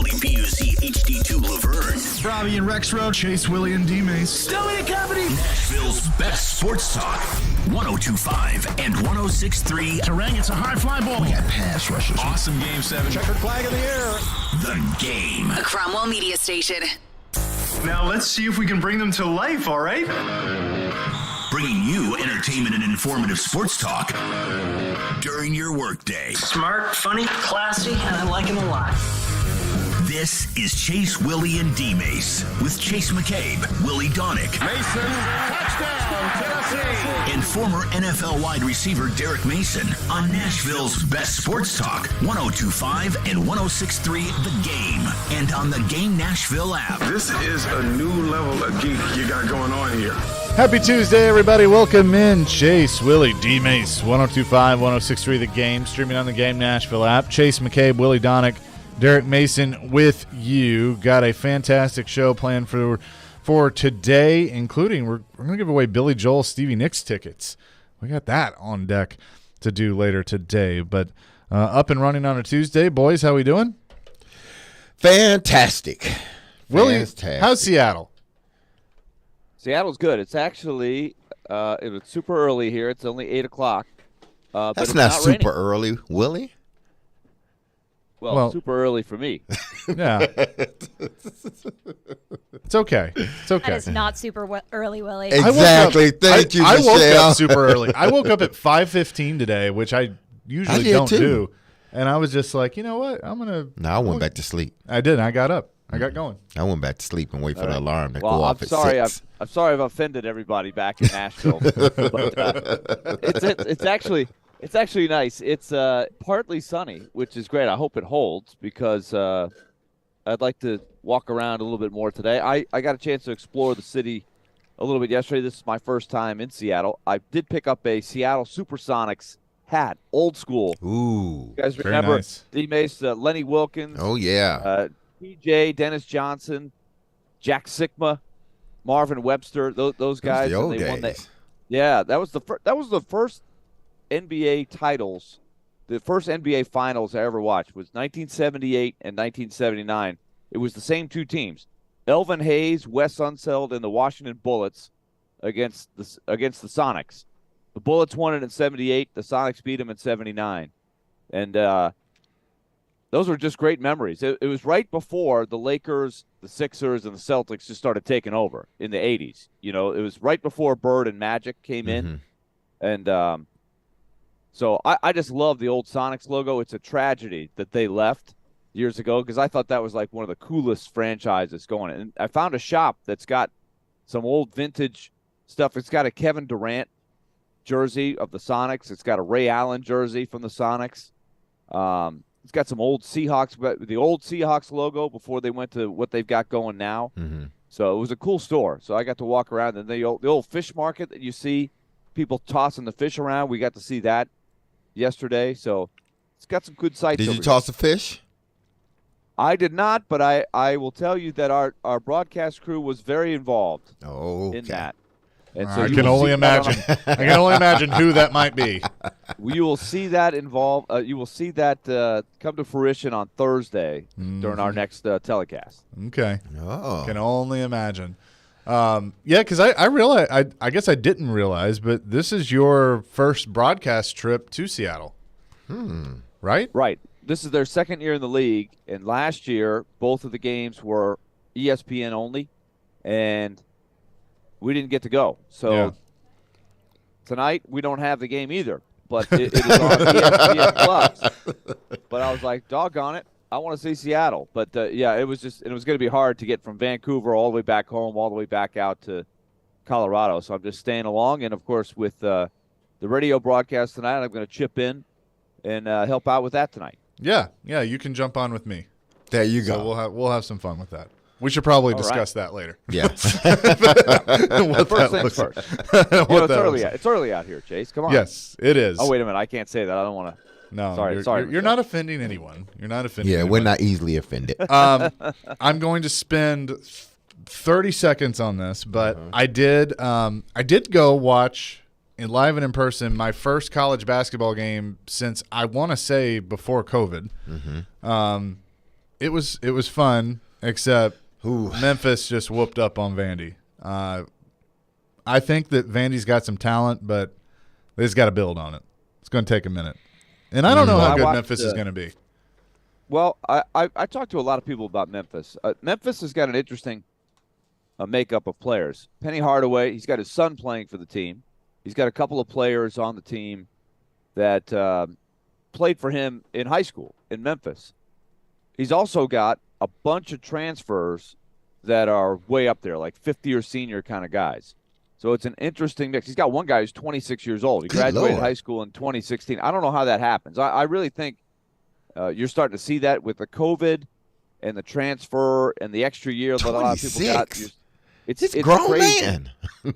Willy BUZ HD2 Laverne. Robbie and Rex Road, Chase, Willy, and D-Mase. Stony Company. Nashville's best sports talk. 102.5 and 106.3. Terang, it's a high fly ball. We got pass rushers. Awesome Game 7. Checkered flag in the air. The Game. A Cromwell Media Station. Now let's see if we can bring them to life, all right? Bringing you entertainment and informative sports talk during your workday. Smart, funny, classy, and I like him a lot. This is Chase, Willy, and D-Mase with Chase McCabe, Willy Donick, Mason, touchdown, Tennessee. and former NFL wide receiver Derek Mason on Nashville's best sports talk, 102.5 and 106.3 The Game, and on the Game Nashville app. This is a new level of geek you got going on here. Happy Tuesday, everybody. Welcome in. Chase, Willy, D-Mase, 102.5, 106.3 The Game, streaming on the Game Nashville app. Chase McCabe, Willy Donick, Derek Mason with you. Got a fantastic show planned for today, including we're going to give away Billy Joel, Stevie Nicks tickets. We got that on deck to do later today. But up and running on a Tuesday. Boys, how we doing? Fantastic. Willy, Fantastic. how's Seattle? Seattle's good. It's actually it was super early here. It's only 8 o'clock. But That's it's not raining. super early, Willie. Well, super early for me. Yeah. It's okay. It's okay. That is not super early, Willie. Exactly. Thank you, I woke Michelle. up super early. I woke up at 5:15 today, which I usually did don't too. do. And I was just like, you know what? I'm going to. No, I went back to sleep. I did. I got up. I got going. I went back to sleep and wait for the alarm to Well, go I'm off at sorry. 6. I'm sorry I've offended everybody back in Nashville. But, it's actually nice. It's partly sunny, which is great. I hope it holds because I'd like to walk around a little bit more today. I got a chance to explore the city a little bit yesterday. This is my first time in Seattle. I did pick up a Seattle Supersonics hat, old school. Ooh. You guys Very remember nice. D-Mase, Lenny Wilkins? Oh, yeah. PJ, Dennis Johnson, Jack Sikma, Marvin Webster, those guys. the old and they won days. yeah, that was the first NBA titles. The first NBA finals I ever watched was 1978 and 1979. It was the same two teams, Elvin Hayes, Wes Unseld, and the Washington Bullets against the Sonics. The Bullets won it in 78. The Sonics beat them in 79. And those were just great memories. It was right before the Lakers, the Sixers, and the Celtics just started taking over in the 80s. You know, it was right before Bird and Magic came in. And so I just love the old Sonics logo. It's a tragedy that they left years ago because I thought that was like one of the coolest franchises going. And I found a shop that's got some old vintage stuff. It's got a Kevin Durant jersey of the Sonics. It's got a Ray Allen jersey from the Sonics. It's got some old Seahawks, but the old Seahawks logo before they went to what they've got going now. So it was a cool store. So I got to walk around. And the old fish market that you see people tossing the fish around, we got to see that yesterday. So it's got some good sights. Did you toss the fish? I did not, but I will tell you that our broadcast crew was very involved in that. And so I can only imagine. I can only imagine who that might be. You will see that involved. You will see that come to fruition on Thursday during our next telecast. Okay. Oh. Can only imagine. Yeah, because I realize I guess I didn't realize, but this is your first broadcast trip to Seattle. Right? Right. This is their second year in the league, and last year both of the games were ESPN only, and we didn't get to go. So tonight we don't have the game either, but it is on ESPN Plus. But I was like, doggone it, I want to see Seattle. But it was going to be hard to get from Vancouver all the way back home, all the way back out to Colorado. So I'm just staying along, and of course with the radio broadcast tonight, I'm going to chip in and help out with that tonight. Yeah, you can jump on with me. There you go. So we'll have some fun with that. We should probably discuss that later. Yes. First things first. It's early out here, Chase. Come on. Yes, it is. Oh, wait a minute. I can't say that. I don't want to. No, sorry. You're not offending anyone. You're not offending anyone. We're not easily offended. I'm going to spend 30 seconds on this, but I did go watch live and in person my first college basketball game since I want to say before COVID. It was fun, except Memphis just whooped up on Vandy. I think that Vandy's got some talent, but they just got to build on it. It's going to take a minute. And I don't know how good Memphis is going to be. Well, I talked to a lot of people about Memphis. Memphis has got an interesting makeup of players. Penny Hardaway, he's got his son playing for the team. He's got a couple of players on the team that played for him in high school in Memphis. He's also got a bunch of transfers that are way up there, like fifth-year senior kind of guys. So it's an interesting mix. He's got one guy who's 26 years old. He graduated high school in 2016. I don't know how that happens. I really think you're starting to see that with the COVID and the transfer and the extra year that a lot of people got. It's grown crazy. man.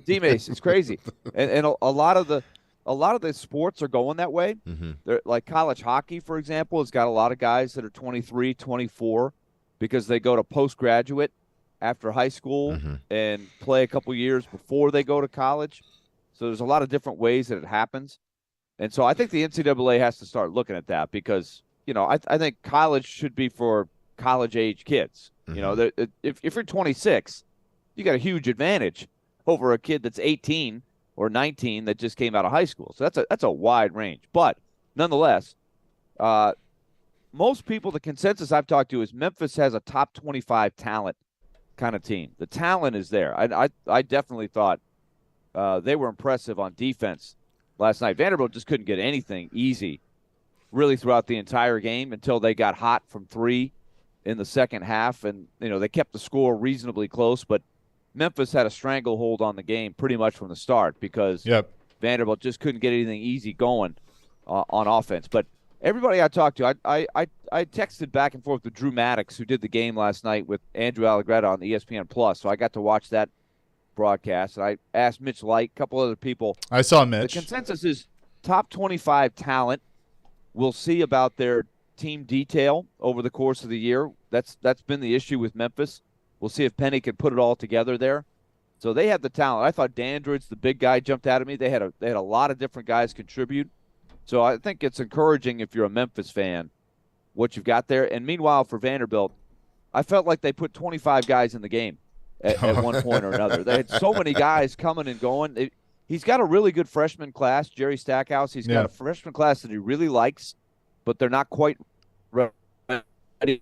D-Mase, it's crazy. And a lot of the sports are going that way. They're, like college hockey, for example, has got a lot of guys that are 23, 24 because they go to postgraduate after high school and play a couple years before they go to college. So there's a lot of different ways that it happens. And so I think the NCAA has to start looking at that because, I think college should be for college-age kids. If you're 26, you got a huge advantage over a kid that's 18 or 19 that just came out of high school. So that's a wide range. But nonetheless, most people, the consensus I've talked to is Memphis has a top 25 talent kind of team. The talent is there. I definitely thought they were impressive on defense last night. Vanderbilt just couldn't get anything easy really throughout the entire game until they got hot from three in the second half. And, they kept the score reasonably close, but Memphis had a stranglehold on the game pretty much from the start because Vanderbilt just couldn't get anything easy going on offense. But everybody I talked to, I texted back and forth with Drew Maddox, who did the game last night with Andrew Allegretta on the ESPN Plus. So I got to watch that broadcast. And I asked Mitch Light, a couple other people. I saw Mitch. The consensus is top 25 talent. We'll see about their team detail over the course of the year. That's been the issue with Memphis. We'll see if Penny can put it all together there. So they have the talent. I thought Dandridge, the big guy, jumped out at me. They had a lot of different guys contribute. So I think it's encouraging if you're a Memphis fan what you've got there. And meanwhile, for Vanderbilt, I felt like they put 25 guys in the game at one point or another. They had so many guys coming and going. He's got a really good freshman class, Jerry Stackhouse. He's got a freshman class that he really likes, but they're not quite ready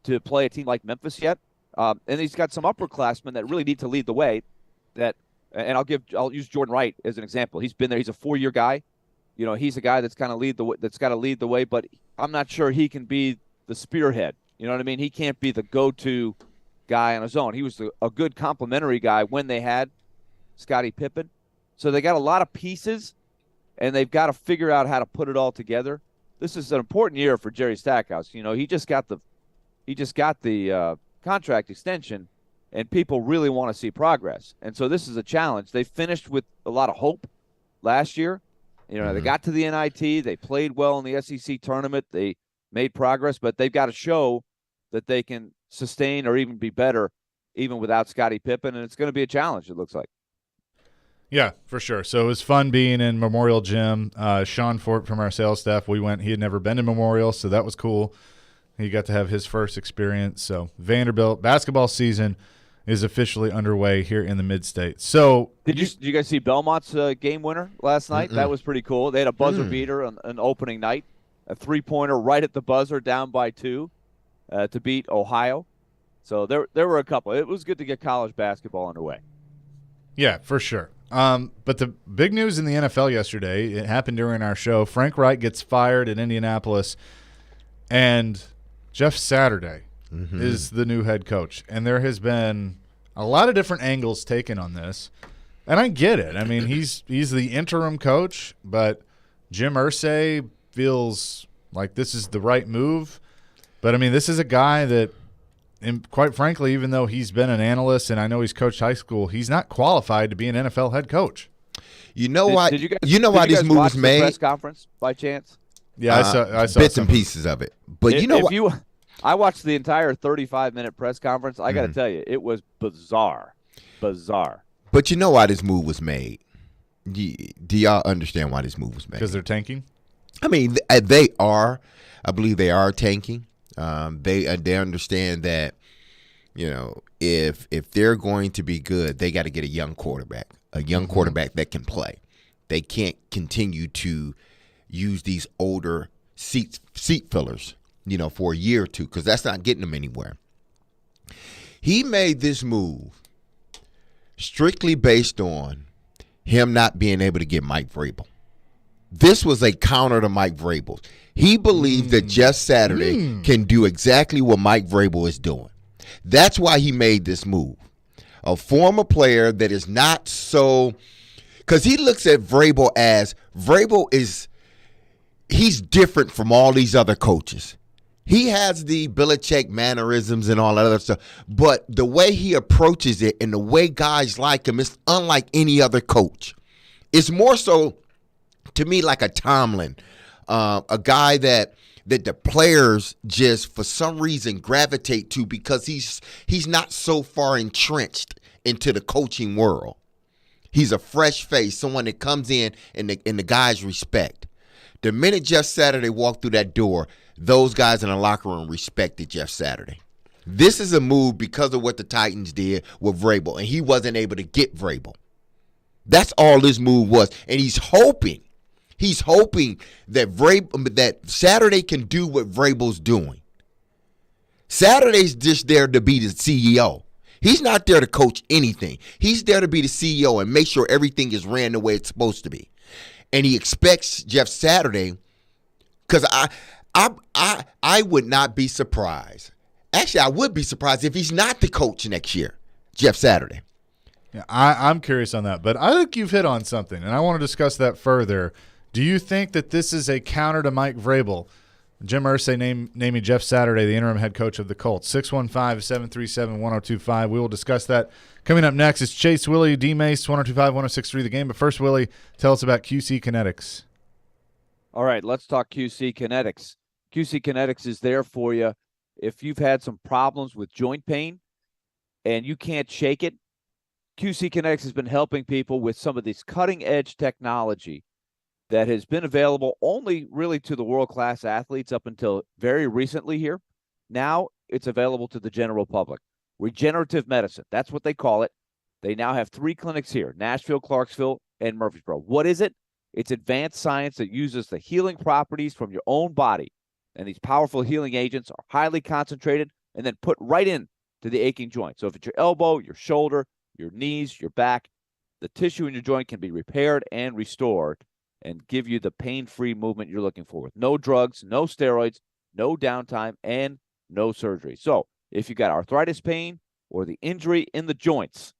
to play a team like Memphis yet. And he's got some upperclassmen that really need to lead the way. And I'll use Jordan Wright as an example. He's been there. He's a 4-year guy. He's a guy that's got to lead the way, but I'm not sure he can be the spearhead. You know what I mean? He can't be the go-to guy on his own. He was a good complementary guy when they had Scottie Pippen. So they got a lot of pieces, and they've got to figure out how to put it all together. This is an important year for Jerry Stackhouse. He just got the contract extension, and people really want to see progress. And so this is a challenge. They finished with a lot of hope last year. They got to the NIT. They played well in the SEC tournament. They made progress, but they've got to show that they can sustain or even be better even without Scottie Pippen, and it's going to be a challenge, it looks like. Yeah, for sure. So it was fun being in Memorial Gym. Sean Fort from our sales staff, we went. He had never been to Memorial, so that was cool. He got to have his first experience. So Vanderbilt basketball season is officially underway here in the Mid-State. So did you guys see Belmont's game winner last night? That was pretty cool. They had a buzzer beater on opening night, a three-pointer right at the buzzer down by 2 to beat Ohio. So there were a couple. It was good to get college basketball underway. Yeah, for sure. But the big news in the NFL yesterday, it happened during our show. Frank Reich gets fired at Indianapolis, and Jeff Saturday is the new head coach. And there has been a lot of different angles taken on this. And I get it. I mean, he's the interim coach, but Jim Irsay feels like this is the right move. But, I mean, this is a guy that, and quite frankly, even though he's been an analyst and I know he's coached high school, he's not qualified to be an NFL head coach. You know why? Did you know why this move was made? The press conference by chance? Yeah, I saw bits and pieces of it. But I watched the entire 35-minute press conference. I got to tell you, it was bizarre. But you know why this move was made? Do y'all understand why this move was made? Because they're tanking? I mean, they are. I believe they are tanking. They understand that, if they're going to be good, they got to get a young quarterback that can play. They can't continue to use these older seat fillers, for a year or two, because that's not getting them anywhere. He made this move strictly based on him not being able to get Mike Vrabel. This was a counter to Mike Vrabel. He believed that Jeff Saturday can do exactly what Mike Vrabel is doing. That's why he made this move. A former player that is not so, because he looks at Vrabel as he's different from all these other coaches. He has the Belichick mannerisms and all that other stuff, but the way he approaches it and the way guys like him is unlike any other coach. It's more so, to me, like a Tomlin, a guy that the players just for some reason gravitate to because he's not so far entrenched into the coaching world. He's a fresh face, someone that comes in and the guys respect. The minute Jeff Saturday walked through that door, those guys in the locker room respected Jeff Saturday. This is a move because of what the Titans did with Vrabel, and he wasn't able to get Vrabel. That's all this move was, and he's hoping that Saturday can do what Vrabel's doing. Saturday's just there to be the CEO. He's not there to coach anything. He's there to be the CEO and make sure everything is ran the way it's supposed to be. And he expects Jeff Saturday, because I would not be surprised. Actually, I would be surprised if he's not the coach next year, Jeff Saturday. Yeah, I'm curious on that, but I think you've hit on something, and I want to discuss that further. Do you think that this is a counter to Mike Vrabel? Jim Irsay naming Jeff Saturday the interim head coach of the Colts. 615-737-1025. We will discuss that. Coming up next is Chase, Willy, D-Mase, 102.5-106.3 The Game. But first, Willy, tell us about QC Kinetics. All right, let's talk QC Kinetics. QC Kinetics is there for you if you've had some problems with joint pain and you can't shake it. QC Kinetics has been helping people with some of this cutting-edge technology that has been available only really to the world-class athletes up until very recently here. Now it's available to the general public. Regenerative medicine, that's what they call it. They now have 3 clinics here, Nashville, Clarksville, and Murfreesboro. What is it? It's advanced science that uses the healing properties from your own body. And these powerful healing agents are highly concentrated and then put right in to the aching joint. So if it's your elbow, your shoulder, your knees, your back, the tissue in your joint can be repaired and restored and give you the pain-free movement you're looking for with no drugs, no steroids, no downtime, and no surgery. So if you got arthritis pain or the injury in the joints,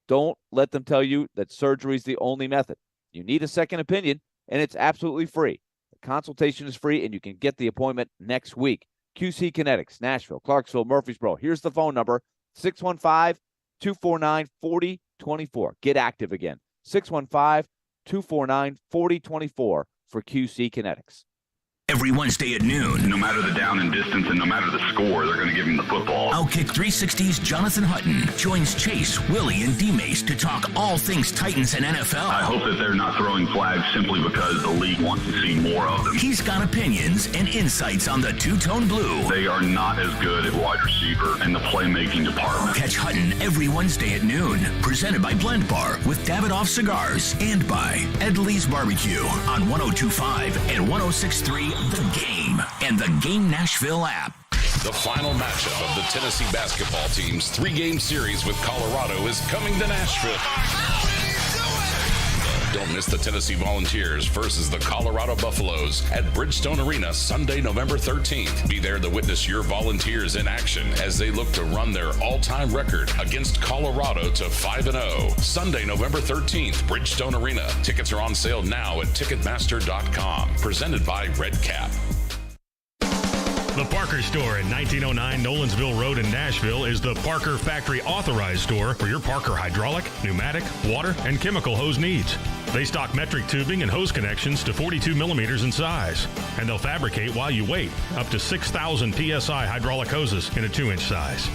don't let them tell you that surgery is the only method. You need a second opinion, and it's absolutely free. The consultation is free, and you can get the appointment next week. QC Kinetics, Nashville, Clarksville, Murfreesboro. Here's the phone number, 615-249-4024. Get active again, 615-249-4024 for QC Kinetics. Every Wednesday at noon. No matter the down and distance and no matter the score, they're going to give him the football. Outkick 360's Jonathan Hutton joins Chase, Willy, and D-Mase to talk all things Titans and NFL. I hope that they're not throwing flags simply because the league wants to see more of them. He's got opinions and insights on the two-tone blue. They are not as good at wide receiver and the playmaking department. Catch Hutton every Wednesday at noon. Presented by Blend Bar with Davidoff Cigars and by Edley's Barbecue on 102.5 and 106.3 The Game and the Game Nashville app. The final matchup of the Tennessee basketball team's 3-game series with Colorado is coming to Nashville. Don't miss the Tennessee Volunteers versus the Colorado Buffaloes at Bridgestone Arena Sunday, November 13th. Be there to witness your Volunteers in action as they look to run their all-time record against Colorado to 5-0. Sunday, November 13th, Bridgestone Arena. Tickets are on sale now at Ticketmaster.com. Presented by Red Cap. The Parker Store at 1909 Nolensville Road in Nashville is the Parker Factory Authorized Store for your Parker hydraulic, pneumatic, water, and chemical hose needs. They stock metric tubing and hose connections to 42 millimeters in size, and they'll fabricate while you wait up to 6,000 PSI hydraulic hoses in a 2-inch size.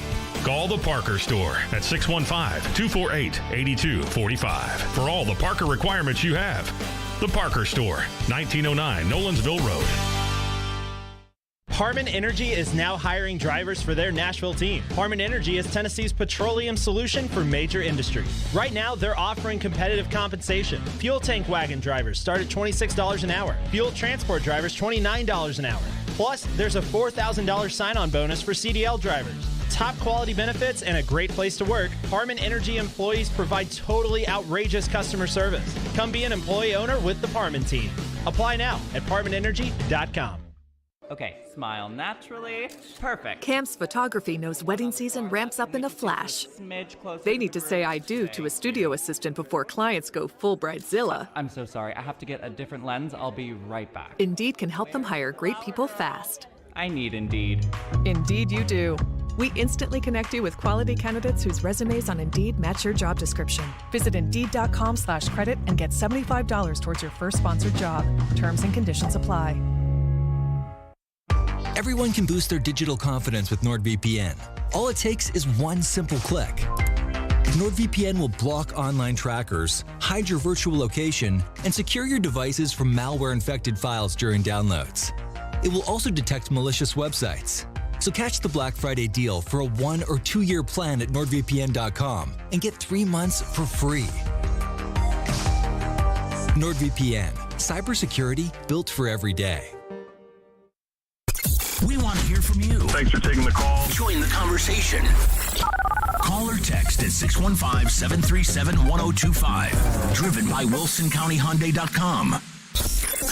Call the Parker Store at 615-248-8245 for all the Parker requirements you have. The Parker Store, 1909 Nolensville Road. Harman Energy is now hiring drivers for their Nashville team. Harman Energy is Tennessee's petroleum solution for major industry. Right now, they're offering competitive compensation. Fuel tank wagon drivers start at $26 an hour. Fuel transport drivers, $29 an hour. Plus, there's a $4,000 sign-on bonus for CDL drivers. Top quality benefits and a great place to work, Harman Energy employees provide totally outrageous customer service. Come be an employee owner with the Harman team. Apply now at harmanenergy.com. Okay, smile naturally. Perfect. Cam's Photography knows wedding season ramps up in a flash. They need to say I do to a studio assistant before clients go full bridezilla. I'm so sorry. I have to get a different lens. I'll be right back. Indeed can help them hire great people fast. I need Indeed. Indeed you do. We instantly connect you with quality candidates whose resumes on Indeed match your job description. Visit Indeed.com/credit and get $75 towards your first sponsored job. Terms and conditions apply. Everyone can boost their digital confidence with NordVPN. All it takes is one simple click. NordVPN will block online trackers, hide your virtual location, and secure your devices from malware-infected files during downloads. It will also detect malicious websites. So catch the Black Friday deal for a 1 or 2 year plan at NordVPN.com and get 3 months for free. NordVPN, cybersecurity built for every day. We want to hear from you. Thanks for taking the call. Join the conversation. Call or text at 615-737-1025. Driven by WilsonCountyHyundai.com.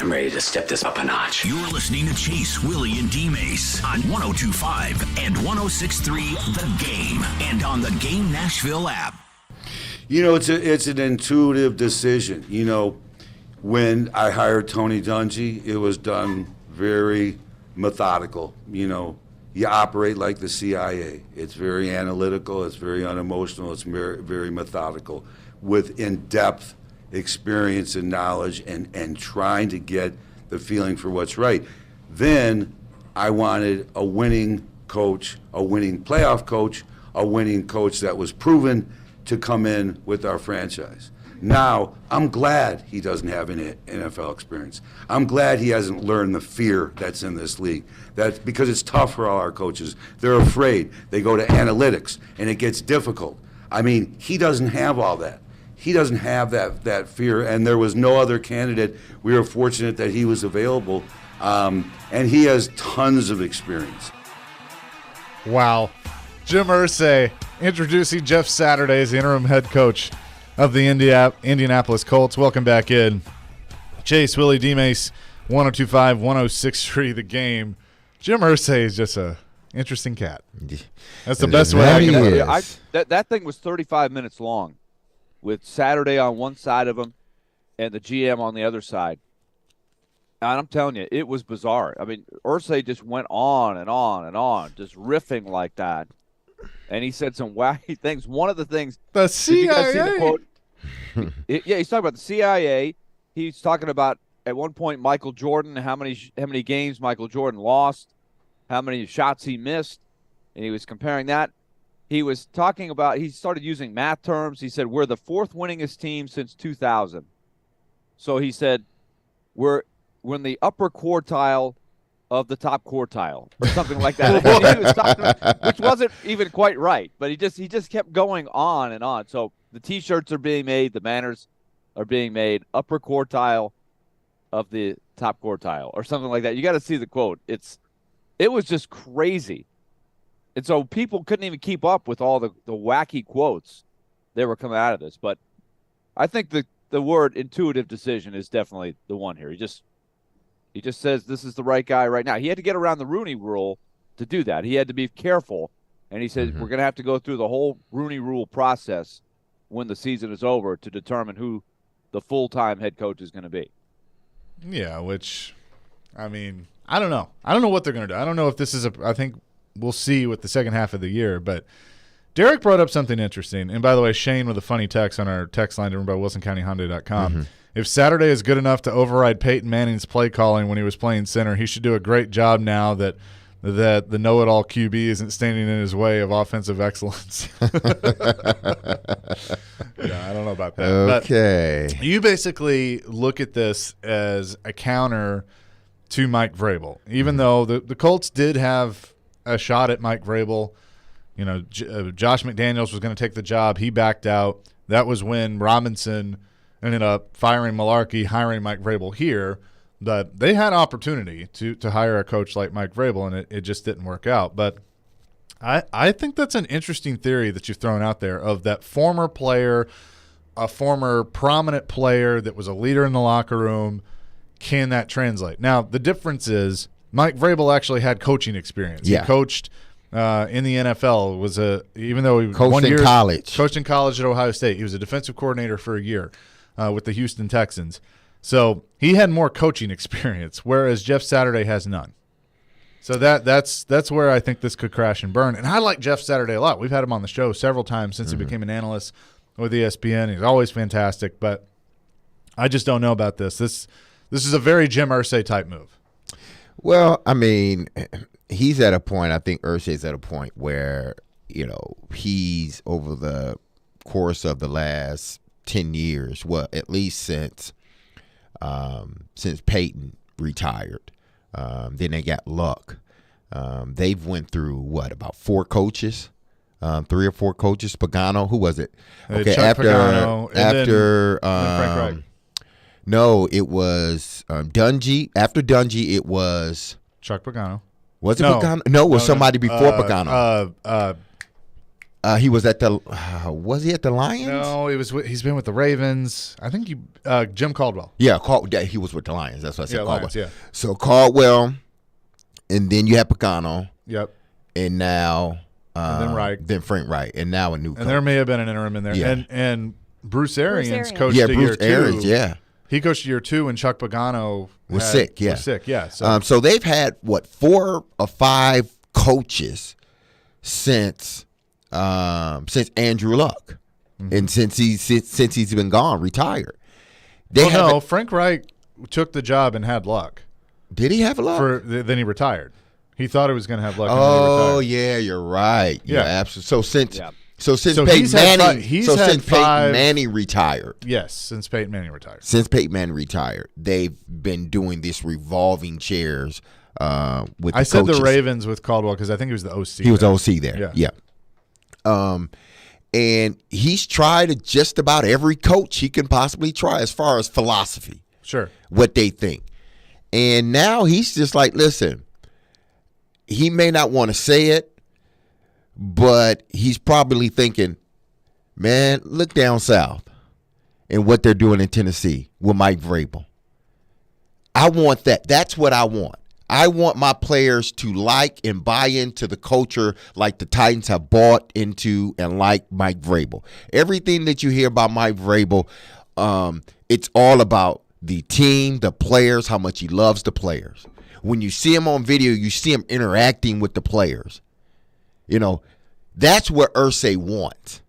I'm ready to step this up a notch. You're listening to Chase, Willy, and D-Mase on 102.5 and 106.3 The Game and on the Game Nashville app. You know, it's an intuitive decision. You know, when I hired Tony Dungy, it was done very methodical. You know, you operate like the CIA. It's very analytical, it's very unemotional, it's very, very methodical with in-depth experience and knowledge and trying to get the feeling for what's right. Then I wanted a winning coach, a winning playoff coach, a winning coach that was proven to come in with our franchise. Now, I'm glad he doesn't have any NFL experience. I'm glad he hasn't learned the fear that's in this league. That's because it's tough for all our coaches. They're afraid. They go to analytics, and it gets difficult. I mean, he doesn't have all that. He doesn't have that fear, and there was no other candidate. We were fortunate that he was available, and he has tons of experience. Wow. Jim Irsay introducing Jeff Saturday as the interim head coach of the Indianapolis Colts. Welcome back in. Chase, Willy, D-Mase, 102.5, 106.3 The Game. Jim Irsay is just a interesting cat. That's the best way I can put it. That thing was 35 minutes long, with Saturday on one side of him and the GM on the other side. And I'm telling you, it was bizarre. I mean, Irsay just went on and on and on, just riffing like that. And he said some wacky things. One of the things – the CIA. Did you guys see the quote? Yeah, he's talking about the CIA. He's talking about, at one point, Michael Jordan, how many games Michael Jordan lost, how many shots he missed, and he was comparing that. He was talking about – he started using math terms. He said, we're the fourth winningest team since 2000. So he said, we're in the upper quartile of the top quartile or something like that. He was talking, which wasn't even quite right, but he just kept going on and on. So the T-shirts are being made, the banners are being made, upper quartile of the top quartile or something like that. You got to see the quote. It was just crazy. And so people couldn't even keep up with all the wacky quotes that were coming out of this. But I think the word intuitive decision is definitely the one here. He just says this is the right guy right now. He had to get around the Rooney Rule to do that. He had to be careful. And he said, we're going to have to go through the whole Rooney Rule process when the season is over to determine who the full-time head coach is going to be. Yeah, which, I mean, I don't know. I don't know what they're going to do. I don't know if this is I think we'll see with the second half of the year. But Derek brought up something interesting. And by the way, Shane with a funny text on our text line, remember, WilsonCountyHyundai.com. If Saturday is good enough to override Peyton Manning's play calling when he was playing center, he should do a great job now that the know-it-all QB isn't standing in his way of offensive excellence. Yeah, I don't know about that. Okay. But you basically look at this as a counter to Mike Vrabel, even though the Colts did have a shot at Mike Vrabel. You know, Josh McDaniels was going to take the job. He backed out. That was when Robinson ended up firing Malarkey, hiring Mike Vrabel here. But they had opportunity to hire a coach like Mike Vrabel, and it just didn't work out. But I think that's an interesting theory that you've thrown out there of that former player, a former prominent player that was a leader in the locker room. Can that translate? Now, the difference is Mike Vrabel actually had coaching experience. Yeah. He coached in the NFL, even though he coached in college. Coached in college at Ohio State. He was a defensive coordinator for a year with the Houston Texans. So he had more coaching experience, whereas Jeff Saturday has none. So that's where I think this could crash and burn. And I like Jeff Saturday a lot. We've had him on the show several times since he became an analyst with ESPN. He's always fantastic, but I just don't know about this. This is a very Jim Irsay type move. Well, I mean, he's at a point, I think Irsay's at a point where, you know, he's over the course of the last 10 years, well, at least since Peyton retired. Then they got Luck. They've went through, about 4 coaches? 3 or 4 coaches. Pagano, who was it? Okay, Chuck Pagano, after Frank Reich. No, it was Dungy. After Dungy, it was Chuck Pagano. Was it Pagano? No, it was somebody before Pagano. He was at the. Was he at the Lions? No, he's been with the Ravens. I think Jim Caldwell. Yeah, he was with the Lions. That's what I said. Caldwell. Lions, yeah. So Caldwell, and then you have Pagano. Yep. And now. And then Reich. Then Frank Reich, and now a new. And there may have been an interim in there. Yeah. And Bruce Arians coached Bruce year 2. Arians, yeah. He coached year 2, and Chuck Pagano was sick. Yeah, So they've had 4 or 5 coaches since Andrew Luck, and since he's been gone, retired. Frank Reich took the job and had Luck. Did he have Luck? Then he retired. He thought he was going to have Luck. Oh yeah, you're right. Yeah, absolutely. So since Peyton Manning retired. Yes, since Peyton Manning retired. Since Peyton Manning retired, they've been doing this revolving chairs with the said coaches. the Ravens with Caldwell because I think he was the OC. He was the OC there. Yeah. And he's tried just about every coach he can possibly try as far as philosophy. Sure. What they think. And now he's just like, listen, he may not want to say it, but he's probably thinking, man, look down south and what they're doing in Tennessee with Mike Vrabel. I want that. That's what I want. I want my players to like and buy into the culture like the Titans have bought into and like Mike Vrabel. Everything that you hear about Mike Vrabel, it's all about the team, the players, how much he loves the players. When you see him on video, you see him interacting with the players. You know, that's what Irsay wants.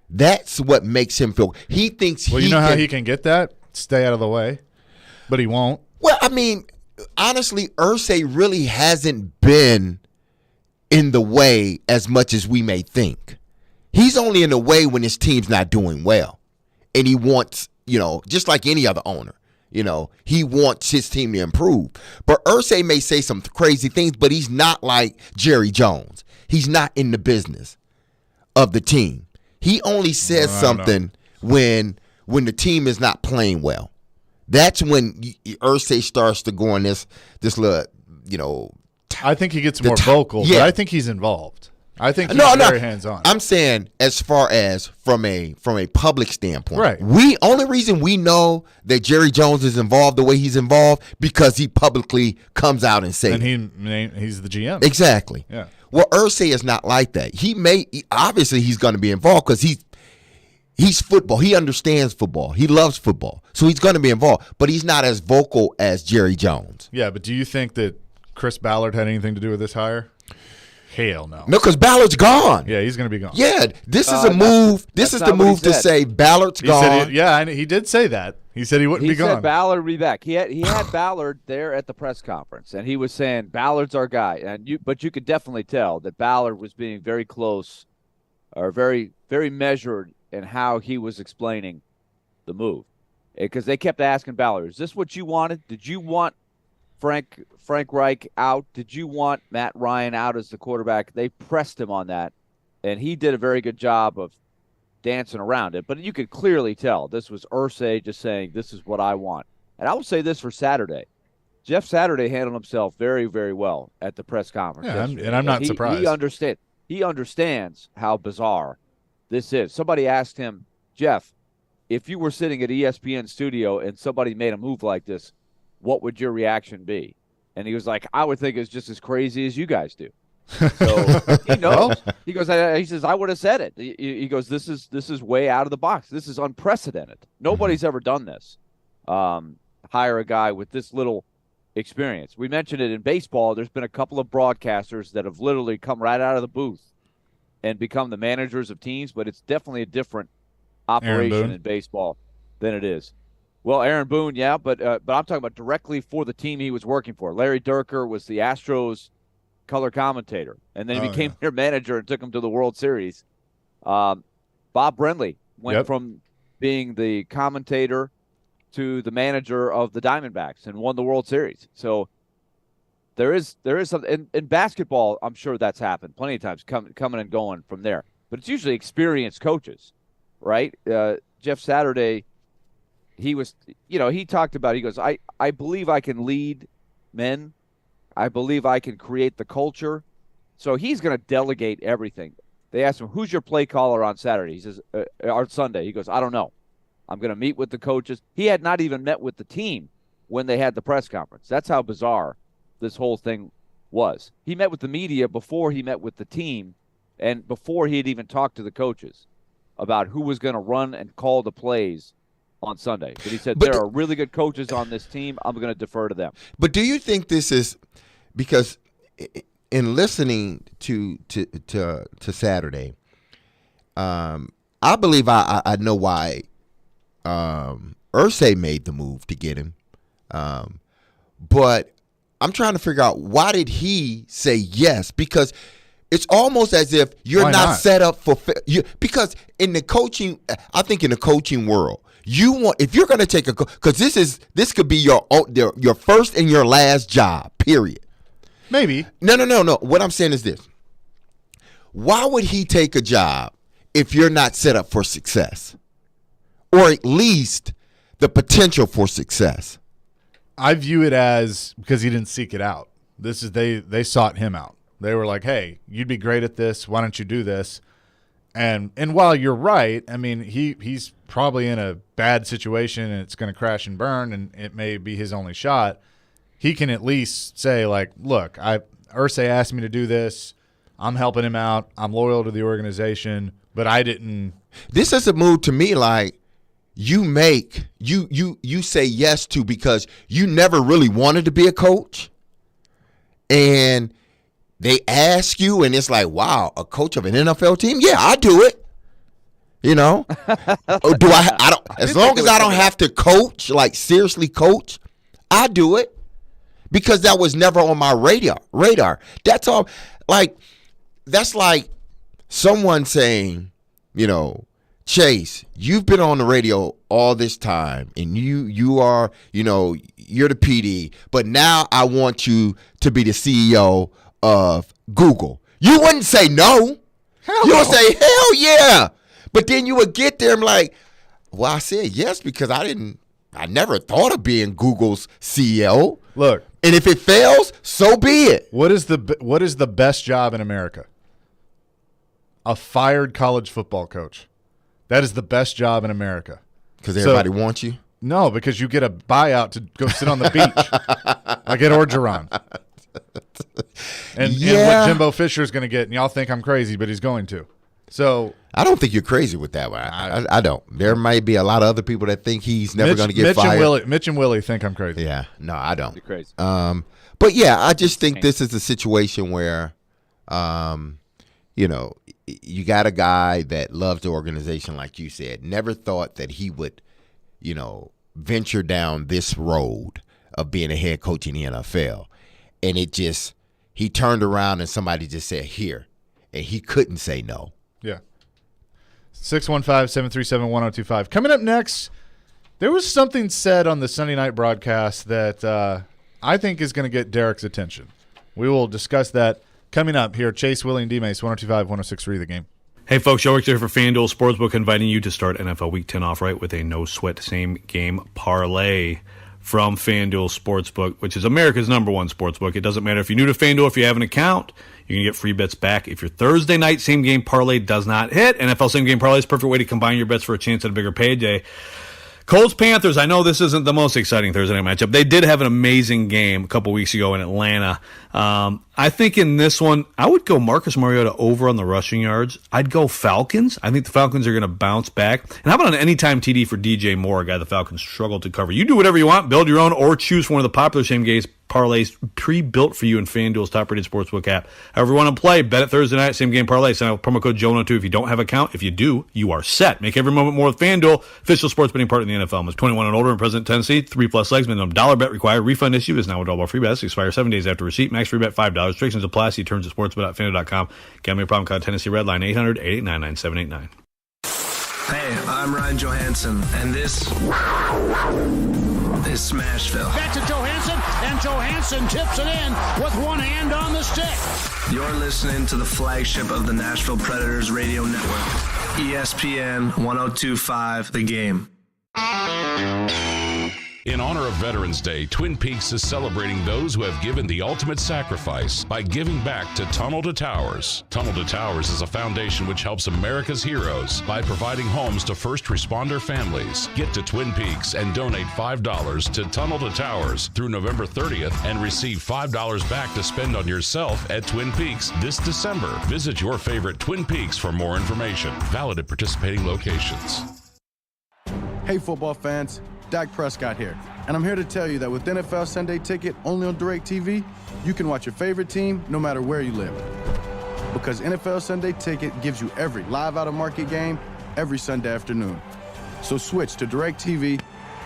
That's what makes him feel. He thinks how he can get that? Stay out of the way. But he won't. Well, I mean, honestly, Irsay really hasn't been in the way as much as we may think. He's only in the way when his team's not doing well. And he wants, just like any other owner, he wants his team to improve. But Irsay may say some crazy things, but he's not like Jerry Jones. He's not in the business of the team. He only says something when the team is not playing well. That's when Irsay starts to go on this little, I think he gets more vocal, but I think he's involved. I think he's very hands-on. I'm saying as far as from a public standpoint. Right. Only reason we know that Jerry Jones is involved the way he's involved because he publicly comes out and says he's the GM. Exactly. Yeah. Well, Irsay is not like that. Obviously he's going to be involved because he's football. He understands football. He loves football. So he's going to be involved, but he's not as vocal as Jerry Jones. Yeah, but do you think that Chris Ballard had anything to do with this hire? Hell no. No, because Ballard's gone. Yeah, he's going to be gone. Yeah, this is a move. This is the move to say Ballard's gone. He did say that. He said he wouldn't be gone. He said Ballard would be back. He had Ballard there at the press conference, and he was saying Ballard's our guy. But you could definitely tell that Ballard was being very close or very, very measured in how he was explaining the move. Because they kept asking Ballard, is this what you wanted? Did you want Frank Reich out. Did you want Matt Ryan out as the quarterback? They pressed him on that, and he did a very good job of dancing around it. But you could clearly tell this was Irsay just saying, this is what I want. And I will say this for Saturday. Jeff Saturday handled himself very, very well at the press conference. Yeah, and I'm not surprised. He understands how bizarre this is. Somebody asked him, Jeff, if you were sitting at ESPN studio and somebody made a move like this, what would your reaction be? And he was like, I would think it's just as crazy as you guys do. So he knows. He goes, he says, I would have said it. He goes, this is way out of the box. This is unprecedented. Nobody's ever done this. Hire a guy with this little experience. We mentioned it in baseball. There's been a couple of broadcasters that have literally come right out of the booth and become the managers of teams, but it's definitely a different operation in baseball than it is. Well, Aaron Boone, yeah, but I'm talking about directly for the team he was working for. Larry Durker was the Astros color commentator, and then he became their manager and took them to the World Series. Bob Brenly went from being the commentator to the manager of the Diamondbacks and won the World Series. So there is something in basketball. I'm sure that's happened plenty of times, coming and going from there. But it's usually experienced coaches, right? Jeff Saturday, he talked about. He goes, I believe I can lead men. I believe I can create the culture. So he's going to delegate everything. They asked him, who's your play caller on Saturday? He says, on Sunday. He goes, I don't know. I'm going to meet with the coaches. He had not even met with the team when they had the press conference. That's how bizarre this whole thing was. He met with the media before he met with the team and before he had even talked to the coaches about who was going to run and call the plays on Sunday. But he said, there are really good coaches on this team. I'm going to defer to them. But do you think this is because in listening to Saturday, I believe I know why Irsay made the move to get him. But I'm trying to figure out, why did he say yes? Because it's almost as if you're not set up for because in the coaching, I think in the coaching world, if you're going to take because this could be your first and your last job, period. Maybe. No. What I'm saying is this. Why would he take a job if you're not set up for success? Or at least the potential for success? I view it as because he didn't seek it out. This is they sought him out. They were like, hey, you'd be great at this. Why don't you do this? And while you're right, I mean, he's probably in a bad situation and it's going to crash and burn and it may be his only shot. He can at least say, like, look, Irsay asked me to do this. I'm helping him out. I'm loyal to the organization, but I didn't. This is a move to me like you say yes to because you never really wanted to be a coach. And they ask you, and it's like, wow, a coach of an NFL team? Yeah, I do it. You know? I don't as long as I don't have to coach, like seriously coach, I do it. Because that was never on my radar. That's all. Like, that's like someone saying, Chase, you've been on the radio all this time, and you are, you're the PD, but now I want you to be the CEO of Google. You wouldn't say no. You would say, hell yeah. But then you would get there and like, well, I said yes because I never thought of being Google's CEO. Look. And if it fails, so be it. What is the best job in America? A fired college football coach. That is the best job in America. Because everybody wants you? No, because you get a buyout to go sit on the beach. Like at Orgeron. And what Jimbo Fisher is going to get, and y'all think I'm crazy, but he's going to. So I don't think you're crazy with that one. I don't. There might be a lot of other people that think he's never going to get fired. Mitch and Willy think I'm crazy. Yeah. No, I don't. You're crazy. But yeah, I just think this is a situation where, you got a guy that loves the organization, like you said. Never thought that he would, venture down this road of being a head coach in the NFL, and he turned around and somebody just said here, and he couldn't say no. Yeah. 615-737-1025. Coming up next, there was something said on the Sunday night broadcast that I think is going to get Derek's attention. We will discuss that coming up here. Chase, Willy, and D-Mase, 102.5, 106.3 The Game. Hey, folks, Joe Rick here for FanDuel Sportsbook, inviting you to start NFL Week 10 off right with a no-sweat same-game parlay from FanDuel Sportsbook, which is America's #1 sportsbook. It doesn't matter if you're new to FanDuel, if you have an account, you can get free bets back. If your Thursday night same-game parlay does not hit, NFL same-game parlay is a perfect way to combine your bets for a chance at a bigger payday. Colts-Panthers, I know this isn't the most exciting Thursday night matchup. They did have an amazing game a couple weeks ago in Atlanta. I think in this one, I would go Marcus Mariota over on the rushing yards. I'd go Falcons. I think the Falcons are going to bounce back. And how about an anytime TD for DJ Moore, a guy the Falcons struggled to cover? You do whatever you want, build your own, or choose from one of the popular same-game parlays pre-built for you in FanDuel's top-rated sportsbook app. However you want to play, bet it Thursday night, same-game parlay. Sign up with promo code JONO2 if you don't have an account. If you do, you are set. Make every moment more with FanDuel, official sports betting partner in the NFL. Must 21 and older and present in Tennessee. 3+ legs, minimum $1 bet required. Refund issue is now $1 free bets. Expire 7 days after receipt. Max free bet $5. Restrictions apply. See terms at sportsbet.fanduel.com. Get me a problem, call Tennessee Red Line 800-889-9789. Hey, I'm Ryan Johansson, and this is Smashville. Back to Johansson, and Johansson tips it in with one hand on the stick. You're listening to the flagship of the Nashville Predators radio network, ESPN 102.5 The Game. In honor of Veterans Day, Twin Peaks is celebrating those who have given the ultimate sacrifice by giving back to Tunnel to Towers. Tunnel to Towers is a foundation which helps America's heroes by providing homes to first responder families. Get to Twin Peaks and donate $5 to Tunnel to Towers through November 30th and receive $5 back to spend on yourself at Twin Peaks this December. Visit your favorite Twin Peaks for more information. Valid at participating locations. Hey, football fans. Dak Prescott here, and I'm here to tell you that with NFL Sunday Ticket only on DirecTV, you can watch your favorite team no matter where you live. Because NFL Sunday Ticket gives you every live out-of-market game every Sunday afternoon. So switch to DirecTV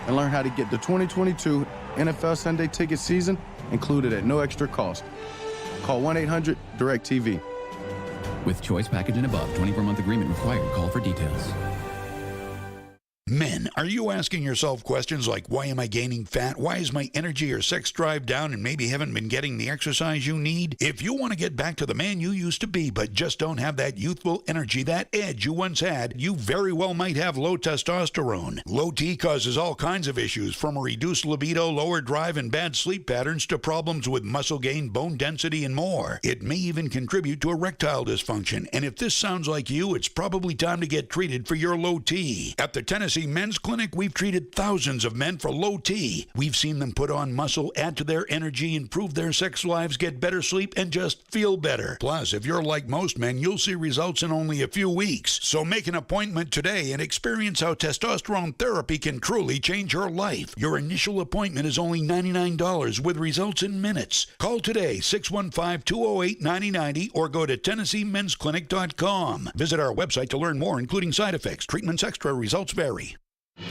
and learn how to get the 2022 NFL Sunday Ticket season included at no extra cost. Call 1-800-DIRECTV. With choice package and above, 24-month agreement required. Call for details. Men, are you asking yourself questions like, why am I gaining fat? Why is my energy or sex drive down and maybe haven't been getting the exercise you need? If you want to get back to the man you used to be but just don't have that youthful energy, that edge you once had, you very well might have low testosterone. Low T causes all kinds of issues, from a reduced libido, lower drive, and bad sleep patterns to problems with muscle gain, bone density, and more. It may even contribute to erectile dysfunction, and if this sounds like you, it's probably time to get treated for your low T. At the Tennessee Men's Clinic, we've treated thousands of men for low T. We've seen them put on muscle, add to their energy, improve their sex lives, get better sleep, and just feel better. Plus, if you're like most men, you'll see results in only a few weeks. So make an appointment today and experience how testosterone therapy can truly change your life. Your initial appointment is only $99 with results in minutes. Call today, 615-208-9090, or go to TennesseeMen'sClinic.com. Visit our website to learn more, including side effects, treatments, extra results vary.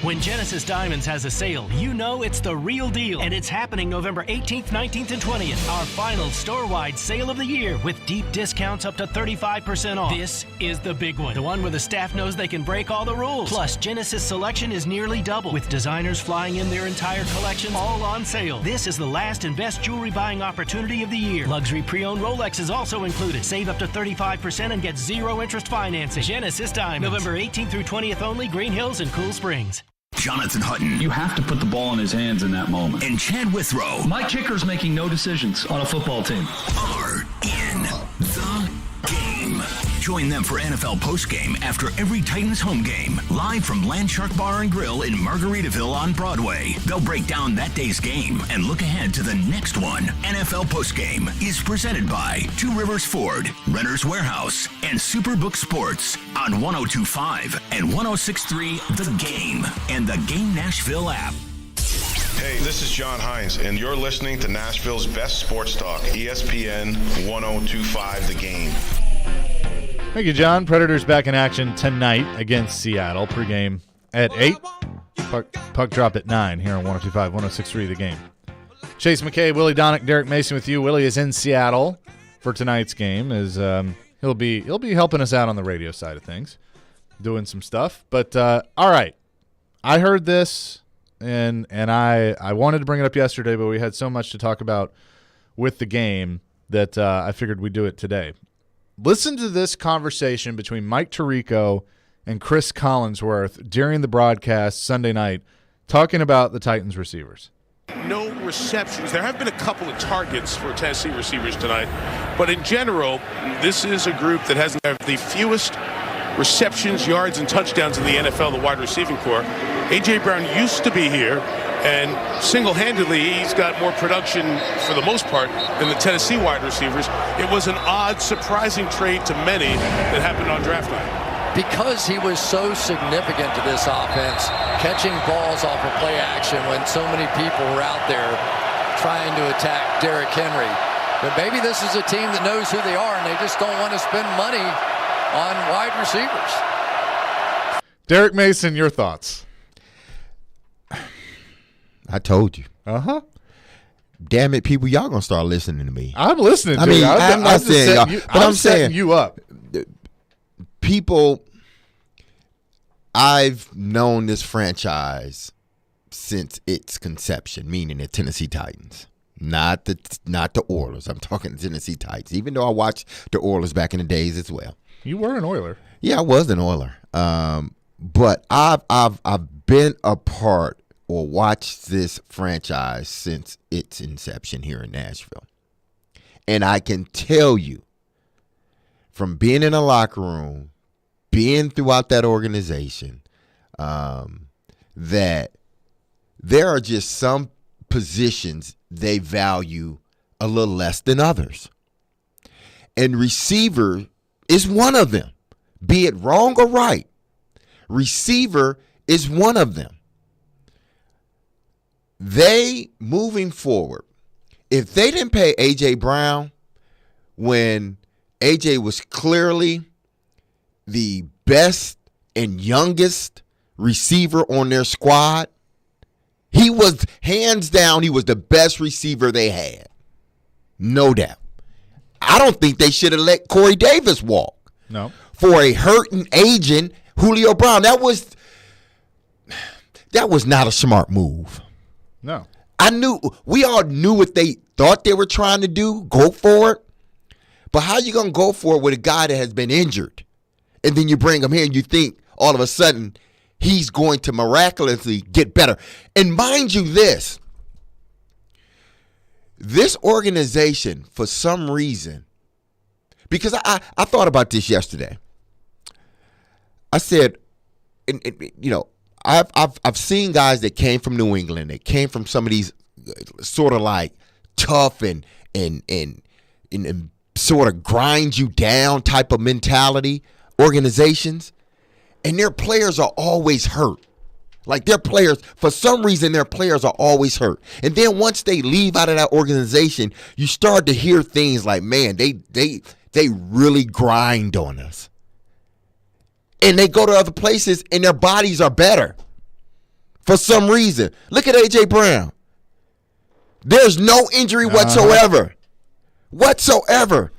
When Genesis Diamonds has a sale, you know it's the real deal. And it's happening November 18th, 19th, and 20th. Our final store-wide sale of the year with deep discounts up to 35% off. This is the big one. The one where the staff knows they can break all the rules. Plus, Genesis selection is nearly double, with designers flying in their entire collection all on sale. This is the last and best jewelry buying opportunity of the year. Luxury pre-owned Rolex is also included. Save up to 35% and get zero interest financing. Genesis Diamonds. November 18th through 20th only, Green Hills and Cool Springs. Jonathan Hutton. You have to put the ball in his hands in that moment. And Chad Withrow. My kicker's making no decisions on a football team. Are in the game. Join them for NFL postgame after every Titans home game. Live from Landshark Bar and Grill in Margaritaville on Broadway. They'll break down that day's game and look ahead to the next one. NFL postgame is presented by Two Rivers Ford, Renter's Warehouse, and Superbook Sports on 102.5 and 106.3 The Game and the Game Nashville app. Hey, this is John Hines, and you're listening to Nashville's best sports talk, ESPN 102.5 The Game. Thank you, John. Predators back in action tonight against Seattle. Pregame at 8. Puck drop at 9 here on 102.5, 106.3 The Game. Chase McKay, Willy Donick, Derek Mason with you. Willie is in Seattle for tonight's game. He'll be helping us out on the radio side of things, doing some stuff. But all right, I heard this and I wanted to bring it up yesterday, but we had so much to talk about with the game that I figured we'd do it today. Listen to this conversation between Mike Tirico and Chris Collinsworth during the broadcast Sunday night, talking about the Titans receivers. No receptions. There have been a couple of targets for Tennessee receivers tonight, but in general, this is a group that has the fewest receptions, yards, and touchdowns in the NFL, the wide receiving corps. A.J. Brown used to be here, and single-handedly, he's got more production for the most part than the Tennessee wide receivers. It was an odd, surprising trade to many that happened on draft night. Because he was so significant to this offense, catching balls off of play action when so many people were out there trying to attack Derrick Henry. But maybe this is a team that knows who they are, and they just don't want to spend money on wide receivers. Derek Mason, your thoughts? I told you. Uh-huh. Damn it, people, y'all gonna start listening to me. I'm listening to I mean, you. I'm not saying y'all, but I'm saying you up. People, I've known this franchise since its conception, meaning the Tennessee Titans, not the Oilers. I'm talking Tennessee Titans, even though I watched the Oilers back in the days as well. You were an Oiler. Yeah, I was an Oiler. But I've been a part or watched this franchise since its inception here in Nashville. And I can tell you, from being in a locker room, being throughout that organization, that there are just some positions they value a little less than others. And receiver is one of them. Be it wrong or right, receiver is one of them. They, moving forward, if they didn't pay A.J. Brown when A.J. was clearly the best and youngest receiver on their squad, he was, hands down, he was the best receiver they had. No doubt. I don't think they should have let Corey Davis walk. No. For a hurting, aging Julio Brown. That was not a smart move. No. We all knew what they thought they were trying to do, go for it. But how you going to go for it with a guy that has been injured? And then you bring him here and you think all of a sudden he's going to miraculously get better. And mind you this organization, for some reason, because I thought about this yesterday. I said, I've seen guys that came from New England, that came from some of these sort of like tough and sort of grind you down type of mentality organizations, and their players are always hurt. Like their players, for some reason, their players are always hurt. And then once they leave out of that organization, you start to hear things like, man, they really grind on us. And they go to other places and their bodies are better. For some reason. Look at A.J. Brown. There's no injury whatsoever. Whatsoever.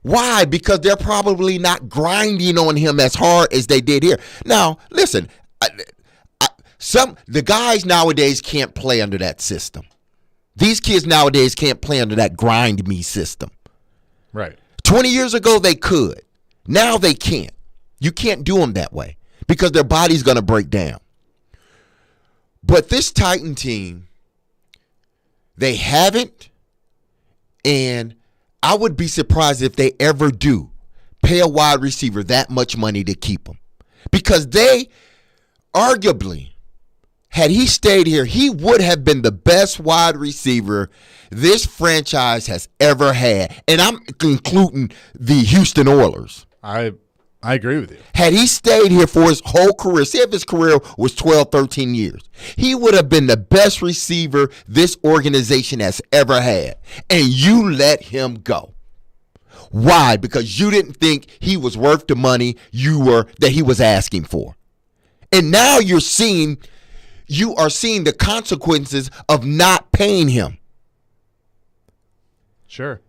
Why? Because they're probably not grinding on him as hard as they did here. Now, listen, the guys nowadays can't play under that system. These kids nowadays can't play under that grind me system. Right. 20 years ago, they could. Now they can't. You can't do them that way because their body's going to break down. But this Titan team, they haven't, and I would be surprised if they ever do pay a wide receiver that much money to keep him. Because they, arguably, had he stayed here, he would have been the best wide receiver this franchise has ever had. And I'm including the Houston Oilers. I agree with you. Had he stayed here for his whole career, say if his career was 12, 13 years, he would have been the best receiver this organization has ever had. And you let him go. Why? Because you didn't think he was worth the money that he was asking for. And now you are seeing the consequences of not paying him. Sure.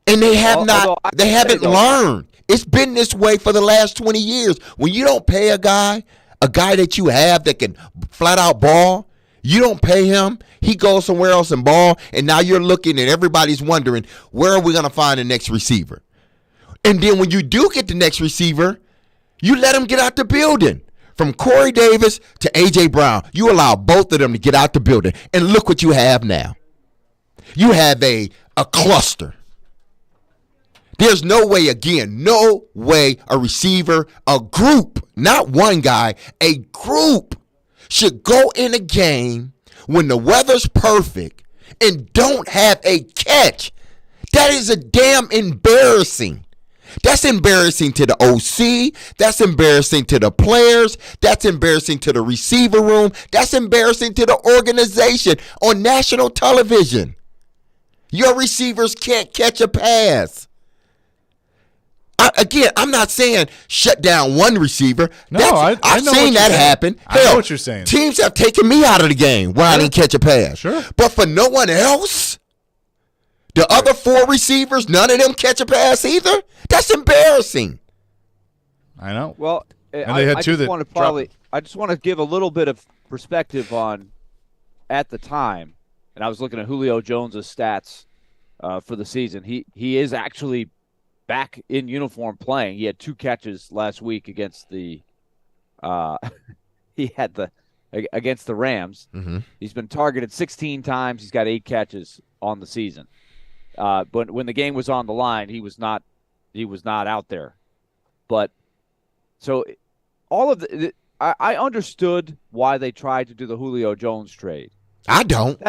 And they haven't learned. It's been this way for the last 20 years. When you don't pay a guy that you have that can flat out ball, You don't pay him, he goes somewhere else and ball, and now you're looking and everybody's wondering, where are we going to find the next receiver? And then when you do get the next receiver, you let him get out the building. From Corey Davis to A.J. Brown, you allow both of them to get out the building. And look what you have now. You have a cluster. There's no way, again, no way a receiver, a group, not one guy, a group should go in a game when the weather's perfect and don't have a catch. That is a damn embarrassing. That's embarrassing to the OC. That's embarrassing to the players. That's embarrassing to the receiver room. That's embarrassing to the organization on national television. Your receivers can't catch a pass. I'm not saying shut down one receiver. No, I've seen that happen. I know what you're saying. Teams have taken me out of the game when I didn't catch a pass. Sure. But for no one else, the other four receivers, none of them catch a pass either? That's embarrassing. I know. Well, and they had two that I just want to give a little bit of perspective on at the time, and I was looking at Julio Jones' stats for the season. He is actually back in uniform playing. He had 2 catches last week against the against the Rams. Mm-hmm. He's been targeted 16 times. He's got 8 catches on the season. But when the game was on the line, he was not out there. But so all of I understood why they tried to do the Julio Jones trade. I don't.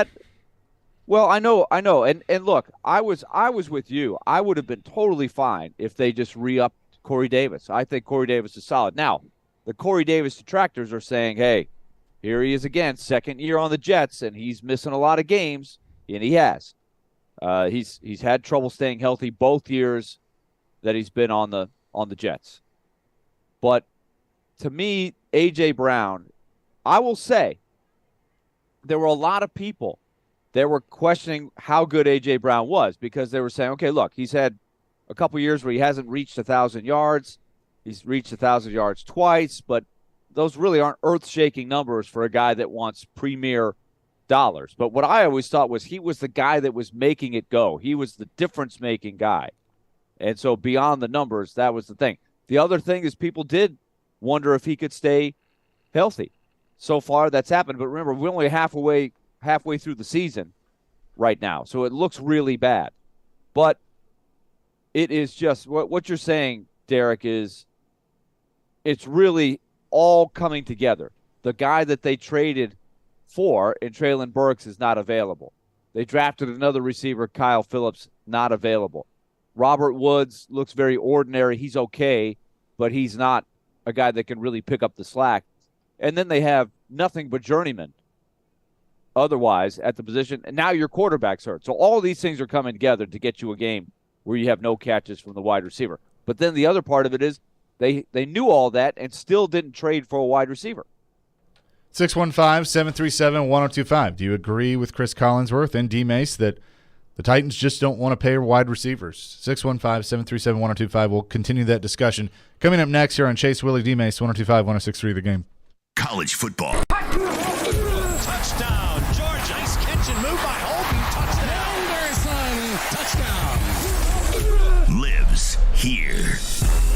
Well, I know. And look, I was with you. I would have been totally fine if they just re-upped Corey Davis. I think Corey Davis is solid. Now, the Corey Davis detractors are saying, hey, here he is again, second year on the Jets, and he's missing a lot of games, and he has. He's had trouble staying healthy both years that he's been on the Jets. But to me, A.J. Brown, I will say, there were a lot of people that were questioning how good A.J. Brown was because they were saying, okay, look, he's had a couple years where he hasn't reached 1,000 yards. He's reached 1,000 yards twice, but those really aren't earth-shaking numbers for a guy that wants premier dollars. But what I always thought was he was the guy that was making it go. He was the difference-making guy. And so beyond the numbers, that was the thing. The other thing is people did wonder if he could stay healthy. So far, that's happened. But remember, we're only halfway through the season right now, so it looks really bad. But it is just what you're saying, Derek, is it's really all coming together. The guy that they traded for in Treylon Burks is not available. They drafted another receiver, Kyle Phillips, not available. Robert Woods looks very ordinary. He's okay, but he's not a guy that can really pick up the slack. And then they have nothing but journeymen otherwise at the position. And now your quarterback's hurt. So all these things are coming together to get you a game where you have no catches from the wide receiver. But then the other part of it is they knew all that and still didn't trade for a wide receiver. 615-737-1025. Do you agree with Chris Collinsworth and D-Mase that the Titans just don't want to pay wide receivers? 615-737-1025. We'll continue that discussion. Coming up next here on Chase, Willy, D-Mase, 102.5-106.3 The Game. College football. Touchdown, Georgia. Nice catch and move by Holden. Touchdown. Lives here.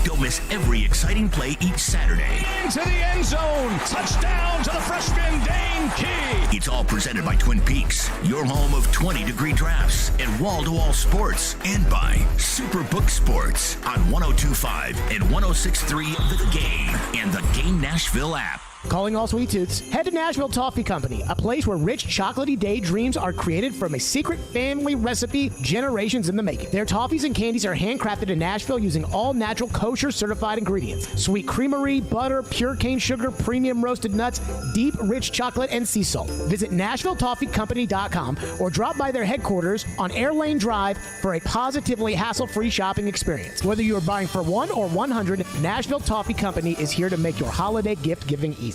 Don't miss every exciting play each Saturday. Into the end zone. Touchdown to the freshman, Dane Key. It's all presented by Twin Peaks, your home of 20-degree drafts and wall-to-wall sports, and by Superbook Sports on 102.5 and 106.3 The Game and the Game Nashville app. Calling all sweet toots, head to Nashville Toffee Company, a place where rich chocolatey daydreams are created from a secret family recipe generations in the making. Their toffees and candies are handcrafted in Nashville using all natural kosher certified ingredients. Sweet creamery, butter, pure cane sugar, premium roasted nuts, deep rich chocolate, and sea salt. Visit NashvilleToffeeCompany.com or drop by their headquarters on Air Lane Drive for a positively hassle-free shopping experience. Whether you are buying for 1 or 100, Nashville Toffee Company is here to make your holiday gift giving easy.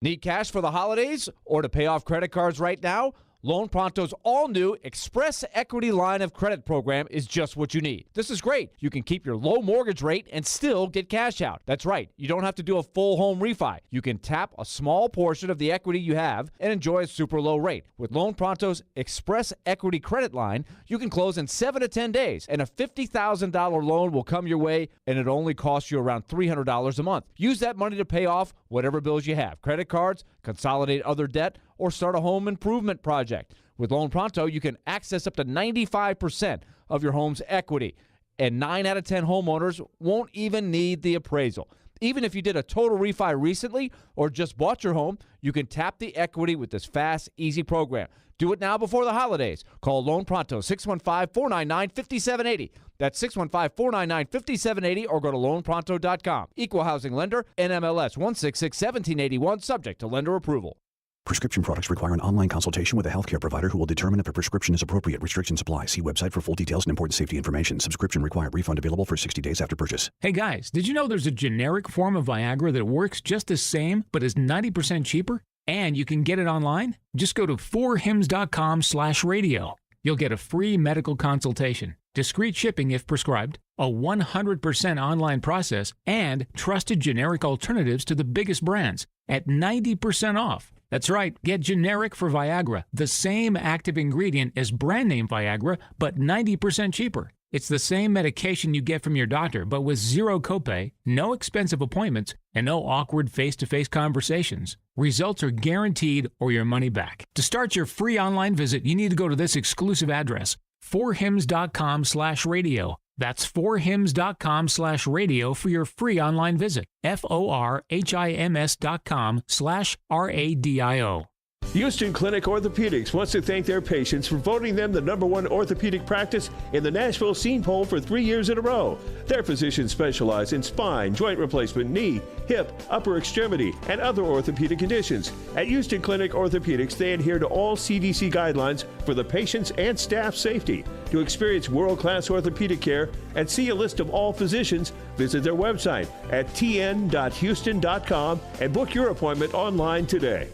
Need cash for the holidays or to pay off credit cards right now? Loan Pronto's all-new Express Equity Line of Credit program is just what you need. This is great. You can keep your low mortgage rate and still get cash out. That's right. You don't have to do a full home refi. You can tap a small portion of the equity you have and enjoy a super low rate. With Loan Pronto's Express Equity Credit Line, you can close in 7 to 10 days, and a $50,000 loan will come your way, and it only costs you around $300 a month. Use that money to pay off whatever bills you have, credit cards, consolidate other debt, or start a home improvement project. With Loan Pronto, you can access up to 95% of your home's equity, and 9 out of 10 homeowners won't even need the appraisal. Even if you did a total refi recently or just bought your home, you can tap the equity with this fast, easy program. Do it now before the holidays. Call Loan Pronto, 615-499-5780. That's 615-499-5780, or go to loanpronto.com. Equal housing lender, NMLS 1661781, subject to lender approval. Prescription products require an online consultation with a healthcare provider who will determine if a prescription is appropriate. Restrictions apply. See website for full details and important safety information. Subscription required. Refund available for 60 days after purchase. Hey guys, did you know there's a generic form of Viagra that works just the same but is 90% cheaper? And you can get it online? Just go to 4hims.com/radio. You'll get a free medical consultation, discreet shipping if prescribed, a 100% online process, and trusted generic alternatives to the biggest brands at 90% off. That's right, get generic for Viagra, the same active ingredient as brand name Viagra, but 90% cheaper. It's the same medication you get from your doctor, but with zero copay, no expensive appointments, and no awkward face-to-face conversations. Results are guaranteed or your money back. To start your free online visit, you need to go to this exclusive address, 4hims.com/radio. That's 4hims.com/radio for your free online visit. FORHIMS.com/RADIO. Houston Clinic Orthopedics wants to thank their patients for voting them the #1 orthopedic practice in the Nashville Scene Poll for 3 years in a row. Their physicians specialize in spine, joint replacement, knee, hip, upper extremity, and other orthopedic conditions. At Houston Clinic Orthopedics, they adhere to all CDC guidelines for the patient's and staff safety. To experience world-class orthopedic care and see a list of all physicians, visit their website at tn.houston.com and book your appointment online today.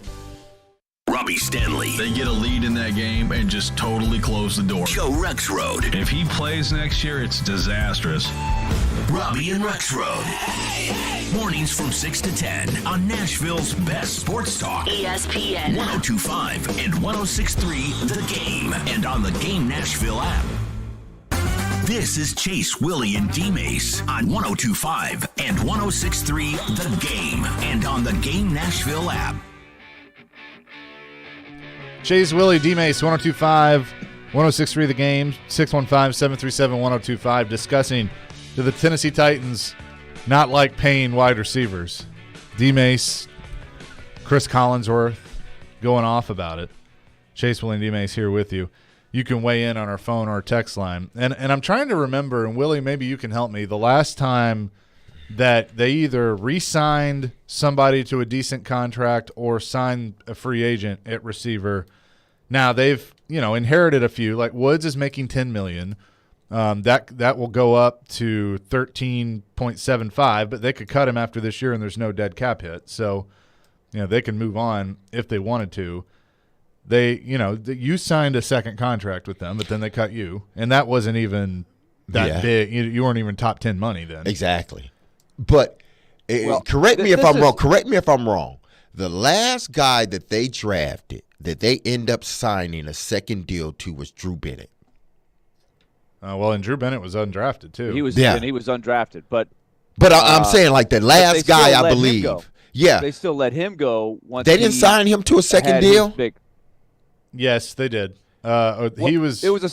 Robbie Stanley. They get a lead in that game and just totally close the door. Joe Rexrode. If he plays next year, it's disastrous. Robbie and Rexrode. Mornings from 6 to 10 on Nashville's best sports talk. ESPN 102.5 and 106.3 The Game, and on the Game Nashville app. This is Chase, Willy, and D-Mase on 102.5 and 106.3 The Game, and on the Game Nashville app. Chase, Willy, D-Mase, 102.5, 106.3 The Game, 615-737-1025, discussing do the Tennessee Titans not like paying wide receivers. D-Mase, Chris Collinsworth going off about it. Chase, Willy, and D-Mase here with you. You can weigh in on our phone or text line. And I'm trying to remember, and Willy, maybe you can help me, the last time that they either re-signed somebody to a decent contract or signed a free agent at receiver. Now they've, inherited a few. Like Woods is making $10 million. That will go up to 13.75, but they could cut him after this year and there's no dead cap hit. So, they can move on if they wanted to. You signed a second contract with them, but then they cut you, and that wasn't even that big. You weren't even top 10 money then. Exactly. But correct me if I'm wrong. Correct me if I'm wrong. The last guy that they drafted that they end up signing a second deal to was Drew Bennett. And Drew Bennett was undrafted too. He was undrafted, but I'm saying like the last guy I believe. Yeah, they still let him go. Once they didn't sign him to a second deal. Yes, they did. It was a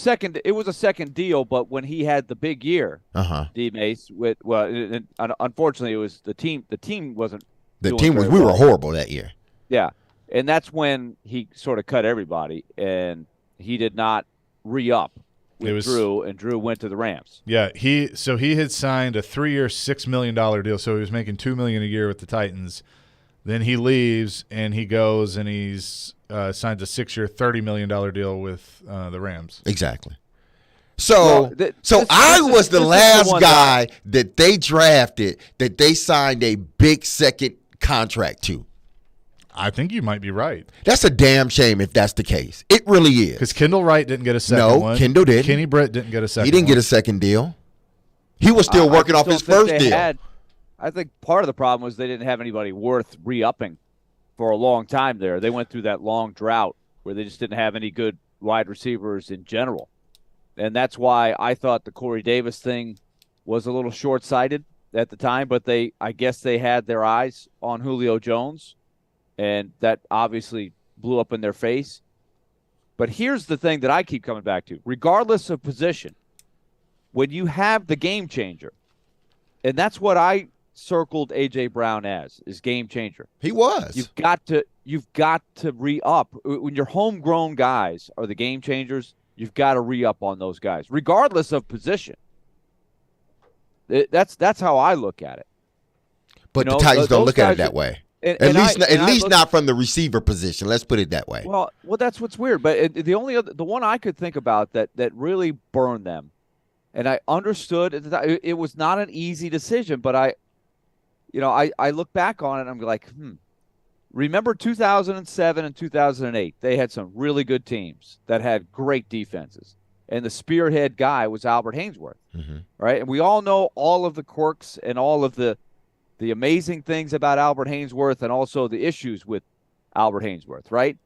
second deal, but when he had the big year, D-Mase unfortunately it was the team. The team wasn't. We were horrible that year. Yeah, and that's when he sort of cut everybody, and he did not re-up with Drew, and Drew went to the Rams. Yeah, he had signed a 3-year, $6 million deal, so he was making $2 million a year with the Titans. Then he leaves and he goes and he's signs a 6-year, $30 million deal with the Rams. Exactly. So I was the last guy that they drafted that they signed a big second contract to. I think you might be right. That's a damn shame if that's the case. It really is. Because Kendall Wright didn't get a second one. No, Kendall didn't. Kenny Britt didn't get a second one. He didn't get a second deal. He was still working off his first deal. I think part of the problem was they didn't have anybody worth re-upping for a long time there. They went through that long drought where they just didn't have any good wide receivers in general. And that's why I thought the Corey Davis thing was a little short-sighted at the time, but I guess they had their eyes on Julio Jones, and that obviously blew up in their face. But here's the thing that I keep coming back to. Regardless of position, when you have the game changer, and that's what I circled A.J. Brown as, is game changer. He was. You've got to re-up. When your homegrown guys are the game changers, you've got to re-up on those guys, regardless of position. That's how I look at it. But the Titans don't look at it that way. At least not from the receiver position. Let's put it that way. Well, that's what's weird. But the one I could think about that really burned them, and I understood it was not an easy decision. But I look back on it and I'm like, remember 2007 and 2008? They had some really good teams that had great defenses. And the spearhead guy was Albert Haynesworth, right? And we all know all of the quirks and all of the amazing things about Albert Haynesworth and also the issues with Albert Haynesworth, right?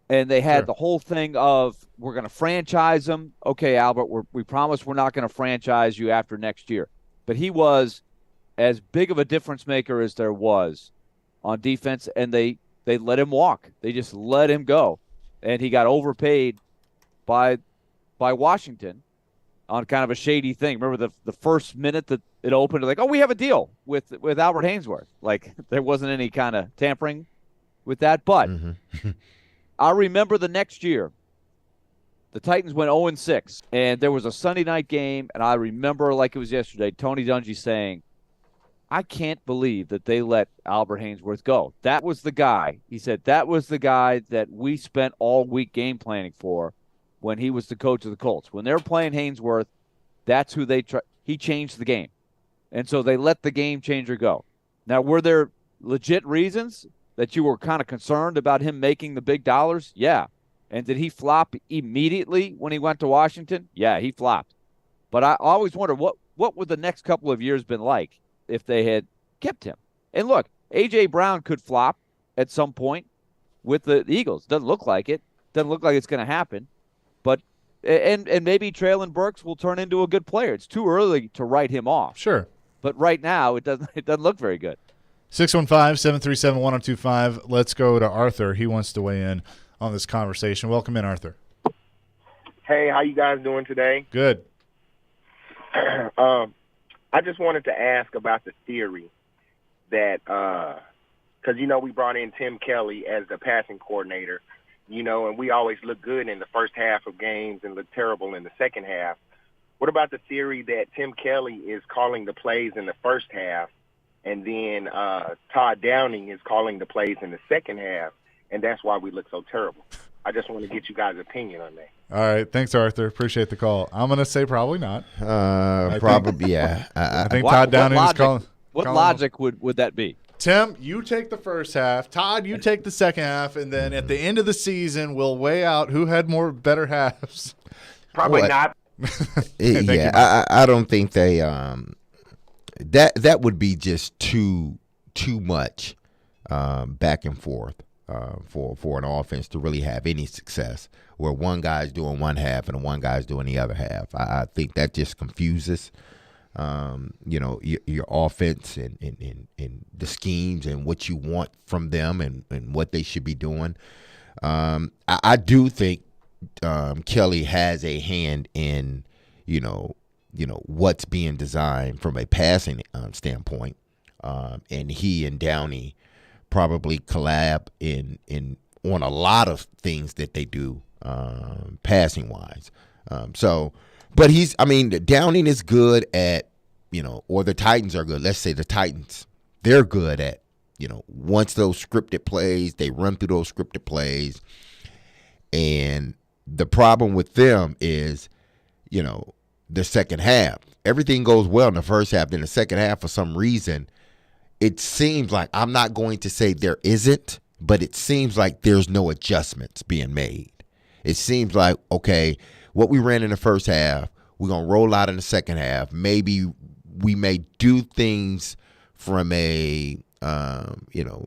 And they had the whole thing of, we're going to franchise him. Okay, Albert, we promise we're not going to franchise you after next year. But he was as big of a difference maker as there was on defense, and they let him walk. They just let him go. And he got overpaid by Washington on kind of a shady thing. Remember the first minute that it opened, like, oh, we have a deal with Albert Haynesworth. Like, there wasn't any kind of tampering with that. But I remember the next year, the Titans went 0-6, and there was a Sunday night game, and I remember like it was yesterday, Tony Dungy saying, I can't believe that they let Albert Haynesworth go. That was the guy. He said that was the guy that we spent all week game planning for when he was the coach of the Colts. When they're playing Haynesworth, that's who he changed the game. And so they let the game changer go. Now, were there legit reasons that you were kind of concerned about him making the big dollars? Yeah. And did he flop immediately when he went to Washington? Yeah, he flopped. But I always wonder, what would the next couple of years been like if they had kept him? And look, A.J. Brown could flop at some point with the Eagles. Doesn't look like it. Doesn't look like it's going to happen. But and maybe Treylon Burks will turn into a good player. It's too early to write him off. Sure. But right now it doesn't look very good. 615-737-1025. Let's go to Arthur. He wants to weigh in on this conversation. Welcome in, Arthur. Hey, how you guys doing today? Good. I just wanted to ask about the theory that because, we brought in Tim Kelly as the passing coordinator, and we always look good in the first half of games and look terrible in the second half. What about the theory that Tim Kelly is calling the plays in the first half and then Todd Downing is calling the plays in the second half, and that's why we look so terrible? I just want to get you guys' opinion on that. All right. Thanks, Arthur. Appreciate the call. I'm going to say probably not. Probably, yeah. I think Todd Downing is calling. What logic would that be? Tim, you take the first half. Todd, you take the second half, and then at the end of the season, we'll weigh out who had better halves. Probably not. Yeah, I don't think they that would be just too much back and forth for an offense to really have any success, where one guy's doing one half and one guy's doing the other half. I think that just confuses your offense and the schemes and what you want from them and what they should be doing. I do think Kelly has a hand in, what's being designed from a passing standpoint, and he and Downey probably collab on a lot of things that they do passing wise. But Downing is good at, or the Titans are good. Let's say the Titans, they're good at, once those scripted plays, they run through those scripted plays. And the problem with them is, the second half. Everything goes well in the first half. Then the second half, for some reason, it seems like, I'm not going to say there isn't but it seems like there's no adjustments being made. It seems like, okay, what we ran in the first half, we're going to roll out in the second half. Maybe we may do things from a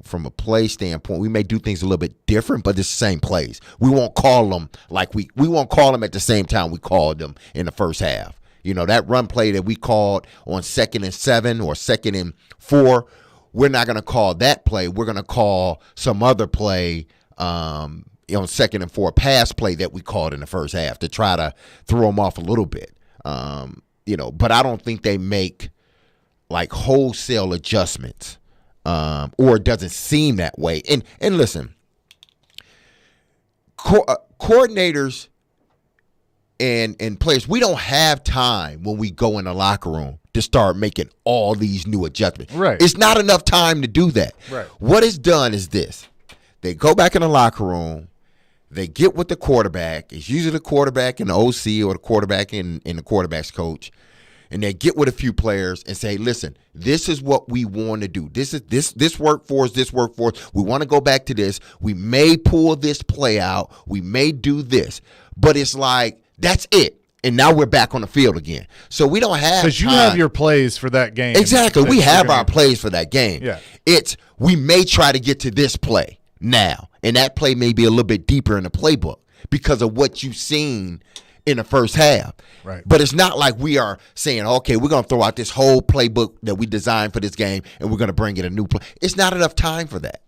from a play standpoint. We may do things a little bit different, but it's the same plays. We won't call them like we won't call them at the same time we called them in the first half. That run play that we called on 2nd and 7 or 2nd and 4, we're not going to call that play. We're going to call some other play on 2nd and 4 pass play that we called in the first half to try to throw them off a little bit. But I don't think they make like wholesale adjustments, or it doesn't seem that way. And listen, coordinators and players, we don't have time when we go in the locker room to start making all these new adjustments. Right. It's not enough time to do that. Right. What is done is this. They go back in the locker room. They get with the quarterback. It's usually the quarterback and the OC or the quarterback and the quarterback's coach. And they get with a few players and say, listen, this is what we want to do. This worked for us. This worked for us. We want to go back to this. We may pull this play out. We may do this. But it's like, that's it. And now we're back on the field again. So we don't have because you have your plays for that game. Exactly. We have our plays for that game. Yeah. We may try to get to this play now. And that play may be a little bit deeper in the playbook because of what you've seen in the first half. Right. But it's not like we are saying, okay, we're going to throw out this whole playbook that we designed for this game and we're going to bring in a new play. It's not enough time for that.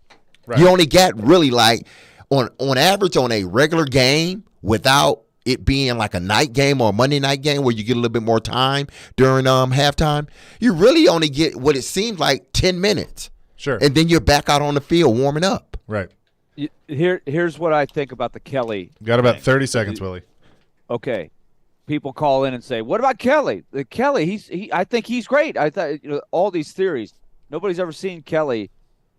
Right. You only get really like on average on a regular game without it being like a night game or a Monday night game where you get a little bit more time during halftime, you really only get what it seems like 10 minutes. Sure. And then you're back out on the field warming up. Right. Here's what I think about the Kelly. Got about 30 seconds, Willie. Okay. People call in and say, "What about Kelly? Kelly, I think he's great." I thought all these theories. Nobody's ever seen Kelly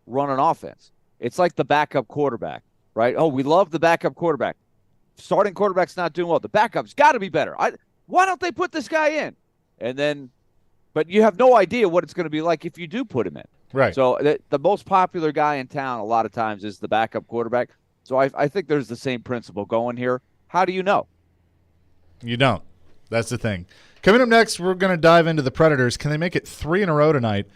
run an offense. It's like the backup quarterback, right? Oh, we love the backup quarterback. Starting quarterback's not doing well. The backup's got to be better. Why don't they put this guy in? But you have no idea what it's going to be like if you do put him in. Right. So the most popular guy in town a lot of times is the backup quarterback. So I think there's the same principle going here. How do you know? You don't. That's the thing. Coming up next, we're going to dive into the Predators. Can they make it 3 in a row tonight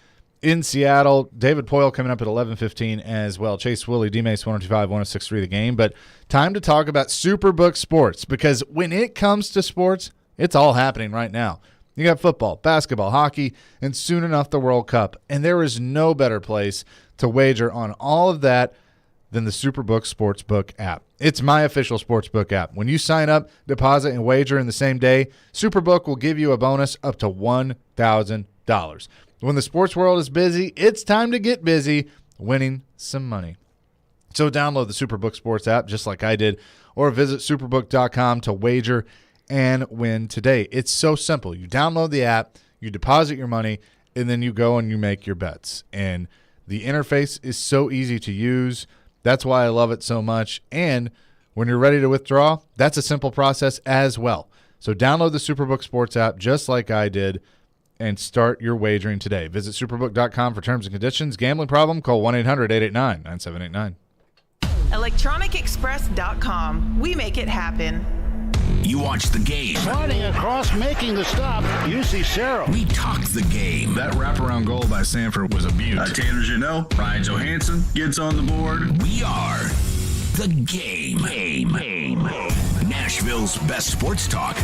in Seattle? David Poyle coming up at 11:15 as well. Chase, Willy, D-Mase, 102.5, 106.3 The Game. But time to talk about Superbook Sports, because when it comes to sports, it's all happening right now. You got football, basketball, hockey, and soon enough the World Cup. And there is no better place to wager on all of that than the Superbook Sportsbook app. It's my official sportsbook app. When you sign up, deposit, and wager in the same day, Superbook will give you a bonus up to $1,000. When the sports world is busy, it's time to get busy winning some money. So download the Superbook Sports app just like I did, or visit superbook.com to wager and win today. It's so simple. You download the app, you deposit your money, and then you go and you make your bets. And the interface is so easy to use. That's why I love it so much. And when you're ready to withdraw, that's a simple process as well. So download the Superbook Sports app just like I did and start your wagering today. Visit superbook.com for terms and conditions. Gambling problem? Call 1-800-889-9789. ElectronicExpress.com. We make it happen. You watch the game. Sliding across, making the stop. UC Cerro. We talk the game. That wraparound goal by Sanford was a beauty. Tanner Janot, Ryan Johansson gets on the board. We are the game. Nashville's best sports talk.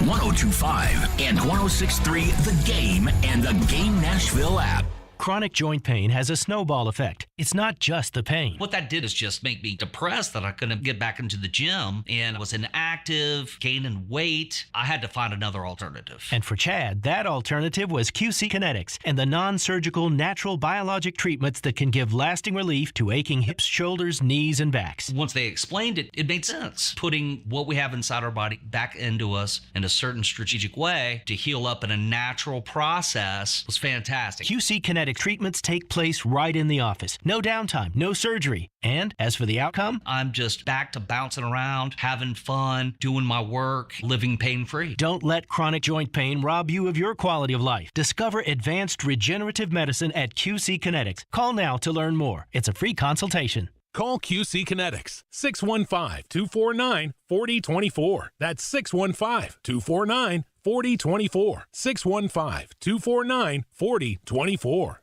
102.5 and 106.3 The Game and the Game Nashville app. Chronic joint pain has a snowball effect. It's not just the pain. What that did is just make me depressed that I couldn't get back into the gym, and I was inactive, gaining weight. I had to find another alternative. And for Chad, that alternative was QC Kinetics and the non-surgical natural biologic treatments that can give lasting relief to aching hips, shoulders, knees, and backs. Once they explained it, it made sense. Putting what we have inside our body back into us in a certain strategic way to heal up in a natural process was fantastic. QC Kinetics treatments take place right in the office. No downtime, no surgery. And as for the outcome, I'm just back to bouncing around, having fun, doing my work, living pain-free. Don't let chronic joint pain rob you of your quality of life. Discover advanced regenerative medicine at QC Kinetics. Call now to learn more. It's a free consultation. Call QC Kinetics, 615-249-4024. That's 615-249-4024. 615-249-4024.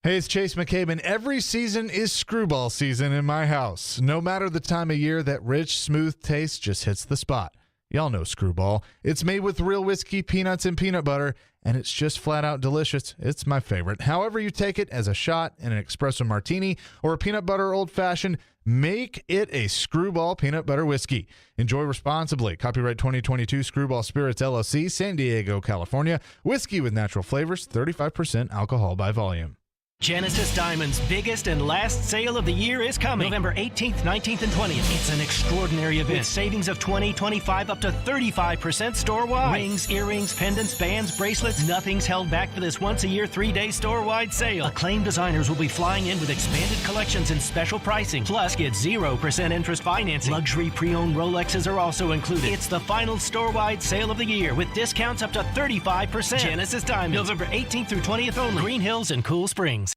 Hey, it's Chase McCabe, and every season is screwball season in my house. No matter the time of year, that rich, smooth taste just hits the spot. Y'all know Screwball. It's made with real whiskey, peanuts, and peanut butter, and it's just flat out delicious. It's my favorite. However you take it, as a shot, in an espresso martini, or a peanut butter old-fashioned, make it a Screwball peanut butter whiskey. Enjoy responsibly. Copyright 2022 Screwball Spirits, LLC, San Diego, California. Whiskey with natural flavors, 35% alcohol by volume. Genesis Diamond's biggest and last sale of the year is coming. November 18th, 19th, and 20th. It's an extraordinary event with savings of 20, 25, up to 35% store-wide. Rings, earrings, pendants, bands, bracelets. Nothing's held back for this once-a-year, 3-day store-wide sale. Acclaimed designers will be flying in with expanded collections and special pricing. Plus, get 0% interest financing. Luxury pre-owned Rolexes are also included. It's the final store-wide sale of the year with discounts up to 35%. Genesis Diamond, November 18th through 20th only. Green Hills and Cool Springs.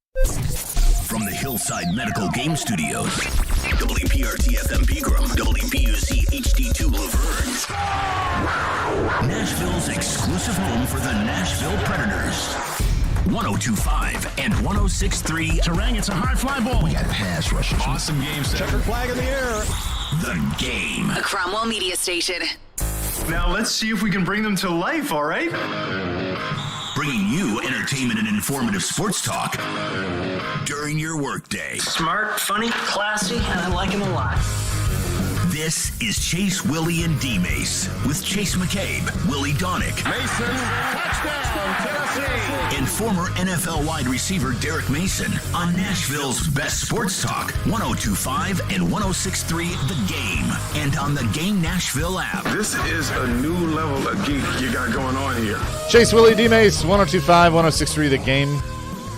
From the Hillside Medical Game Studios, WPRT-FM Pegram, WPUC HD2 Laverne, Nashville's exclusive home for the Nashville Predators. 102.5 and 106.3. Terang, it's a high fly ball. We got pass rushers. Awesome game set. Checkered flag in the air. The Game. A Cromwell Media Station. Now let's see if we can bring them to life, all right? Bringing you entertainment and informative sports talk during your workday. Smart, funny, classy, and I like him a lot. This is Chase, Willy, and D-Mase with Chase McCabe, Willy Donick, Mason, touchdown, Tennessee. and former NFL wide receiver Derek Mason on Nashville's best sports talk, 102.5 and 106.3 The Game, and on the Game Nashville app. This is a new level of geek you got going on here. Chase, Willy, D-Mase, 102.5, 106.3 The Game.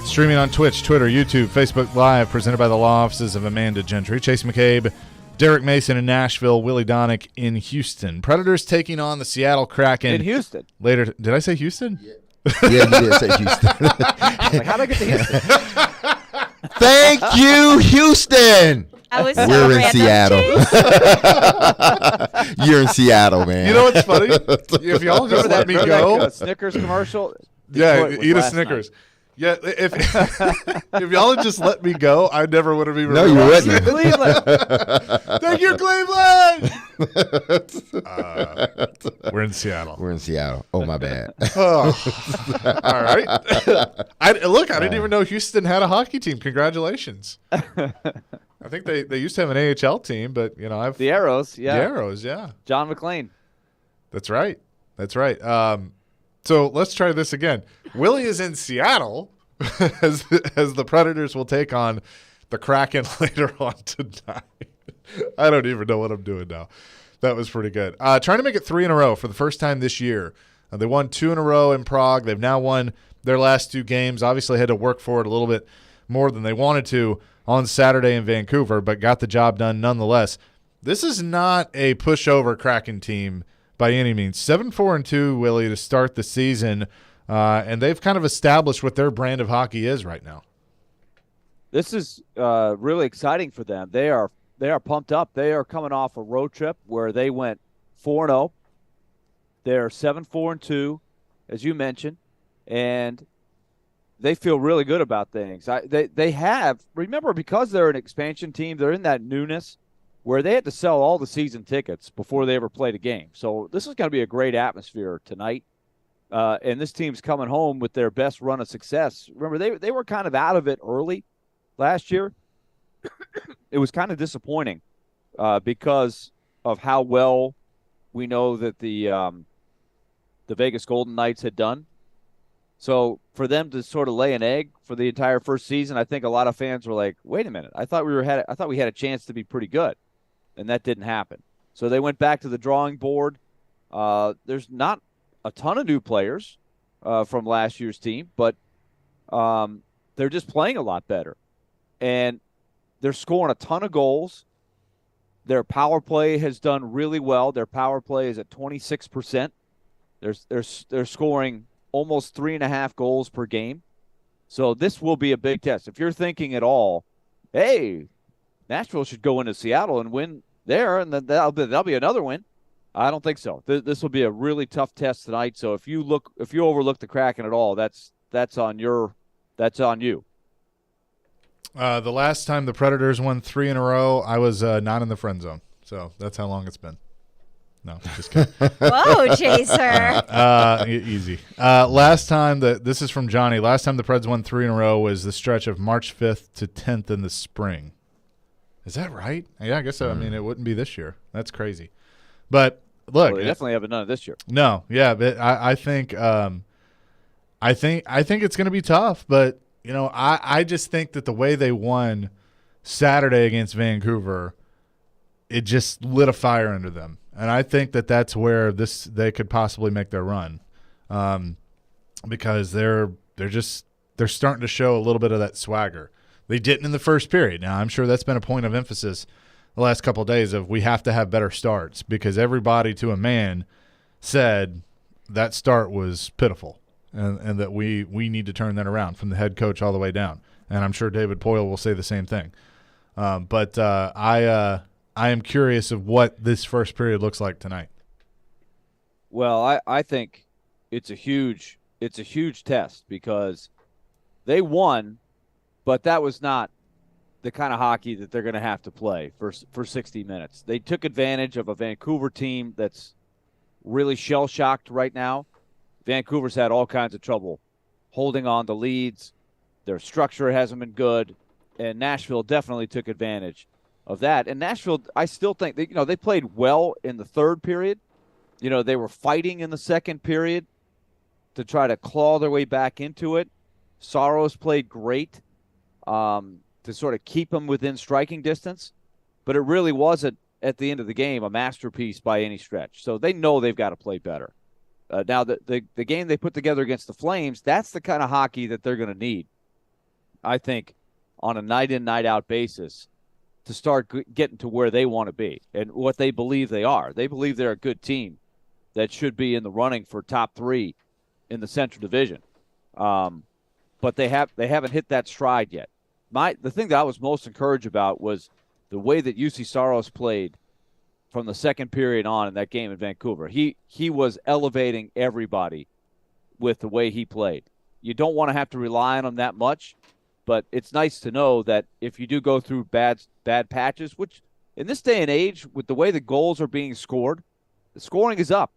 Streaming on Twitch, Twitter, YouTube, Facebook Live, presented by the law offices of Amanda Gentry. Chase McCabe, Derek Mason in Nashville, Willy Donick in Houston. Predators taking on the Seattle Kraken. In Houston. Later. Did I say Houston? Yeah, you did say Houston. Like, how'd I get to Houston? Thank you, Houston. We're in Seattle. You're in Seattle, man. You know what's funny? If y'all just let me go. That, Snickers commercial? Yeah, eat a Snickers. Night. Yeah, if y'all had just let me go, I never would have even. No, you wouldn't. Cleveland. Thank you, Cleveland. We're in Seattle. We're in Seattle. Oh, my bad. All right. I didn't even know Houston had a hockey team. Congratulations. I think they used to have an AHL team, but the Arrows. Yeah, the Arrows. Yeah, John McClain. That's right. So let's try this again. Willy is in Seattle as the Predators will take on the Kraken later on tonight. I don't even know what I'm doing now. That was pretty good. Trying to make it 3 in a row for the first time this year. They won 2 in a row in Prague. They've now won their last 2 games. Obviously had to work for it a little bit more than they wanted to on Saturday in Vancouver, but got the job done nonetheless. This is not a pushover Kraken team by any means. 7-4-2, Willy, to start the season, and they've kind of established what their brand of hockey is right now. This is really exciting for them. They are pumped up. They are coming off a road trip where they went 4-0. They're 7-4-2, as you mentioned, and they feel really good about things. They have, remember, because they're an expansion team, they're in that newness where they had to sell all the season tickets before they ever played a game. So this is going to be a great atmosphere tonight. And this team's coming home with their best run of success. Remember, they were kind of out of it early last year. It was kind of disappointing because of how well we know that the Vegas Golden Knights had done. So for them to sort of lay an egg for the entire first season, I think a lot of fans were like, "Wait a minute! I thought we had a chance to be pretty good," and that didn't happen. So they went back to the drawing board. There's not a ton of new players from last year's team, but they're just playing a lot better, and they're scoring a ton of goals. Their power play has done really well. Their power play is at 26%. They're scoring almost 3.5 goals per game. So this will be a big test. If you're thinking at all, hey, Nashville should go into Seattle and win there, and then that'll be another win. I don't think so. This will be a really tough test tonight. So if you overlook the Kraken at all, that's on you. The last time the Predators won 3 in a row, I was not in the friend zone. So that's how long it's been. No, just kidding. Whoa, Chaser. Easy. Last time this is from Johnny. Last time the Preds won 3 in a row was the stretch of March 5th to 10th in the spring. Is that right? Yeah, I guess so. I mean, it wouldn't be this year. That's crazy. But look, they definitely haven't done it this year. No, yeah, but I think it's going to be tough. But I just think that the way they won Saturday against Vancouver, it just lit a fire under them. And I think that that's where they could possibly make their run, because they're starting to show a little bit of that swagger. They didn't in the first period. Now I'm sure that's been a point of emphasis the last couple of days of we have to have better starts, because everybody to a man said that start was pitiful, and that we need to turn that around from the head coach all the way down. And I'm sure David Poile will say the same thing. But I am curious of what this first period looks like tonight. Well, I think it's a huge test, because they won, but that was not the kind of hockey that they're going to have to play for 60 minutes. They took advantage of a Vancouver team that's really shell-shocked right now. Vancouver's had all kinds of trouble holding on to leads. Their structure hasn't been good, and Nashville definitely took advantage of that. And Nashville, I still think they played well in the third period. They were fighting in the second period to try to claw their way back into it. Saros played great to sort of keep them within striking distance, but it really wasn't, at the end of the game, a masterpiece by any stretch. So they know they've got to play better. Now, the game they put together against the Flames, that's the kind of hockey that they're going to need, I think, on a night-in, night-out basis to start getting to where they want to be and what they believe they are. They believe they're a good team that should be in the running for top 3 in the Central Division. But they haven't hit that stride yet. The thing that I was most encouraged about was the way that UC Saros played from the second period on in that game in Vancouver. He was elevating everybody with the way he played. You don't want to have to rely on him that much, but it's nice to know that if you do go through bad patches, which in this day and age, with the way the goals are being scored, the scoring is up,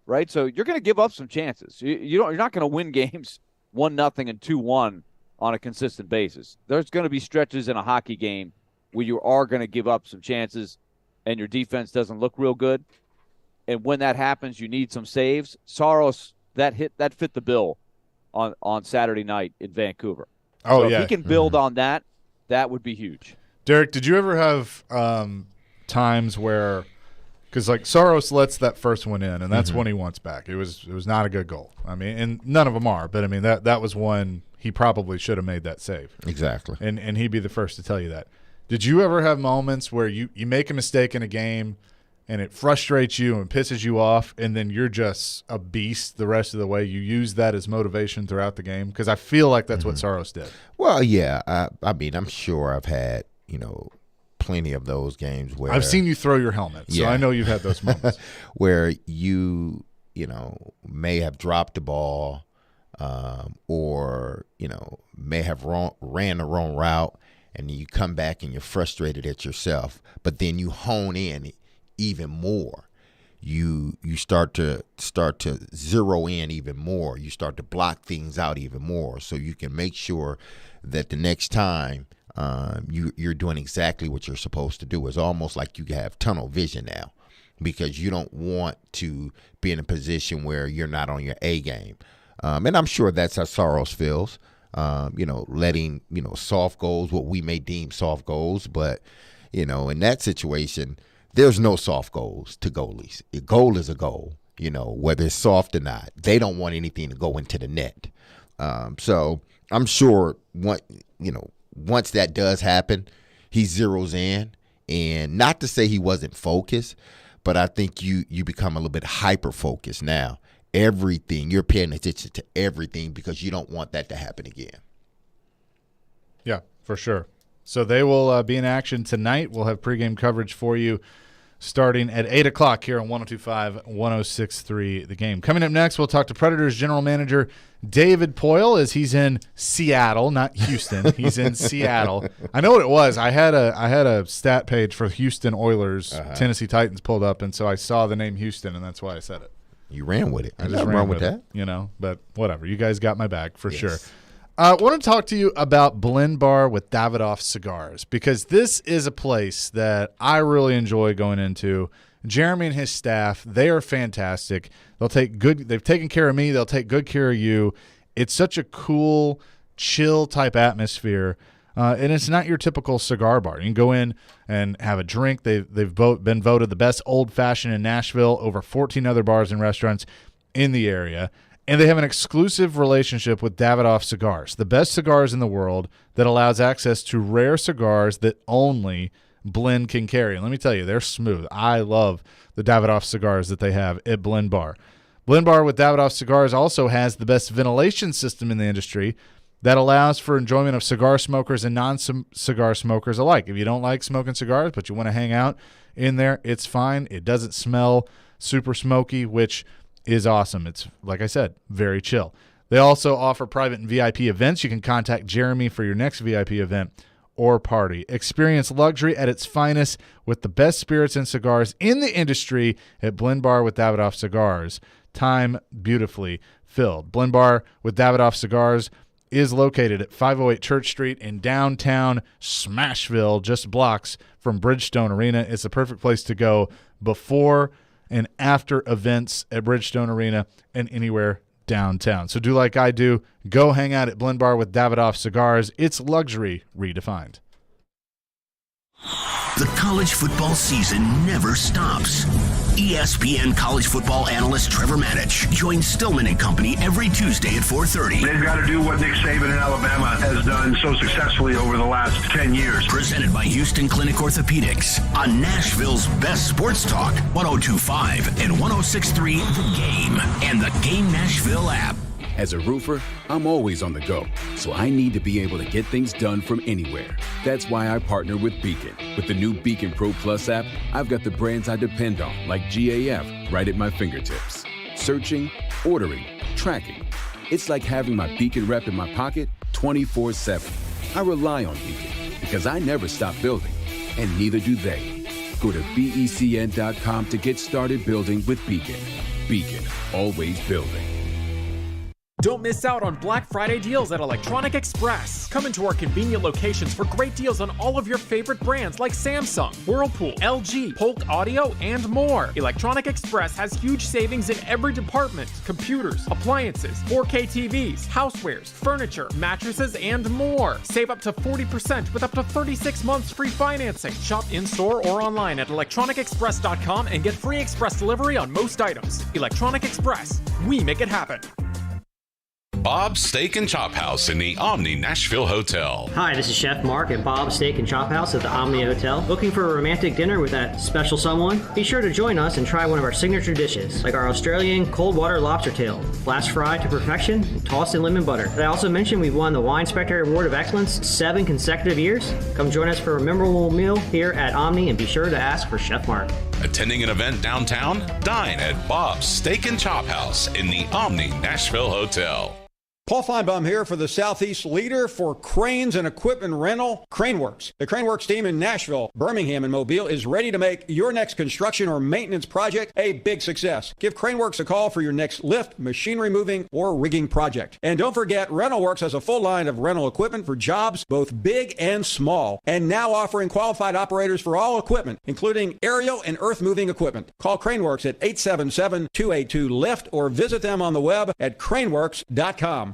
right? So you're going to give up some chances. You're not going to win games 1-0 and 2-1 on a consistent basis. There's going to be stretches in a hockey game where you are going to give up some chances and your defense doesn't look real good. And when that happens, you need some saves. Saros, that fit the bill on Saturday night in Vancouver. Oh, so yeah. If he can build on that, that would be huge. Derek, did you ever have times where – because, like, Saros lets that first one in, and that's when he wants back. It was not a good goal. I mean, and none of them are, but, I mean, that was one he probably should have made that save. Exactly. And he'd be the first to tell you that. Did you ever have moments where you make a mistake in a game and it frustrates you and pisses you off, and then you're just a beast the rest of the way? You use that as motivation throughout the game? Because I feel like that's what Saros did. Well, yeah. I mean, I'm sure I've had, plenty of those games where I've seen you throw your helmet, so I know you've had those moments where you may have dropped the ball, or may have ran the wrong route, and you come back and you're frustrated at yourself. But then you hone in even more. You start to zero in even more. You start to block things out even more, so you can make sure that the next time you're doing exactly what you're supposed to do. It's almost like you have tunnel vision now, because you don't want to be in a position where you're not on your A game. And I'm sure that's how Saros feels, letting, soft goals, what we may deem soft goals. But, in that situation, there's no soft goals to goalies. A goal is a goal, whether it's soft or not. They don't want anything to go into the net. So I'm sure once that does happen, he zeroes in. And not to say he wasn't focused, but I think you become a little bit hyper-focused now. Everything, you're paying attention to everything because you don't want that to happen again. Yeah, for sure. So they will be in action tonight. We'll have pregame coverage for you starting at 8 o'clock here on 102.5, 106.3 The Game. Coming up next, we'll talk to Predators general manager David Poile as he's in Seattle, not Houston. He's in Seattle. I know what it was. I had a stat page for Houston Oilers, Tennessee Titans pulled up, and so I saw the name Houston, and that's why I said it. You ran with it. I just ran with that. You know, but whatever. You guys got my back for sure. I want to talk to you about Blend Bar with Davidoff Cigars because this is a place that I really enjoy going into. Jeremy and his staff, they are fantastic. They've taken care of me. They'll take good care of you. It's such a cool, chill type atmosphere, and it's not your typical cigar bar. You can go in and have a drink. They've both been voted the best old-fashioned in Nashville, over 14 other bars and restaurants in the area. And they have an exclusive relationship with Davidoff Cigars, the best cigars in the world that allows access to rare cigars that only Blend can carry. And let me tell you, they're smooth. I love the Davidoff cigars that they have at Blend Bar. Blend Bar with Davidoff Cigars also has the best ventilation system in the industry that allows for enjoyment of cigar smokers and non-cigar smokers alike. If you don't like smoking cigars but you want to hang out in there, it's fine. It doesn't smell super smoky, which is awesome. It's, like I said, very chill. They also offer private and VIP events. You can contact Jeremy for your next VIP event or party. Experience luxury at its finest with the best spirits and cigars in the industry at Blend Bar with Davidoff Cigars. Time beautifully filled. Blend Bar with Davidoff Cigars is located at 508 Church Street in downtown Smashville, just blocks from Bridgestone Arena. It's the perfect place to go before and after events at Bridgestone Arena and anywhere downtown. So do like I do. Go hang out at Blend Bar with Davidoff Cigars. It's luxury redefined. The college football season never stops. ESPN college football analyst Trevor Manich joins Stillman and Company every Tuesday at 4:30. They've got to do what Nick Saban in Alabama has done so successfully over the last 10 years. Presented by Houston Clinic Orthopedics on Nashville's best sports talk, 102.5 and 106.3 The Game and the Game Nashville app. As a roofer, I'm always on the go, so I need to be able to get things done from anywhere. That's why I partner with Beacon. With the new Beacon Pro Plus app, I've got the brands I depend on, like GAF, right at my fingertips. Searching, ordering, tracking. It's like having my Beacon rep in my pocket 24/7. I rely on Beacon because I never stop building, and neither do they. Go to BECN.com to get started building with Beacon. Beacon, always building. Don't miss out on Black Friday deals at Electronic Express. Come into our convenient locations for great deals on all of your favorite brands like Samsung, Whirlpool, LG, Polk Audio, and more. Electronic Express has huge savings in every department: computers, appliances, 4K TVs, housewares, furniture, mattresses, and more. Save up to 40% with up to 36 months free financing. Shop in-store or online at electronicexpress.com and get free express delivery on most items. Electronic Express. We make it happen. Bob's Steak and Chop House in the Omni Nashville Hotel. Hi, this is Chef Mark at Bob's Steak and Chop House at the Omni Hotel. Looking for a romantic dinner with that special someone? Be sure to join us and try one of our signature dishes, like our Australian cold water lobster tail, flash fried to perfection, and tossed in lemon butter. Did I also mention we've won the Wine Spectator Award of Excellence 7 consecutive years? Come join us for a memorable meal here at Omni and be sure to ask for Chef Mark. Attending an event downtown? Dine at Bob's Steak and Chop House in the Omni Nashville Hotel. Paul Feinbaum here for the Southeast leader for cranes and equipment rental, CraneWorks. The CraneWorks team in Nashville, Birmingham, and Mobile is ready to make your next construction or maintenance project a big success. Give CraneWorks a call for your next lift, machinery moving, or rigging project. And don't forget, RentalWorks has a full line of rental equipment for jobs both big and small, and now offering qualified operators for all equipment, including aerial and earth-moving equipment. Call CraneWorks at 877-282-LIFT or visit them on the web at craneworks.com.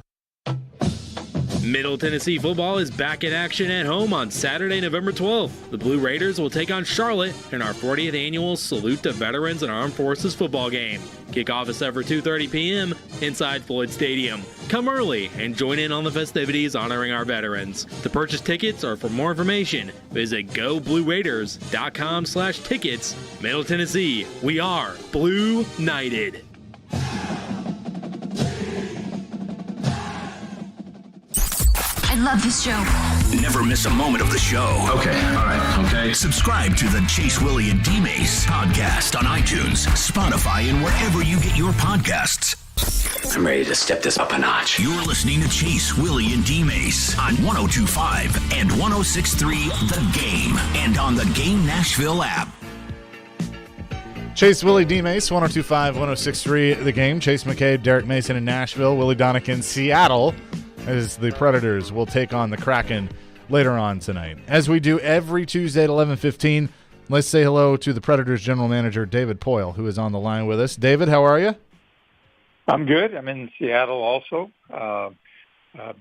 Middle Tennessee football is back in action at home on Saturday, November 12th. The Blue Raiders will take on Charlotte in our 40th annual Salute to Veterans and Armed Forces football game. Kickoff is set for 2:30 p.m. inside Floyd Stadium. Come early and join in on the festivities honoring our veterans. To purchase tickets or for more information, visit goblueraiders.com/tickets. Middle Tennessee, we are Blue Knighted. I love this show. Never miss a moment of the show. Okay, all right, okay. Subscribe to the Chase, Willy, and D-Mase podcast on iTunes, Spotify, and wherever you get your podcasts. I'm ready to step this up a notch. You're listening to Chase, Willy, and D-Mase on 102.5 and 106.3 The Game and on the Game Nashville app. Chase, Willy, D-Mase, 102.5, 106.3 The Game. Chase McCabe, Derek Mason in Nashville, Willy Donick in Seattle, as the Predators will take on the Kraken later on tonight. As we do every Tuesday at 11:15, let's say hello to the Predators general manager, David Poile, who is on the line with us. David, how are you? I'm good. I'm in Seattle also.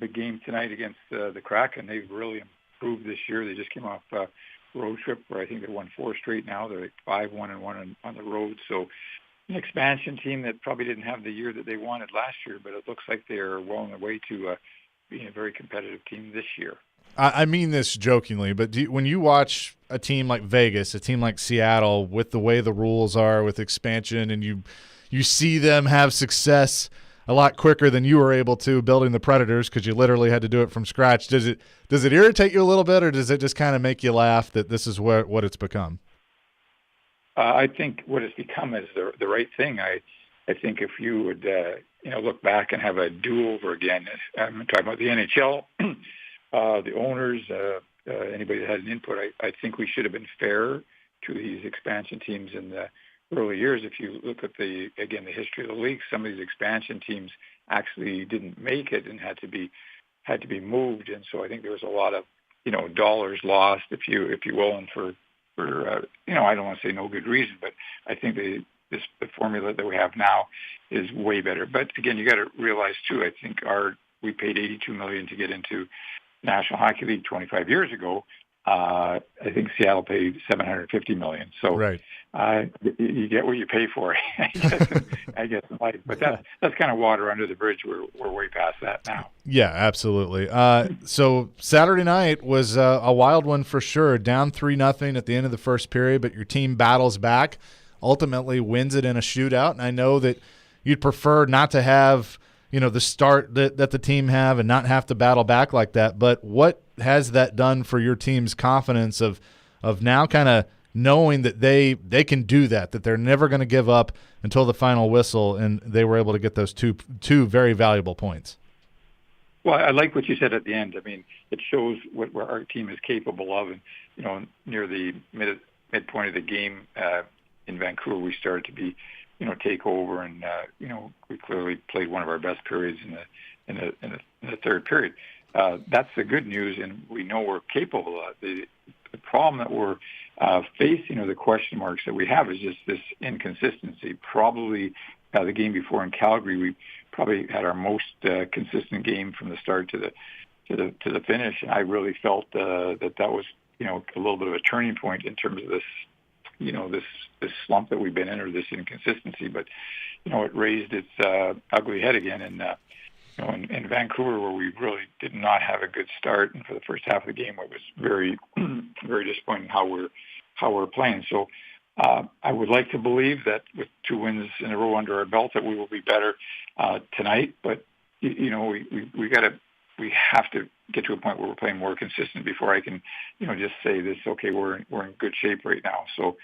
Big game tonight against the Kraken. They've really improved this year. They just came off a road trip where I think they won 4 straight now. They're like 5-1-1 on the road. So an expansion team that probably didn't have the year that they wanted last year, but it looks like they're well on their way to being a very competitive team this year. I mean this jokingly, but when you watch a team like Vegas, a team like Seattle, with the way the rules are with expansion, and you see them have success a lot quicker than you were able to building the Predators because you literally had to do it from scratch. Does it irritate you a little bit, or does it just kind of make you laugh that this is what it's become? I think what it's become is the right thing. I think if you would look back and have a do-over again, I'm talking about the NHL, the owners, anybody that had an input, I think we should have been fair to these expansion teams in the early years. If you look at the history of the league, some of these expansion teams actually didn't make it and had to be moved, and so I think there was a lot of dollars lost, if you will, and for I don't want to say no good reason, but I think the formula that we have now is way better. But again, you got to realize too, I think we paid $82 million to get into National Hockey League 25 years ago. I think Seattle paid $750 million. So right. You get what you pay for, I guess in life. But that's kind of water under the bridge. We're way past that now. Yeah, absolutely. So Saturday night was a wild one for sure. Down 3-0 at the end of the first period, but your team battles back, ultimately wins it in a shootout. And I know that you'd prefer not to have the start that the team have and not have to battle back like that. But what has that done for your team's confidence of now kind of knowing that they can do that they're never going to give up until the final whistle, and they were able to get those two very valuable points? Well, I like what you said at the end. I mean, it shows what our team is capable of. And, near the midpoint of the game in Vancouver, we started to take over, and we clearly played one of our best periods in the third period. That's the good news, and we know we're capable of it. The problem that we're facing, or the question marks that we have, is just this inconsistency. Probably the game before in Calgary, we probably had our most consistent game from the start to the finish. And I really felt that was a little bit of a turning point in terms of this this slump that we've been in, or this inconsistency. But it raised its ugly head again in Vancouver, where we really did not have a good start, and for the first half of the game, it was very, very disappointing how we're playing. So I would like to believe that with 2 wins in a row under our belt, that we will be better tonight. But we have to get to a point where we're playing more consistent before I can just say this. Okay, we're in good shape right now. So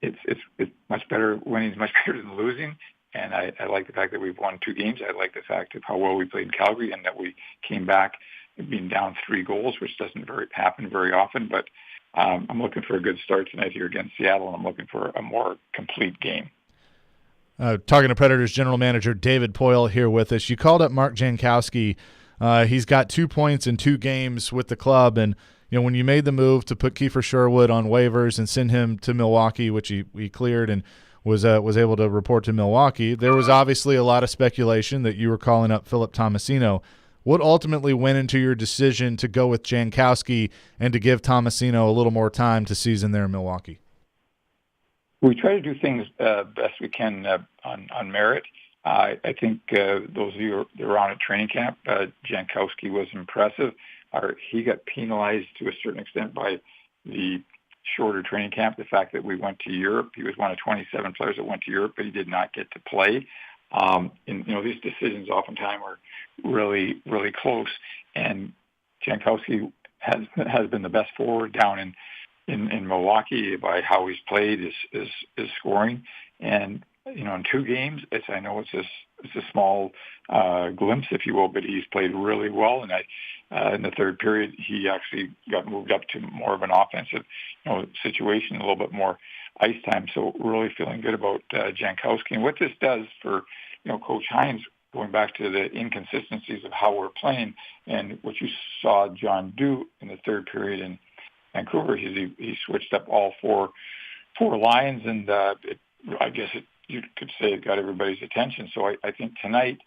it's much better. Winning is much better than losing. And I like the fact that we've won 2 games. I like the fact of how well we played in Calgary, and that we came back being down 3 goals, which doesn't happen very often. But I'm looking for a good start tonight here against Seattle, and I'm looking for a more complete game. Talking to Predators general manager David Poile here with us. You called up Mark Jankowski. He's got 2 points in 2 games with the club, and when you made the move to put Kiefer Sherwood on waivers and send him to Milwaukee, which he cleared and was able to report to Milwaukee, there was obviously a lot of speculation that you were calling up Philip Tomasino. What ultimately went into your decision to go with Jankowski and to give Tomasino a little more time to season there in Milwaukee? We try to do things best we can on merit. I think those of you that were on at training camp, Jankowski was impressive. He got penalized to a certain extent by the shorter training camp, the fact that we went to Europe. He was one of 27 players that went to Europe, but he did not get to play. And these decisions oftentimes are really, really close. and Jankowski has been the best forward down in Milwaukee by how he's played, his scoring, and in 2 games, I know it's a small glimpse, if you will, but he's played really well. And in the third period, he actually got moved up to more of an offensive situation, a little bit more ice time. So really feeling good about Jankowski. And what this does for Coach Hines, going back to the inconsistencies of how we're playing, and what you saw John do in the third period in Vancouver, he switched up all four lines, and you could say it got everybody's attention. So I think tonight,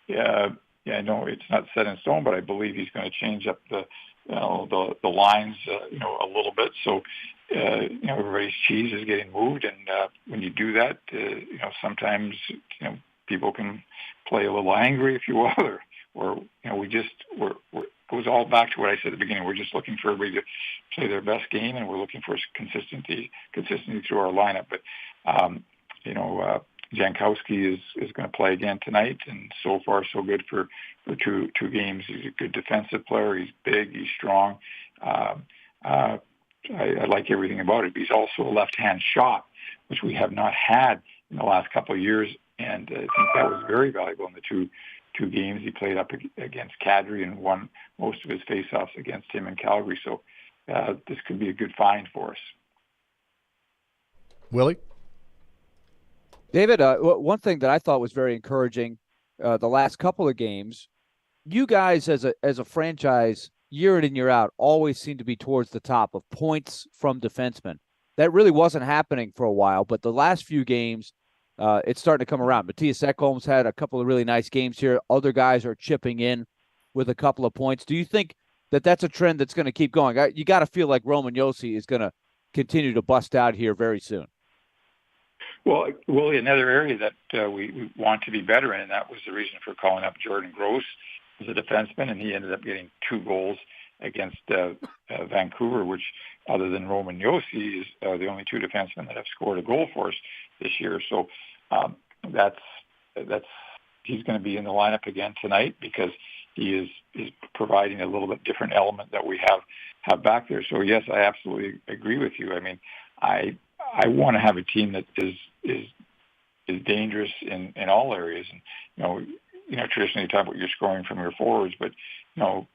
I know it's not set in stone, but I believe he's going to change up the lines, a little bit. So, everybody's cheese is getting moved, and when you do that, sometimes people can play a little angry, if you will, or it goes all back to what I said at the beginning. We're just looking for everybody to play their best game, and we're looking for consistency through our lineup. But Jankowski is going to play again tonight, and so far so good for two games. He's a good defensive player. He's big. He's strong. I like everything about it. He's also a left-hand shot, which we have not had in the last couple of years, and I think that was very valuable in the two games he played up against Kadri and won most of his faceoffs against him in Calgary. So this could be a good find for us. Willie? David, one thing that I thought was very encouraging the last couple of games, you guys as a franchise, year in and year out, always seem to be towards the top of points from defensemen. That really wasn't happening for a while, but the last few games, it's starting to come around. Matthias Ekholm's had a couple of really nice games here. Other guys are chipping in with a couple of points. Do you think that that's a trend that's going to keep going? You got to feel like Roman Josi is going to continue to bust out here very soon. Well, Willie, another area that we want to be better in, and that was the reason for calling up Jordan Gross as a defenseman, and he ended up getting 2 goals against Vancouver, which, other than Roman Josi, is the only 2 defensemen that have scored a goal for us this year. So that's he's going to be in the lineup again tonight because he is providing a little bit different element that we have back there. So yes, I absolutely agree with you. I mean, I want to have a team that is dangerous in all areas. And traditionally you talk about your scoring from your forwards, but a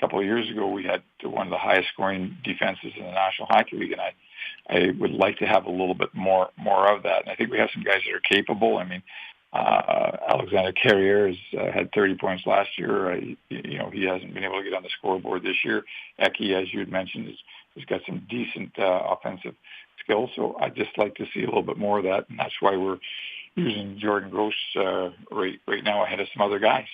couple of years ago we had one of the highest scoring defenses in the National Hockey League, and I would like to have a little bit more of that. And I think we have some guys that are capable. I mean, Alexander Carrier has had 30 points last year. He hasn't been able to get on the scoreboard this year. Eki, as you had mentioned, has got some decent offensive skills. So I'd just like to see a little bit more of that, and that's why we're using Jordan Gross right now ahead of some other guys.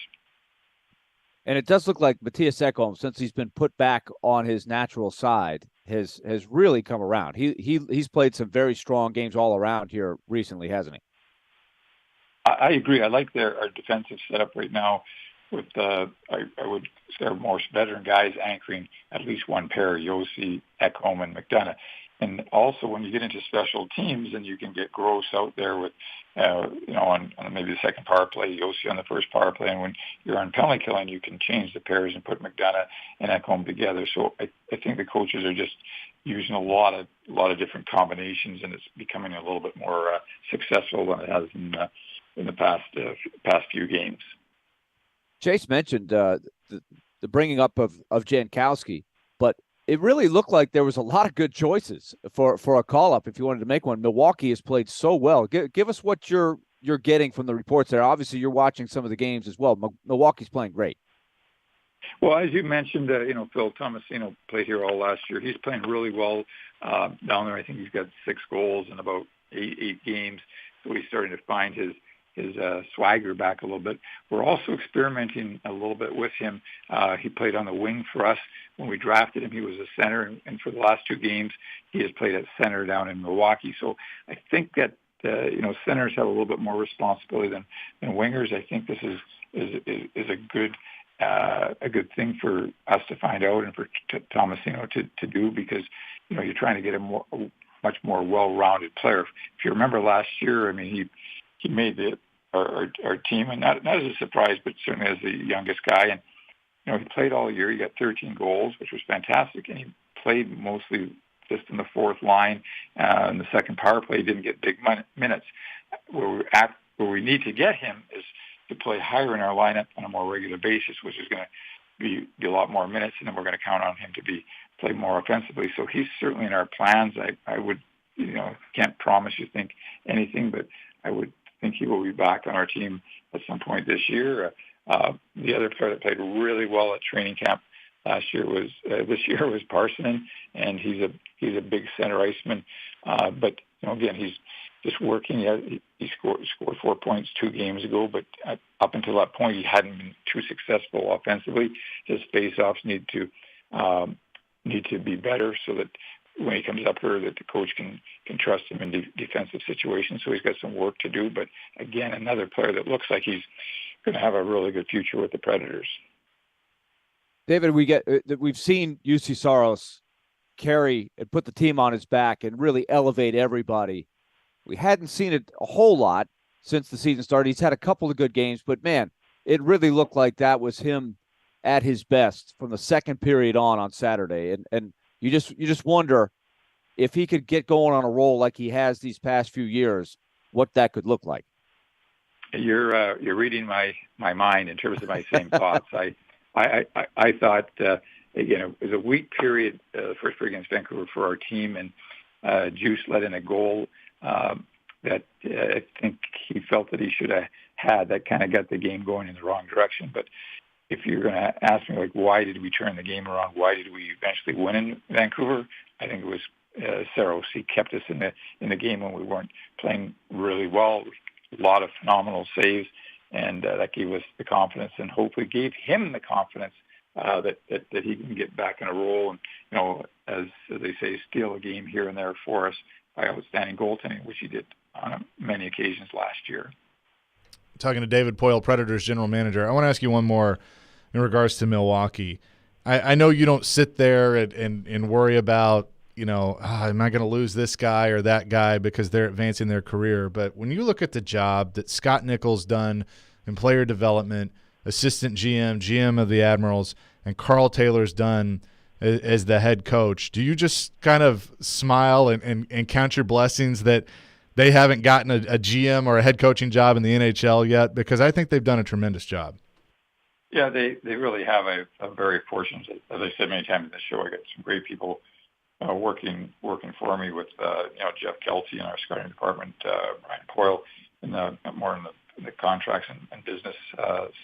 And it does look like Matthias Ekholm, since he's been put back on his natural side, has really come around. He's played some very strong games all around here recently, hasn't he? I agree. I like our defensive setup right now with I would say our most veteran guys anchoring at least one pair, Josi, Ekholm, and McDonough. And also when you get into special teams and you can get Gross out there with, on maybe the second power play, Josi on the first power play. And when you're on penalty killing, you can change the pairs and put McDonough and Ekholm together. So I think the coaches are just using a lot of different combinations, and it's becoming a little bit more successful than it has in the past few games. Chase mentioned the bringing up of Jankowski, but it really looked like there was a lot of good choices for a call-up if you wanted to make one. Milwaukee has played so well. Give us what you're getting from the reports there. Obviously, you're watching some of the games as well. Milwaukee's playing great. Well, as you mentioned, Phil Tomasino played here all last year. He's playing really well down there. I think he's got 6 goals in about eight games. So he's starting to find his swagger back a little bit. We're also experimenting a little bit with him. He played on the wing for us. When we drafted him, he was a center, and for the last 2 games, he has played at center down in Milwaukee. So I think that centers have a little bit more responsibility than wingers. I think this is a good thing for us to find out and for Tomasino to do, because you're trying to get a much more well-rounded player. If you remember last year, I mean, he made our team, and not as a surprise, but certainly as the youngest guy. And he played all year. He got 13 goals, which was fantastic, and he played mostly just in the fourth line. In the second power play, he didn't get big minutes. Where we need to get him is to play higher in our lineup on a more regular basis, which is going to be a lot more minutes, and then we're going to count on him to play more offensively. So he's certainly in our plans. I would, can't promise you anything, but I would think he will be back on our team at some point this year. The other player that played really well at training camp this year was Parsonen, and he's a big center iceman. But again, he's just working. He scored 4 points 2 games ago, but up until that point, he hadn't been too successful offensively. His faceoffs need to be better so that when he comes up here, that the coach can trust him in defensive situations. So he's got some work to do. But again, another player that looks like he's going to have a really good future with the Predators. David, we've seen UC Saros carry and put the team on his back and really elevate everybody. We hadn't seen it a whole lot since the season started. He's had a couple of good games, but man, it really looked like that was him at his best from the second period on Saturday. And you just wonder if he could get going on a roll like he has these past few years, what that could look like. You're reading my mind in terms of my same thoughts. I thought, again, it was a weak period, the first period against Vancouver for our team, and Juice let in a goal that I think he felt that he should have had. That kind of got the game going in the wrong direction. But if you're going to ask me, why did we turn the game around? Why did we eventually win in Vancouver? I think it was Saros. He kept us in the game when we weren't playing really well. A lot of phenomenal saves, and that gave us the confidence, and hopefully gave him the confidence that he can get back in a role and, as they say, steal a game here and there for us by outstanding goaltending, which he did on many occasions last year. Talking to David Poile, Predators general manager. I want to ask you one more in regards to Milwaukee. I know you don't sit there and worry about, am I going to lose this guy or that guy because they're advancing their career. But when you look at the job that Scott Nichols done in player development, assistant GM of the Admirals, and Carl Taylor's done as the head coach, do you just kind of smile and count your blessings that they haven't gotten a GM or a head coaching job in the NHL yet? Because I think they've done a tremendous job. Yeah, they really have a very fortunate. As I said many times in the show, I got some great people working for me with Jeff Kelty in our scouting department, Ryan Poyle more in the contracts and business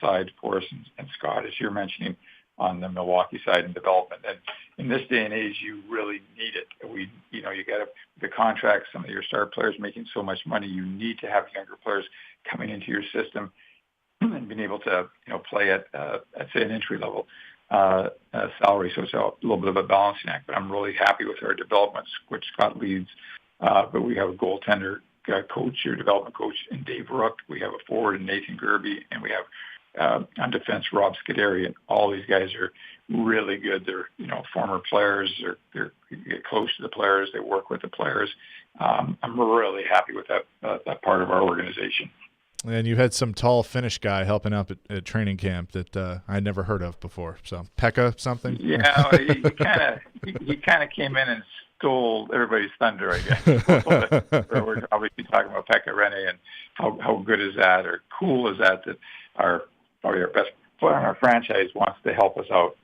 side for us, and Scott, as you're mentioning, on the Milwaukee side and development. And in this day and age, you really need it. You got the contracts, some of your star players making so much money, you need to have younger players coming into your system and being able to, play at say, an entry level salary. So it's a little bit of a balancing act, but I'm really happy with our developments, which Scott leads. But we have a goaltender coach, your development coach, in Dave Rook. We have a forward in Nathan Gerby, and we have on defense, Rob Scuderi, and all these guys are really good. They're, former players. They get close to the players. They work with the players. I'm really happy with that part of our organization. And you had some tall Finnish guy helping out at training camp that I'd never heard of before. So Pekka something? Yeah, he kind of came in and stole everybody's thunder, I guess. We're obviously talking about Pekka Rinne and how good is that, or cool is that probably our best player on our franchise wants to help us out.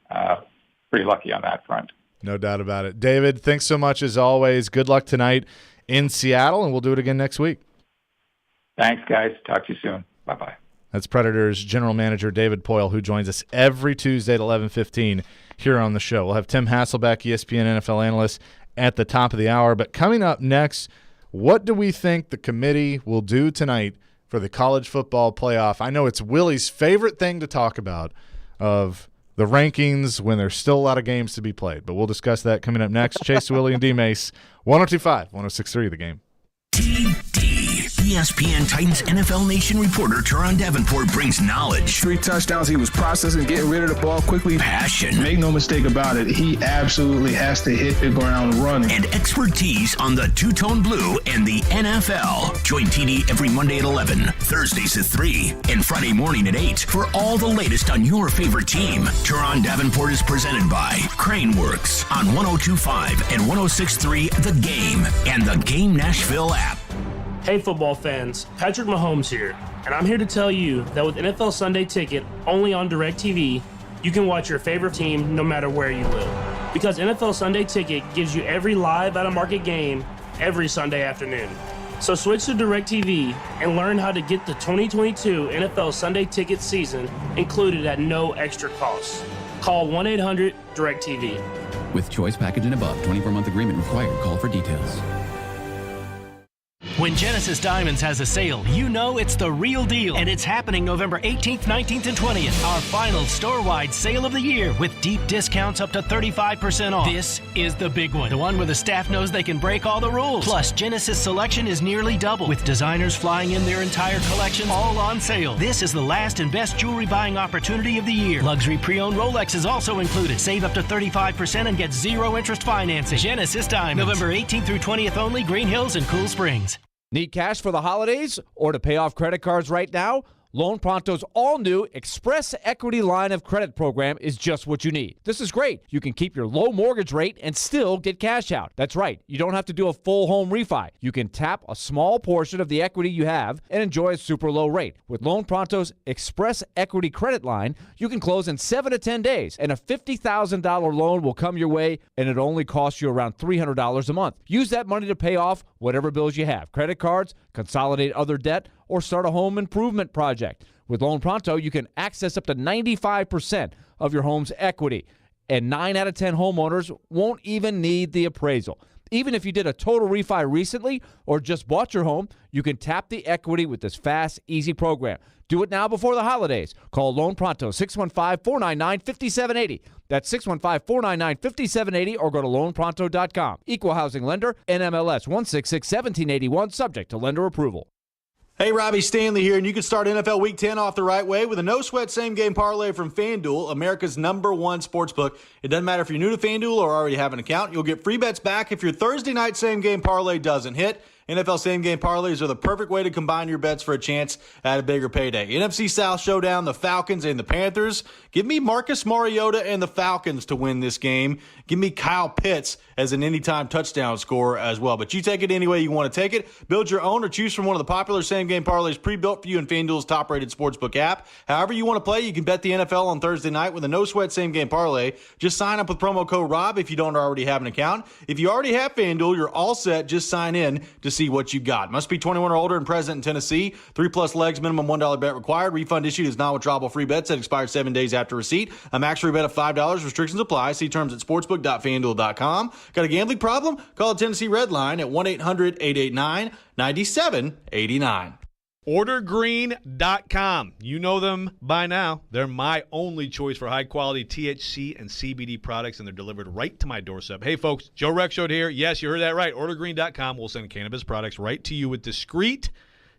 Pretty lucky on that front. No doubt about it. David, thanks so much as always. Good luck tonight in Seattle, and we'll do it again next week. Thanks, guys. Talk to you soon. Bye-bye. That's Predators general manager David Poile, who joins us every Tuesday at 11:15 here on the show. We'll have Tim Hasselbeck, ESPN NFL analyst, at the top of the hour. But coming up next, what do we think the committee will do tonight for the college football playoff? I know it's Willy's favorite thing to talk about, of the rankings when there's still a lot of games to be played. But we'll discuss that coming up next. Chase, Willy, and D-Mase, 102.5, 106.3 The Game. ESPN Titans NFL Nation reporter Teron Davenport brings knowledge, 3 touchdowns. He was processing, getting rid of the ball quickly. Passion. Make no mistake about it. He absolutely has to hit the ground running. And expertise on the two-tone blue and the NFL. Join TD every Monday at 11, Thursdays at 3, and Friday morning at 8 for all the latest on your favorite team. Teron Davenport is presented by Craneworks on 102.5 and 106.3 The Game and the Game Nashville app. Hey football fans, Patrick Mahomes here, and I'm here to tell you that with NFL Sunday Ticket only on DirecTV, you can watch your favorite team no matter where you live. Because NFL Sunday Ticket gives you every live out-of-market game every Sunday afternoon. So switch to DirecTV and learn how to get the 2022 NFL Sunday Ticket season included at no extra cost. Call 1-800-DirecTV. With choice package and above, 24-month agreement required. Call for details. When Genesis Diamonds has a sale, you know it's the real deal. And it's happening November 18th, 19th, and 20th. Our final store-wide sale of the year with deep discounts up to 35% off. This is the big one. The one where the staff knows they can break all the rules. Plus, Genesis selection is nearly double, with designers flying in their entire collection all on sale. This is the last and best jewelry buying opportunity of the year. Luxury pre-owned Rolex is also included. Save up to 35% and get zero interest financing. Genesis Diamonds. November 18th through 20th only, Green Hills and Cool Springs. Need cash for the holidays or to pay off credit cards right now? Loan Pronto's all-new Express Equity Line of Credit program is just what you need. This is great. You can keep your low mortgage rate and still get cash out. That's right. You don't have to do a full home refi. You can tap a small portion of the equity you have and enjoy a super low rate. With Loan Pronto's Express Equity Credit Line, you can close in 7 to 10 days, and a $50,000 loan will come your way, and it only costs you around $300 a month. Use that money to pay off whatever bills you have, credit cards, consolidate other debt, or start a home improvement project. With Loan Pronto, you can access up to 95% of your home's equity, and 9 out of 10 homeowners won't even need the appraisal. Even if you did a total refi recently or just bought your home, you can tap the equity with this fast, easy program. Do it now before the holidays. Call Loan Pronto, 615-499-5780. That's 615-499-5780, or go to loanpronto.com. Equal housing lender, NMLS 166-1781, subject to lender approval. Hey, Robbie Stanley here, and you can start NFL Week 10 off the right way with a no-sweat same-game parlay from FanDuel, America's #1 sportsbook. It doesn't matter if you're new to FanDuel or already have an account. You'll get free bets back if your Thursday night same-game parlay doesn't hit. NFL same-game parlays are the perfect way to combine your bets for a chance at a bigger payday. NFC South showdown, the Falcons and the Panthers. Give me Marcus Mariota and the Falcons to win this game. Give me Kyle Pitts as an anytime touchdown scorer as well. But you take it any way you want to take it. Build your own or choose from one of the popular same-game parlays pre-built for you in FanDuel's top-rated sportsbook app. However you want to play, you can bet the NFL on Thursday night with a no-sweat same-game parlay. Just sign up with promo code ROB if you don't already have an account. If you already have FanDuel, you're all set. Just sign in to see what you got. Must be 21 or older and present in Tennessee. 3+ legs, minimum $1 bet required. Refund issued is non-withdrawable free bets that expire 7 days after receipt. A max free bet of $5. Restrictions apply. See terms at sportsbook.fanduel.com. Got a gambling problem? Call the Tennessee Red Line at 1-800-889-9789. OrderGreen.com. You know them by now. They're my only choice for high-quality THC and CBD products, and they're delivered right to my doorstep. Hey, folks, Joe Rexrode here. Yes, you heard that right. OrderGreen.com will send cannabis products right to you with discreet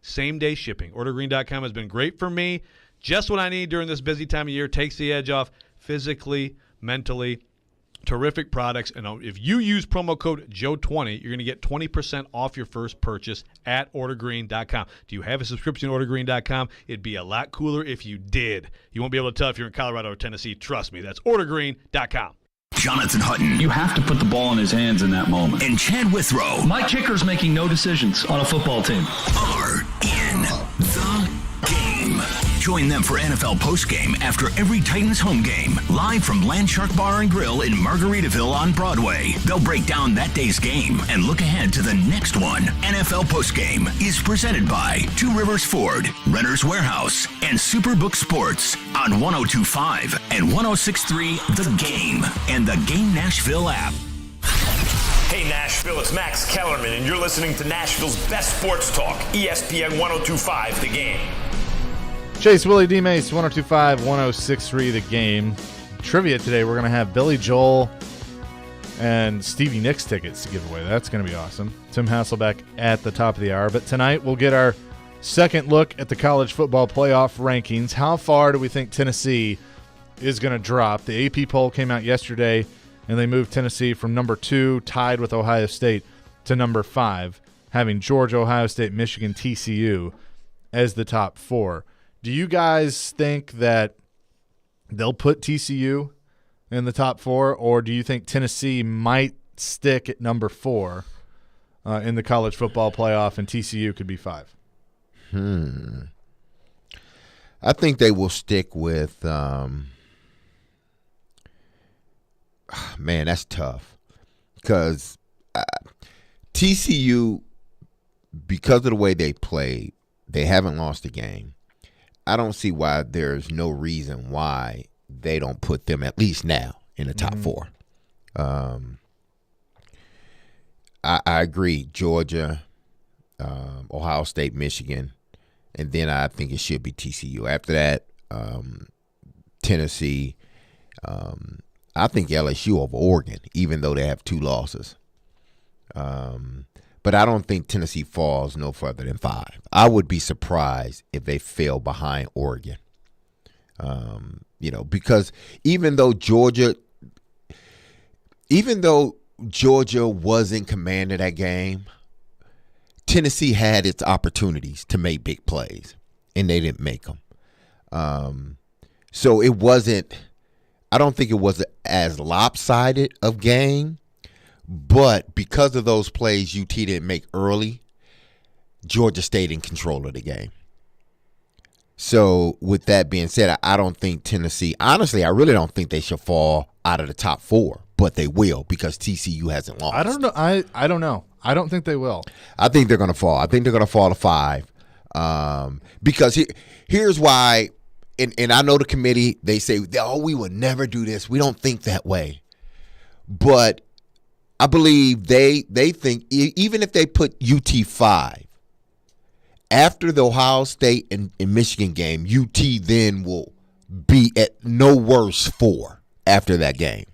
same-day shipping. OrderGreen.com has been great for me. Just what I need during this busy time of year. Takes the edge off physically, mentally. Terrific products, and if you use promo code Joe20, you're going to get 20% off your first purchase at OrderGreen.com. Do you have a subscription to OrderGreen.com? It'd be a lot cooler if you did. You won't be able to tell if you're in Colorado or Tennessee. Trust me, that's OrderGreen.com. Jonathan Hutton. You have to put the ball in his hands in that moment. And Chad Withrow. My kicker's making no decisions on a football team. Are in the game. Join them for NFL postgame after every Titans home game. Live from Landshark Bar and Grill in Margaritaville on Broadway. They'll break down that day's game and look ahead to the next one. NFL postgame is presented by Two Rivers Ford, Renter's Warehouse, and Superbook Sports on 102.5 and 106.3 The Game and the Game Nashville app. Hey Nashville, it's Max Kellerman, and you're listening to Nashville's best sports talk, ESPN 102.5 The Game. Chase, Willy, D-Mase, 102.5, 106.3 The Game. Trivia today, we're going to have Billy Joel and Stevie Nicks tickets to give away. That's going to be awesome. Tim Hasselbeck at the top of the hour. But tonight we'll get our second look at the college football playoff rankings. How far do we think Tennessee is going to drop? The AP poll came out yesterday, and they moved Tennessee from number 2, tied with Ohio State, to number 5, having Georgia, Ohio State, Michigan, TCU as the top 4. Do you guys think that they'll put TCU in the top 4, or do you think Tennessee might stick at number 4 in the college football playoff and TCU could be 5? I think they will stick with man, that's tough because TCU, because of the way they played, they haven't lost a game. I don't see why there's no reason why they don't put them, at least now, in the top 4. I agree. Georgia, Ohio State, Michigan, and then I think it should be TCU. After that, Tennessee. I think LSU over Oregon, even though they have 2 losses. But I don't think Tennessee falls no further than 5. I would be surprised if they fell behind Oregon. Because even though Georgia wasn't command of that game, Tennessee had its opportunities to make big plays, and they didn't make them. So it wasn't – I don't think it was as lopsided of game, but because of those plays UT didn't make early, Georgia stayed in control of the game. So with that being said, I don't think Tennessee – honestly, I really don't think they should fall out of the top 4, but they will because TCU hasn't lost. I don't know. I don't know. I don't think they will. I think they're going to fall. I think they're going to fall to 5 because here's why – and I know the committee, they say, we would never do this. We don't think that way. But I believe they think even if they put UT 5, after the Ohio State and Michigan game, UT then will be at no worse 4 after that game.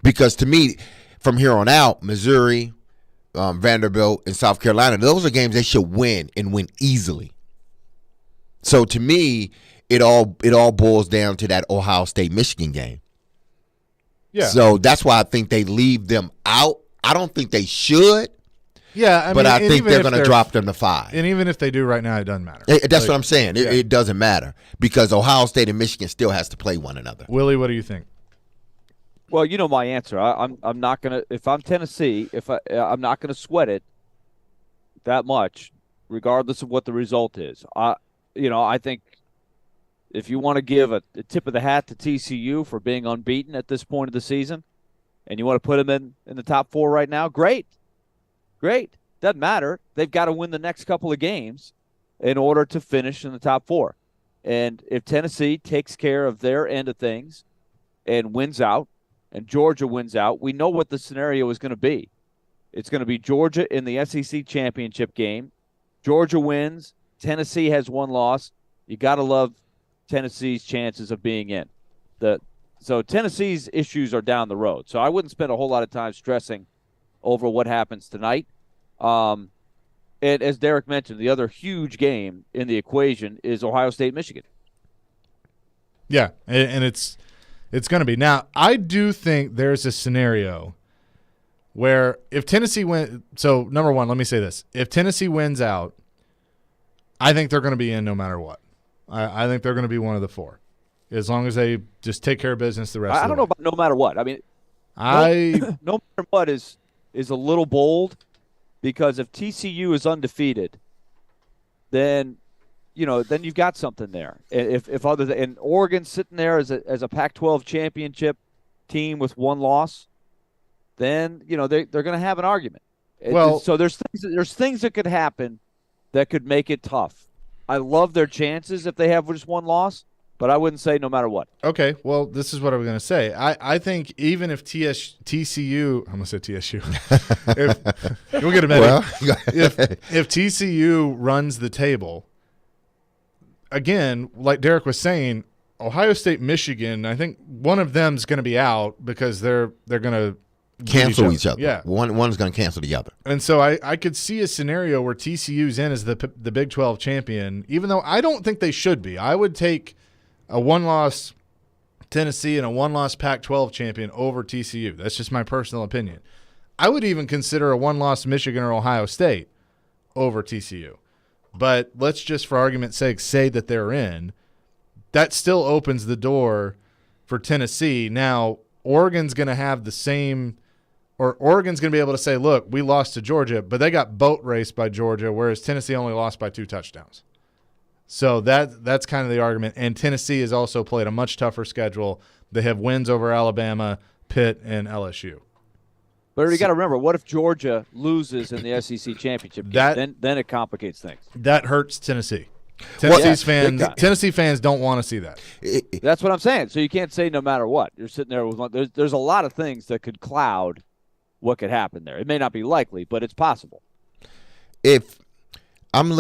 Because to me, from here on out, Missouri, Vanderbilt, and South Carolina, those are games they should win and win easily. So to me, it all boils down to that Ohio State-Michigan game. Yeah. So that's why I think they leave them out. I don't think they should. Yeah, but I think they're going to drop them to 5. And even if they do right now, it doesn't matter. That's what I'm saying. It doesn't matter because Ohio State and Michigan still has to play one another. Willie, what do you think? Well, you know my answer. I'm not going to – if I'm Tennessee, I'm not going to sweat it that much, regardless of what the result is. I think if you want to give a tip of the hat to TCU for being unbeaten at this point of the season and you want to put them in the top 4 right now, great. Doesn't matter. They've got to win the next couple of games in order to finish in the top 4. And if Tennessee takes care of their end of things and wins out and Georgia wins out, we know what the scenario is going to be. It's going to be Georgia in the SEC championship game. Georgia wins. Tennessee has 1 loss. You got to love Tennessee's chances of being in. So Tennessee's issues are down the road. So I wouldn't spend a whole lot of time stressing over what happens tonight. And as Derek mentioned, the other huge game in the equation is Ohio State-Michigan. Yeah, and it's going to be. Now, I do think there's a scenario where if Tennessee wins – so, number one, let me say this. If Tennessee wins out, I think they're going to be in no matter what. I think they're going to be one of the 4, as long as they just take care of business the rest of the way. I don't know about no matter what. I mean, no matter what is a little bold, because if TCU is undefeated, then you've got something there. If other than and Oregon's sitting there as a Pac-12 championship team with 1 loss, then they're going to have an argument. Well, so there's things that could happen that could make it tough. I love their chances if they have just 1 loss, but I wouldn't say no matter what. Okay, well, this is what I was going to say. I think even if TCU – I'm going to say TSU. You'll get a minute. Well, if TCU runs the table, again, like Derek was saying, Ohio State, Michigan, I think one of them's going to be out because they're going to cancel each other. Yeah. One's going to cancel the other. And so I could see a scenario where TCU's in as the Big 12 champion, even though I don't think they should be. I would take a one-loss Tennessee and a one-loss Pac-12 champion over TCU. That's just my personal opinion. I would even consider a one-loss Michigan or Ohio State over TCU. But let's just, for argument's sake, say that they're in. That still opens the door for Tennessee. Now, Oregon's going to have the same – or Oregon's going to be able to say, look, we lost to Georgia, but they got boat raced by Georgia, whereas Tennessee only lost by 2 touchdowns. So that's kind of the argument. And Tennessee has also played a much tougher schedule. They have wins over Alabama, Pitt, and LSU. But you got to remember, what if Georgia loses in the SEC championship game? Then it complicates things. That hurts Tennessee. Tennessee fans don't want to see that. That's what I'm saying. So you can't say no matter what. You're sitting there with one. There's a lot of things that could cloud what could happen there. It may not be likely, but it's possible. If I'm just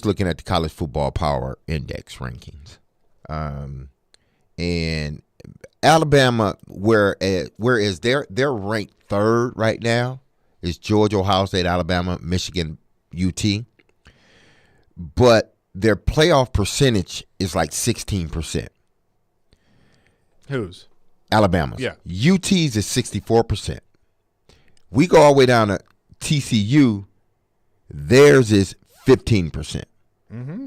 looking at the college football power index rankings, and Alabama, whereas they're ranked third right now, is Georgia, Ohio State, Alabama, Michigan, UT. But their playoff percentage is like 16%. Whose? Alabama's. Yeah. UT's is 64%. We go all the way down to TCU. Theirs is 15%. Mm-hmm.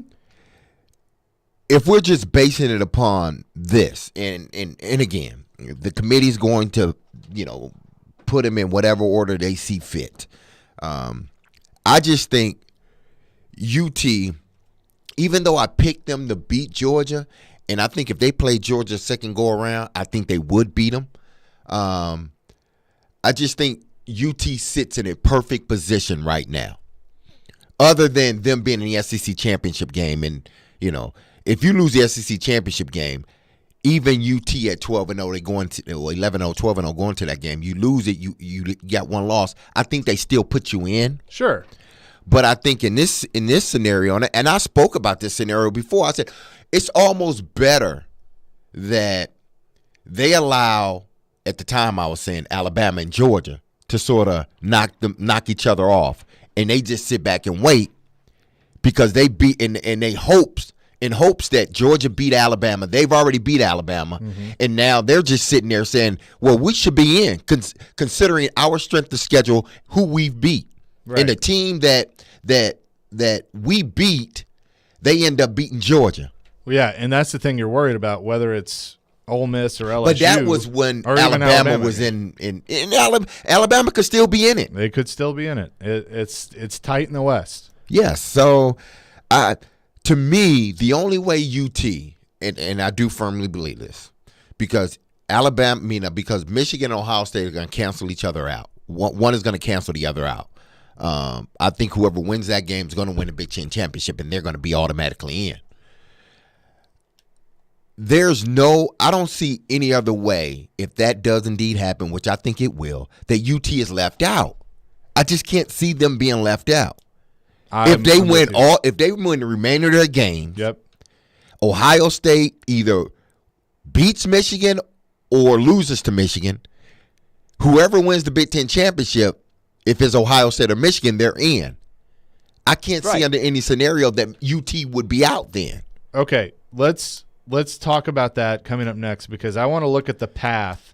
If we're just basing it upon this, and again, the committee's going to, put them in whatever order they see fit. I just think UT, even though I picked them to beat Georgia, and I think if they played Georgia second go around, I think they would beat them. I just think UT sits in a perfect position right now, other than them being in the SEC championship game. And, if you lose the SEC championship game, even UT at 12-0, they going to 11-0, 12-0 going to that game. You lose it, you got one loss. I think they still put you in. Sure. But I think in this scenario, and I spoke about this scenario before, I said it's almost better that they allow, at the time I was saying, Alabama and Georgia to sort of knock each other off, and they just sit back and wait because they beat in hopes that Georgia beat Alabama. They've already beat Alabama, and now they're just sitting there saying, well, we should be in, considering our strength of schedule, who we've beat. Right. And the team that we beat, they end up beating Georgia. Well, yeah, and that's the thing you're worried about, whether it's Ole Miss or LSU. But that was when Alabama was in Alabama could still be in it. They could still be in it. It's tight in the West. Yes. So, to me, the only way UT, and I do firmly believe this, because because Michigan and Ohio State are going to cancel each other out. One is going to cancel the other out. I think whoever wins that game is going to win the Big Ten championship, and they're going to be automatically in. I don't see any other way, if that does indeed happen, which I think it will, that UT is left out. I just can't see them being left out. If they win the remainder of their games, Ohio State either beats Michigan or loses to Michigan. Whoever wins the Big Ten championship, if it's Ohio State or Michigan, they're in. I can't see under any scenario that UT would be out then. Okay, let's talk about that coming up next, because I want to look at the path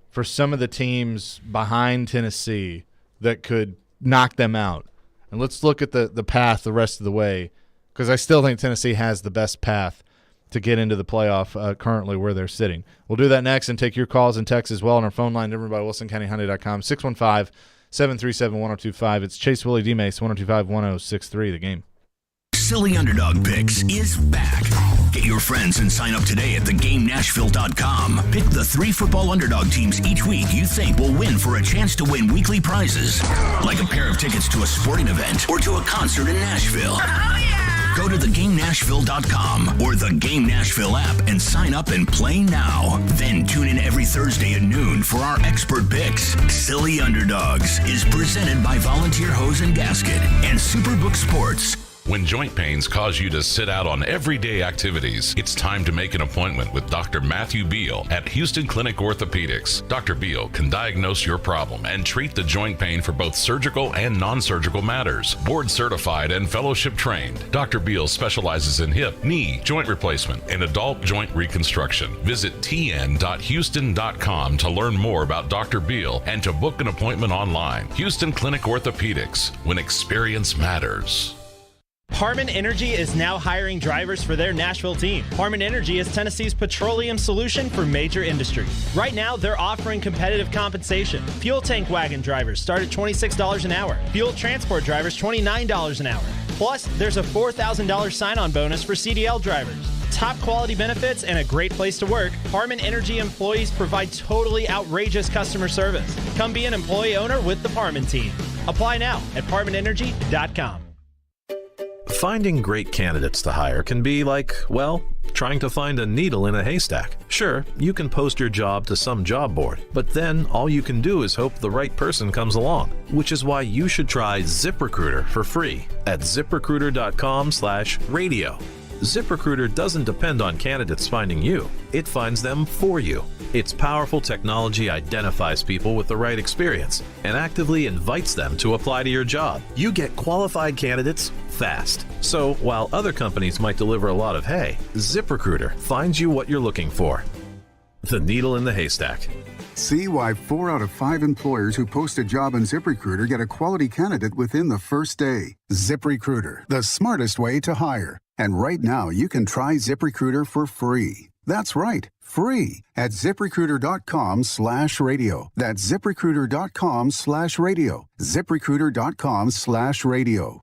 for some of the teams behind Tennessee that could knock them out. And let's look at the path the rest of the way, because I still think Tennessee has the best path to get into the playoff currently where they're sitting. We'll do that next and take your calls and texts as well on our phone line, everybody, WilsonCountyHyundai.com, 615-737-1025. It's Chase, Willy, D-Mase, 102.5-1063, The Game. Silly Underdog Picks is back. Get your friends and sign up today at thegamenashville.com. Pick the 3 football underdog teams each week you think will win for a chance to win weekly prizes, like a pair of tickets to a sporting event or to a concert in Nashville. Oh, yeah! Go to thegamenashville.com or the Game Nashville app and sign up and play now. Then tune in every Thursday at noon for our expert picks. Silly Underdogs is presented by Volunteer Hose and Gasket and Superbook Sports. When joint pains cause you to sit out on everyday activities, it's time to make an appointment with Dr. Matthew Beal at Houston Clinic Orthopedics. Dr. Beal can diagnose your problem and treat the joint pain for both surgical and non-surgical matters. Board certified and fellowship trained, Dr. Beal specializes in hip, knee, joint replacement, and adult joint reconstruction. Visit tn.houston.com to learn more about Dr. Beal and to book an appointment online. Houston Clinic Orthopedics, when experience matters. Harman Energy is now hiring drivers for their Nashville team. Harman Energy is Tennessee's petroleum solution for major industries. Right now, they're offering competitive compensation. Fuel tank wagon drivers start at $26 an hour. Fuel transport drivers, $29 an hour. Plus, there's a $4,000 sign-on bonus for CDL drivers. Top quality benefits and a great place to work, Harman Energy employees provide totally outrageous customer service. Come be an employee owner with the Harman team. Apply now at harmanenergy.com. Finding great candidates to hire can be like, well, trying to find a needle in a haystack. Sure, you can post your job to some job board, but then all you can do is hope the right person comes along, which is why you should try ZipRecruiter for free at ziprecruiter.com/radio. ZipRecruiter doesn't depend on candidates finding you. It finds them for you. Its powerful technology identifies people with the right experience and actively invites them to apply to your job. You get qualified candidates fast. So while other companies might deliver a lot of hay, ZipRecruiter finds you what you're looking for. The needle in the haystack. See why 4 out of 5 employers who post a job on ZipRecruiter get a quality candidate within the first day. ZipRecruiter, the smartest way to hire. And right now, you can try ZipRecruiter for free. That's right, free at ZipRecruiter.com/radio. That's ZipRecruiter.com/radio. ZipRecruiter.com/radio.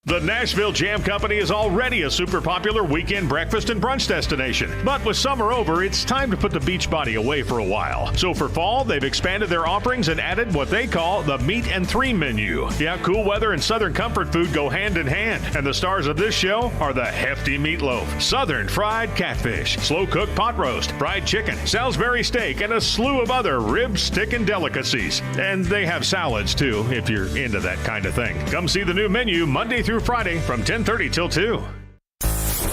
The Nashville Jam Company is already a super popular weekend breakfast and brunch destination. But with summer over, it's time to put the beach body away for a while. So for fall, they've expanded their offerings and added what they call the Meat and Three menu. Yeah, cool weather and Southern comfort food go hand in hand. And the stars of this show are the hefty meatloaf, Southern fried catfish, slow-cooked pot roast, fried chicken, Salisbury steak, and a slew of other rib, stick, and delicacies. And they have salads, too, if you're into that kind of thing. Come see the new menu Monday through Friday from 10:30 till 2.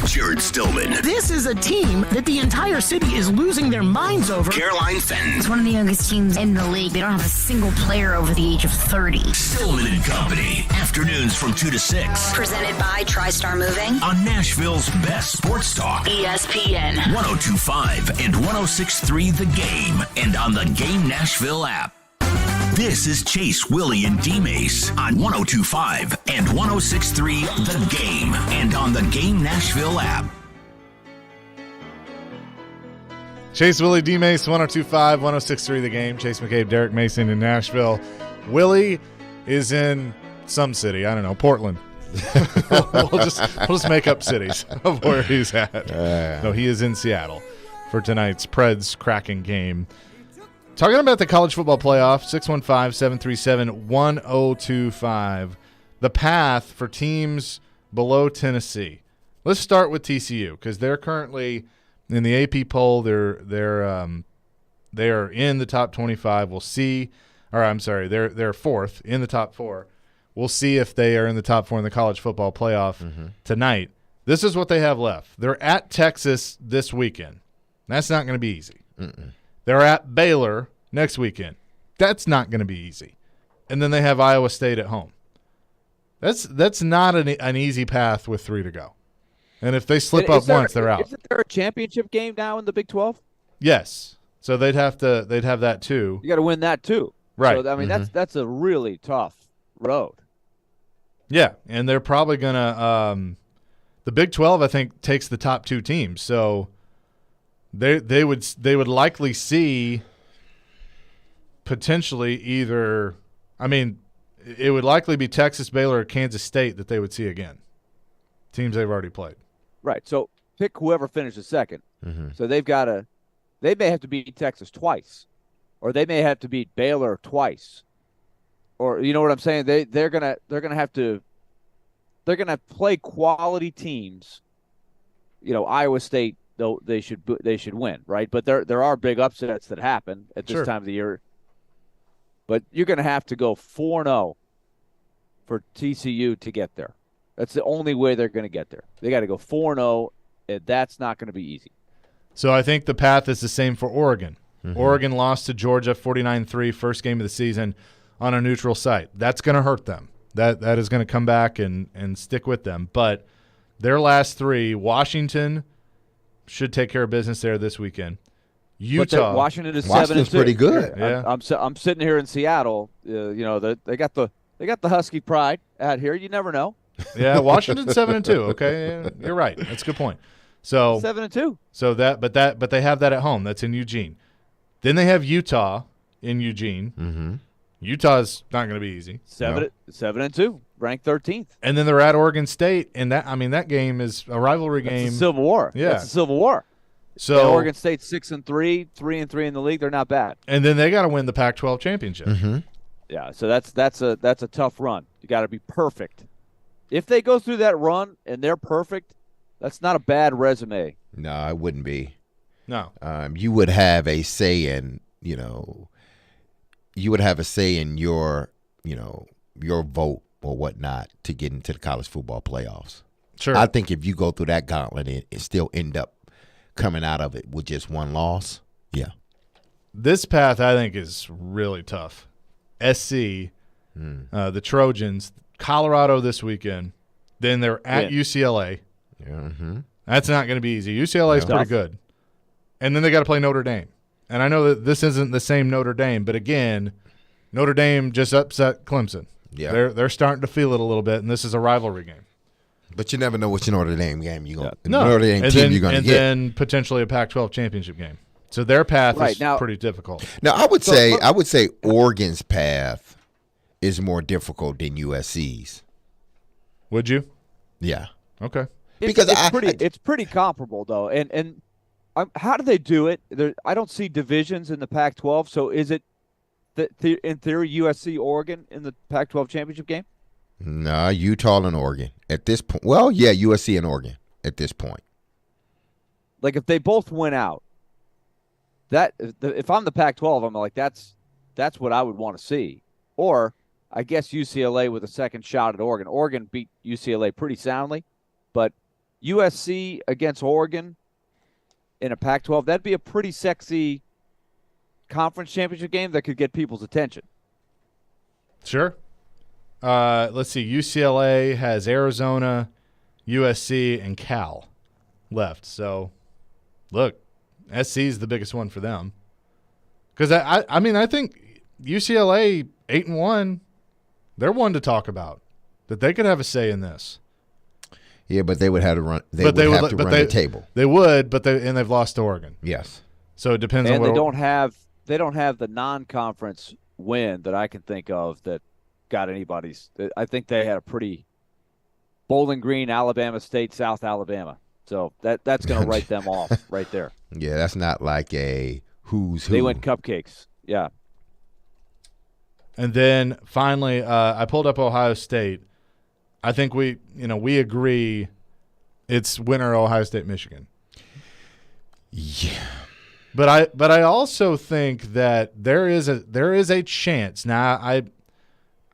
Jared Stillman. This is a team that the entire city is losing their minds over. Caroline Fenton. It's one of the youngest teams in the league. They don't have a single player over the age of 30. Stillman and Company. Afternoons from 2 to 6. Presented by TriStar Moving. On Nashville's best sports talk. ESPN. 102.5 and 106.3 The Game. And on the Game Nashville app. This is Chase, Willy, and D-Mase on 102.5 and 106.3 The Game and on the Game Nashville app. Chase, Willy, D-Mase, 102.5, 106.3 The Game. Chase McCabe, Derek Mason in Nashville. Willy is in some city. I don't know, Portland. we'll just make up cities of where he's at. No, he is in Seattle for tonight's Preds-Kraken game. Talking about the college football playoff, 615-737-1025. The path for teams below Tennessee. Let's start with TCU because they're currently in the AP poll. They are in the top 25. We'll see. Or I'm sorry, they're fourth in the top 4. We'll see if they are in the top 4 in the college football playoff tonight. This is what they have left. They're at Texas this weekend. That's not going to be easy. They're at Baylor next weekend. That's not going to be easy. And then they have Iowa State at home. That's not an easy path with 3 to go. And if they slip up once, they're out. Isn't there a championship game now in the Big 12? Yes. So they'd have that too. You got to win that too. Right. So, I mean, that's a really tough road. Yeah, and they're probably going to the Big 12 I think takes the top 2 teams. So they would likely see potentially either it would likely be Texas, Baylor, or Kansas State that they would see again. Teams they've already played. Right. So pick whoever finishes second. So they may have to beat Texas twice, or they may have to beat Baylor twice, or you know what I'm saying? They're gonna have to play quality teams. You know, Iowa State though they should win, right? But there are big upsets that happen at this time of the year. But you're going to have to go 4-0 for TCU to get there. That's the only way they're going to get there. They got to go 4-0, and that's not going to be easy. So I think the path is the same for Oregon. Oregon lost to Georgia 49-3 first game of the season on a neutral site. That's going to hurt them. That is going to come back and stick with them. But their last three, Washington should take care of business there this weekend. Utah, Washington is Washington's 7-2. pretty good. Yeah. I'm sitting here in Seattle. They got the Husky pride out here. You never know. Yeah, Washington's 7-2. Okay, you're right. That's a good point. So 7-2. So but they have that at home. That's in Eugene. Then they have Utah in Eugene. Mm-hmm. Utah's not going to be easy. 7-2, ranked 13th. And then they're at Oregon State, and that game is a rivalry game. That's a Civil War. Yeah, that's a Civil War. So and Oregon State's 6-3, 3-3 in the league. They're not bad. And then they got to win the Pac-12 championship. Mm-hmm. Yeah, so that's a tough run. You got to be perfect. If they go through that run and they're perfect, that's not a bad resume. No, it wouldn't be. No. You would have a say in, you would have a say in your vote or whatnot to get into the college football playoffs. Sure. I think if you go through that gauntlet and still end up coming out of it with just one loss, yeah. This path, I think, is really tough. SC, the Trojans, Colorado this weekend. Then they're at UCLA. Yeah. Mm-hmm. That's not going to be easy. UCLA is pretty good. And then they got to play Notre Dame. And I know that this isn't the same Notre Dame, but again, Notre Dame just upset Clemson. Yeah. They're starting to feel it a little bit, and this is a rivalry game. But you never know which Notre Dame game you're going to Notre Dame team you're going to get. And then potentially a Pac-12 championship game. So their path is pretty difficult. Now, I would say Oregon's path is more difficult than USC's. Would you? Yeah. Okay. Because it's pretty comparable though, and how do they do it? I don't see divisions in the Pac-12. So is it in theory USC Oregon in the Pac-12 championship game? No, Utah and Oregon at this point. Well, yeah, USC and Oregon at this point. Like if they both went out, if I'm the Pac-12, I'm like that's what I would want to see. Or I guess UCLA with a second shot at Oregon. Oregon beat UCLA pretty soundly, but USC against Oregon in a Pac-12, that'd be a pretty sexy conference championship game that could get people's attention. Sure. Let's see. UCLA has Arizona, USC, and Cal left. So, look, SC is the biggest one for them. Because, I think UCLA 8-1, they're one to talk about, that they could have a say in this. Yeah, but they would have to run. They would have to run the table. They would, and they've lost to Oregon. Yes. So it depends on what. And they don't have the non-conference win that I can think of that got anybody's. I think they had a pretty Bowling Green, Alabama State, South Alabama. So that's going to write them off right there. Yeah, that's not like a who's who. They went cupcakes. Yeah. And then finally, I pulled up Ohio State. I think we agree it's winner Ohio State, Michigan. Yeah. But I also think that there is a chance. Now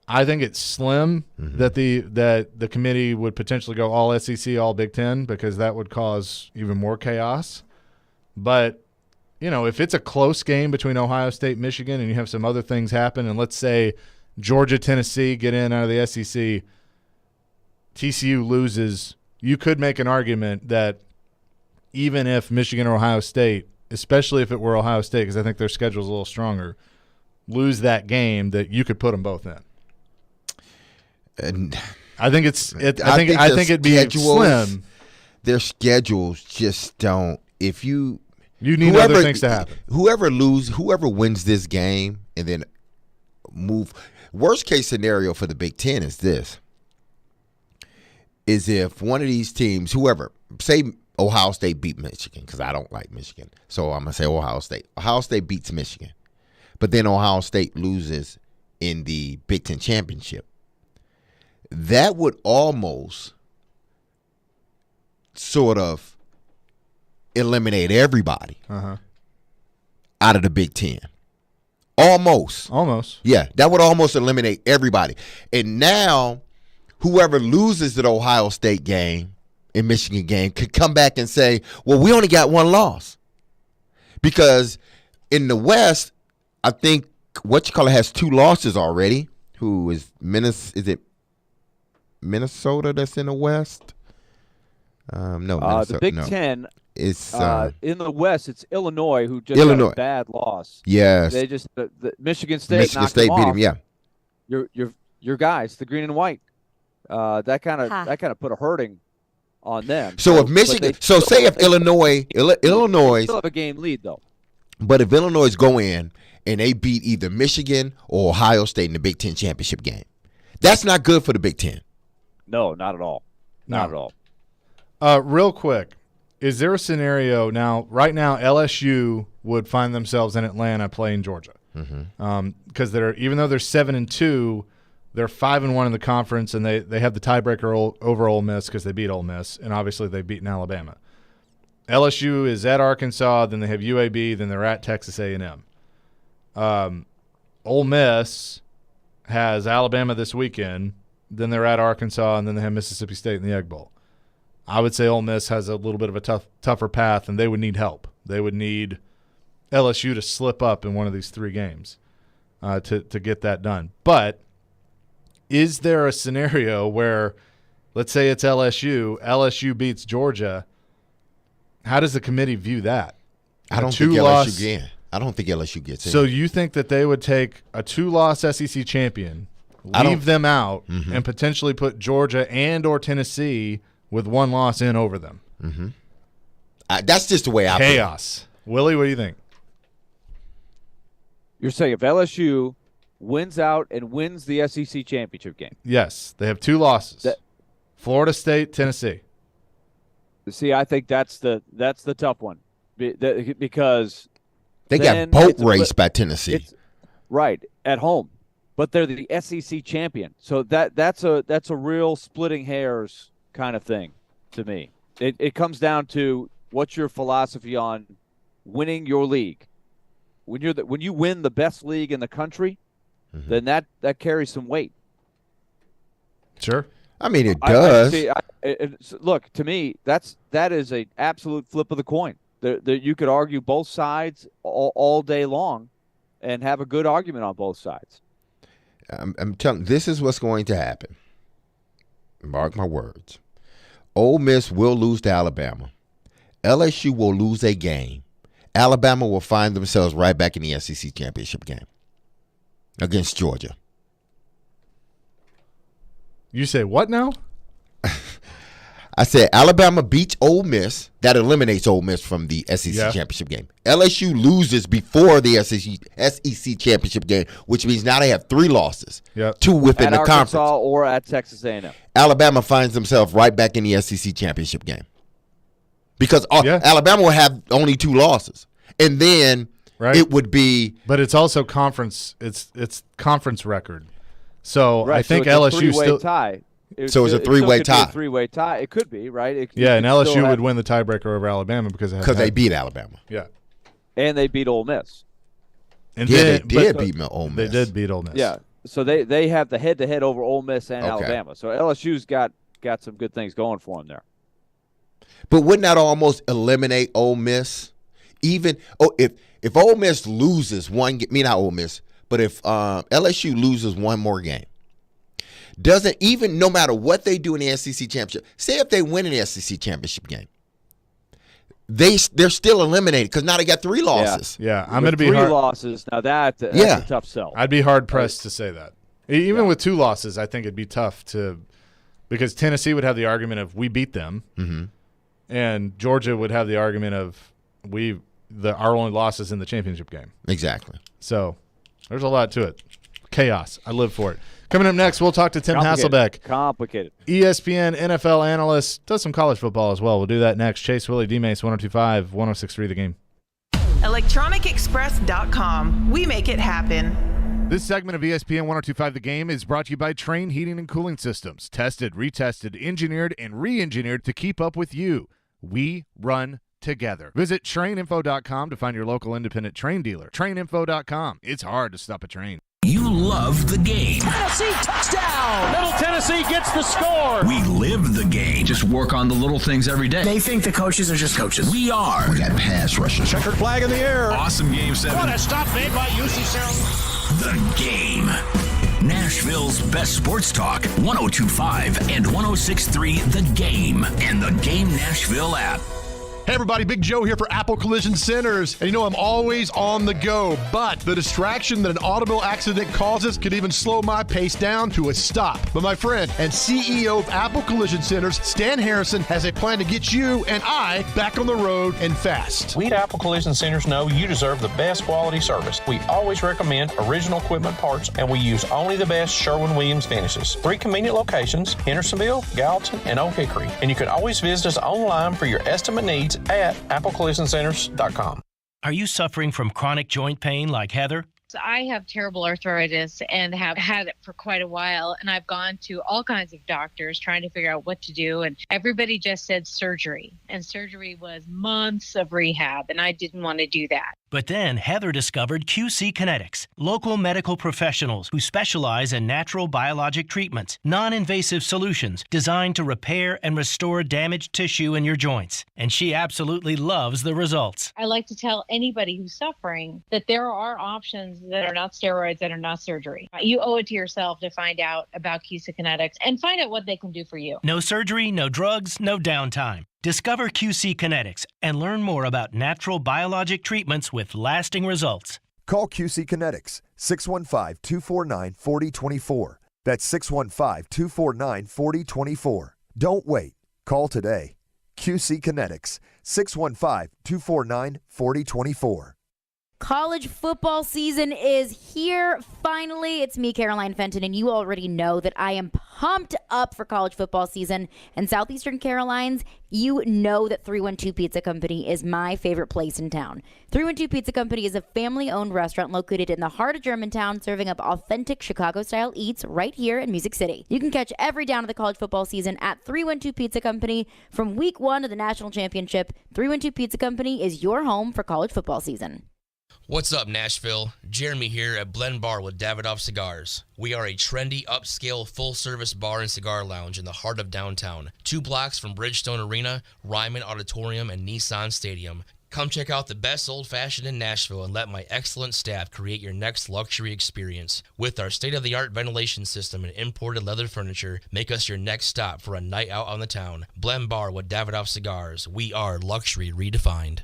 I think it's slim that the committee would potentially go all SEC, all Big Ten, because that would cause even more chaos. But if it's a close game between Ohio State, Michigan, and you have some other things happen, and let's say Georgia, Tennessee get in out of the SEC, TCU loses, you could make an argument that even if Michigan or Ohio State, especially if it were Ohio State, because I think their schedule's a little stronger, lose that game, that you could put them both in. And I think I think it'd be slim. Their schedules just don't. If you need other things to happen. Whoever wins this game and then move. Worst case scenario for the Big Ten is this: is if one of these teams, whoever, say Ohio State beat Michigan, because I don't like Michigan, so I'm gonna say Ohio State. Ohio State beats Michigan, but then Ohio State loses in the Big Ten championship. That would almost sort of eliminate everybody out of the Big Ten. Almost. Almost. Yeah, that would almost eliminate everybody. And now whoever loses the Ohio State game and Michigan game could come back and say, well, we only got one loss. Because in the West, I think has 2 losses already. Who is Minnesota? Is it Minnesota that's in the West? No, Minnesota. The Big Ten. It's in the West. It's Illinois who just had a bad loss. Yes, they just the Michigan State knocked beat them him. Yeah, your guys, the green and white. That kind of put a hurting on them. So if Michigan, say if Illinois still have a game lead though. But if Illinois go in and they beat either Michigan or Ohio State in the Big Ten championship game, that's not good for the Big Ten. No, not at all. Not at all. Real quick, is there a scenario now? Right now, LSU would find themselves in Atlanta playing Georgia, because even though they're 7-2, they're 5-1 in the conference, and they have the tiebreaker over Ole Miss because they beat Ole Miss, and obviously they've beaten Alabama. LSU is at Arkansas, then they have UAB, then they're at Texas A&M. Ole Miss has Alabama this weekend, then they're at Arkansas, and then they have Mississippi State in the Egg Bowl. I would say Ole Miss has a little bit of a tougher path, and they would need help. They would need LSU to slip up in one of these 3 games to get that done. But is there a scenario where, let's say it's LSU beats Georgia, how does the committee view that? I don't think LSU gets in. So you think that they would take a 2-loss SEC champion, leave them out, and potentially put Georgia and or Tennessee with 1 loss in over them? That's just the way I feel. Chaos. Willie, what do you think? You're saying if LSU wins out and wins the SEC championship game? Yes, they have 2 losses. Florida State, Tennessee. See, I think that's the tough one because they got boat raced by Tennessee. Right, at home. But they're the SEC champion. So that's a real splitting hairs kind of thing to me. It comes down to what's your philosophy on winning your league. When you win the best league in the country, then that carries some weight. Sure. I mean, it does. Look, to me, that is an absolute flip of the coin. You could argue both sides all day long and have a good argument on both sides. I'm telling this is what's going to happen. Mark my words. Ole Miss will lose to Alabama. LSU will lose a game. Alabama will find themselves right back in the SEC championship game against Georgia. You say what now? I said Alabama beats Ole Miss. That eliminates Ole Miss from the SEC championship game. LSU loses before the SEC championship game, which means now they have 3 losses, 2 within the Arkansas conference. Or at Texas A&M. Alabama finds themselves right back in the SEC championship game because Alabama will have only 2 losses, and then it would be. But it's also conference. It's conference record. So I think so LSU still tie. So it's a 3-way tie. 3-way tie. It could be, right? And LSU would win the tiebreaker over Alabama because they beat Alabama. Yeah. And they beat Ole Miss. And they did beat Ole Miss. They did beat Ole Miss. Yeah. So they have the head-to-head over Ole Miss and Alabama. So LSU's got some good things going for them there. But wouldn't that almost eliminate Ole Miss? Even if Ole Miss loses one game, not Ole Miss, but if LSU loses one more game, doesn't even no matter what they do in the SEC championship, say if they win in the SEC championship game, they're still eliminated because now they got 3 losses. Yeah, I'm going to be 3 losses. Now that's a tough sell. I'd be hard pressed to say that. Even with 2 losses, I think it'd be tough because Tennessee would have the argument of we beat them, and Georgia would have the argument of our only losses in the championship game. Exactly. So there's a lot to it. Chaos. I live for it. Coming up next, we'll talk to Tim Hasselbeck. Complicated. ESPN NFL analyst, does some college football as well. We'll do that next. Chase, Willy, D-Mase, 102.5, 106.3 The Game. ElectronicExpress.com. We make it happen. This segment of ESPN 102.5 The Game is brought to you by Train Heating and Cooling Systems. Tested, retested, engineered, and re-engineered to keep up with you. We run together. Visit traininfo.com to find your local independent train dealer. Traininfo.com. It's hard to stop a train. You love the game. Tennessee touchdown! Middle Tennessee gets the score. We live the game. Just work on the little things every day. They think the coaches are just coaches. We are. We got pass rushers. Checkered flag in the air. Awesome game 7. What a stop made by UC Sarah. The game. Nashville's best sports talk. 102.5 and 106.3 The Game. And the Game Nashville app. Hey everybody, Big Joe here for Apple Collision Centers. And you know I'm always on the go, but the distraction that an automobile accident causes could even slow my pace down to a stop. But my friend and CEO of Apple Collision Centers, Stan Harrison, has a plan to get you and I back on the road and fast. We at Apple Collision Centers know you deserve the best quality service. We always recommend original equipment parts, and we use only the best Sherwin-Williams finishes. 3 convenient locations, Hendersonville, Gallatin, and Old Hickory. And you can always visit us online for your estimate needs at applecollisioncenters.com. Are you suffering from chronic joint pain like Heather? I have terrible arthritis and have had it for quite a while, and I've gone to all kinds of doctors trying to figure out what to do, and everybody just said surgery, and surgery was months of rehab, and I didn't want to do that. But then Heather discovered QC Kinetics, local medical professionals who specialize in natural biologic treatments, non-invasive solutions designed to repair and restore damaged tissue in your joints. And she absolutely loves the results. I like to tell anybody who's suffering that there are options that are not steroids, that are not surgery. You owe it to yourself to find out about QC Kinetics and find out what they can do for you. No surgery, no drugs, no downtime. Discover QC Kinetics and learn more about natural biologic treatments with lasting results. Call QC Kinetics, 615-249-4024. That's 615-249-4024. Don't wait. Call today. QC Kinetics, 615-249-4024. College football season is here. Finally, it's me, Caroline Fenton, and you already know that I am pumped up for college football season. And Southeastern Carolines, you know that 312 Pizza Company is my favorite place in town. 312 Pizza Company is a family-owned restaurant located in the heart of Germantown, serving up authentic Chicago-style eats right here in Music City. You can catch every down of the college football season at 312 Pizza Company. From week 1 to the national championship, 312 Pizza Company is your home for college football season. What's up, Nashville? Jeremy here at Blend Bar with Davidoff Cigars. We are a trendy, upscale, full-service bar and cigar lounge in the heart of downtown, 2 blocks from Bridgestone Arena, Ryman Auditorium, and Nissan Stadium. Come check out the best old-fashioned in Nashville and let my excellent staff create your next luxury experience. With our state-of-the-art ventilation system and imported leather furniture, make us your next stop for a night out on the town. Blend Bar with Davidoff Cigars. We are luxury redefined.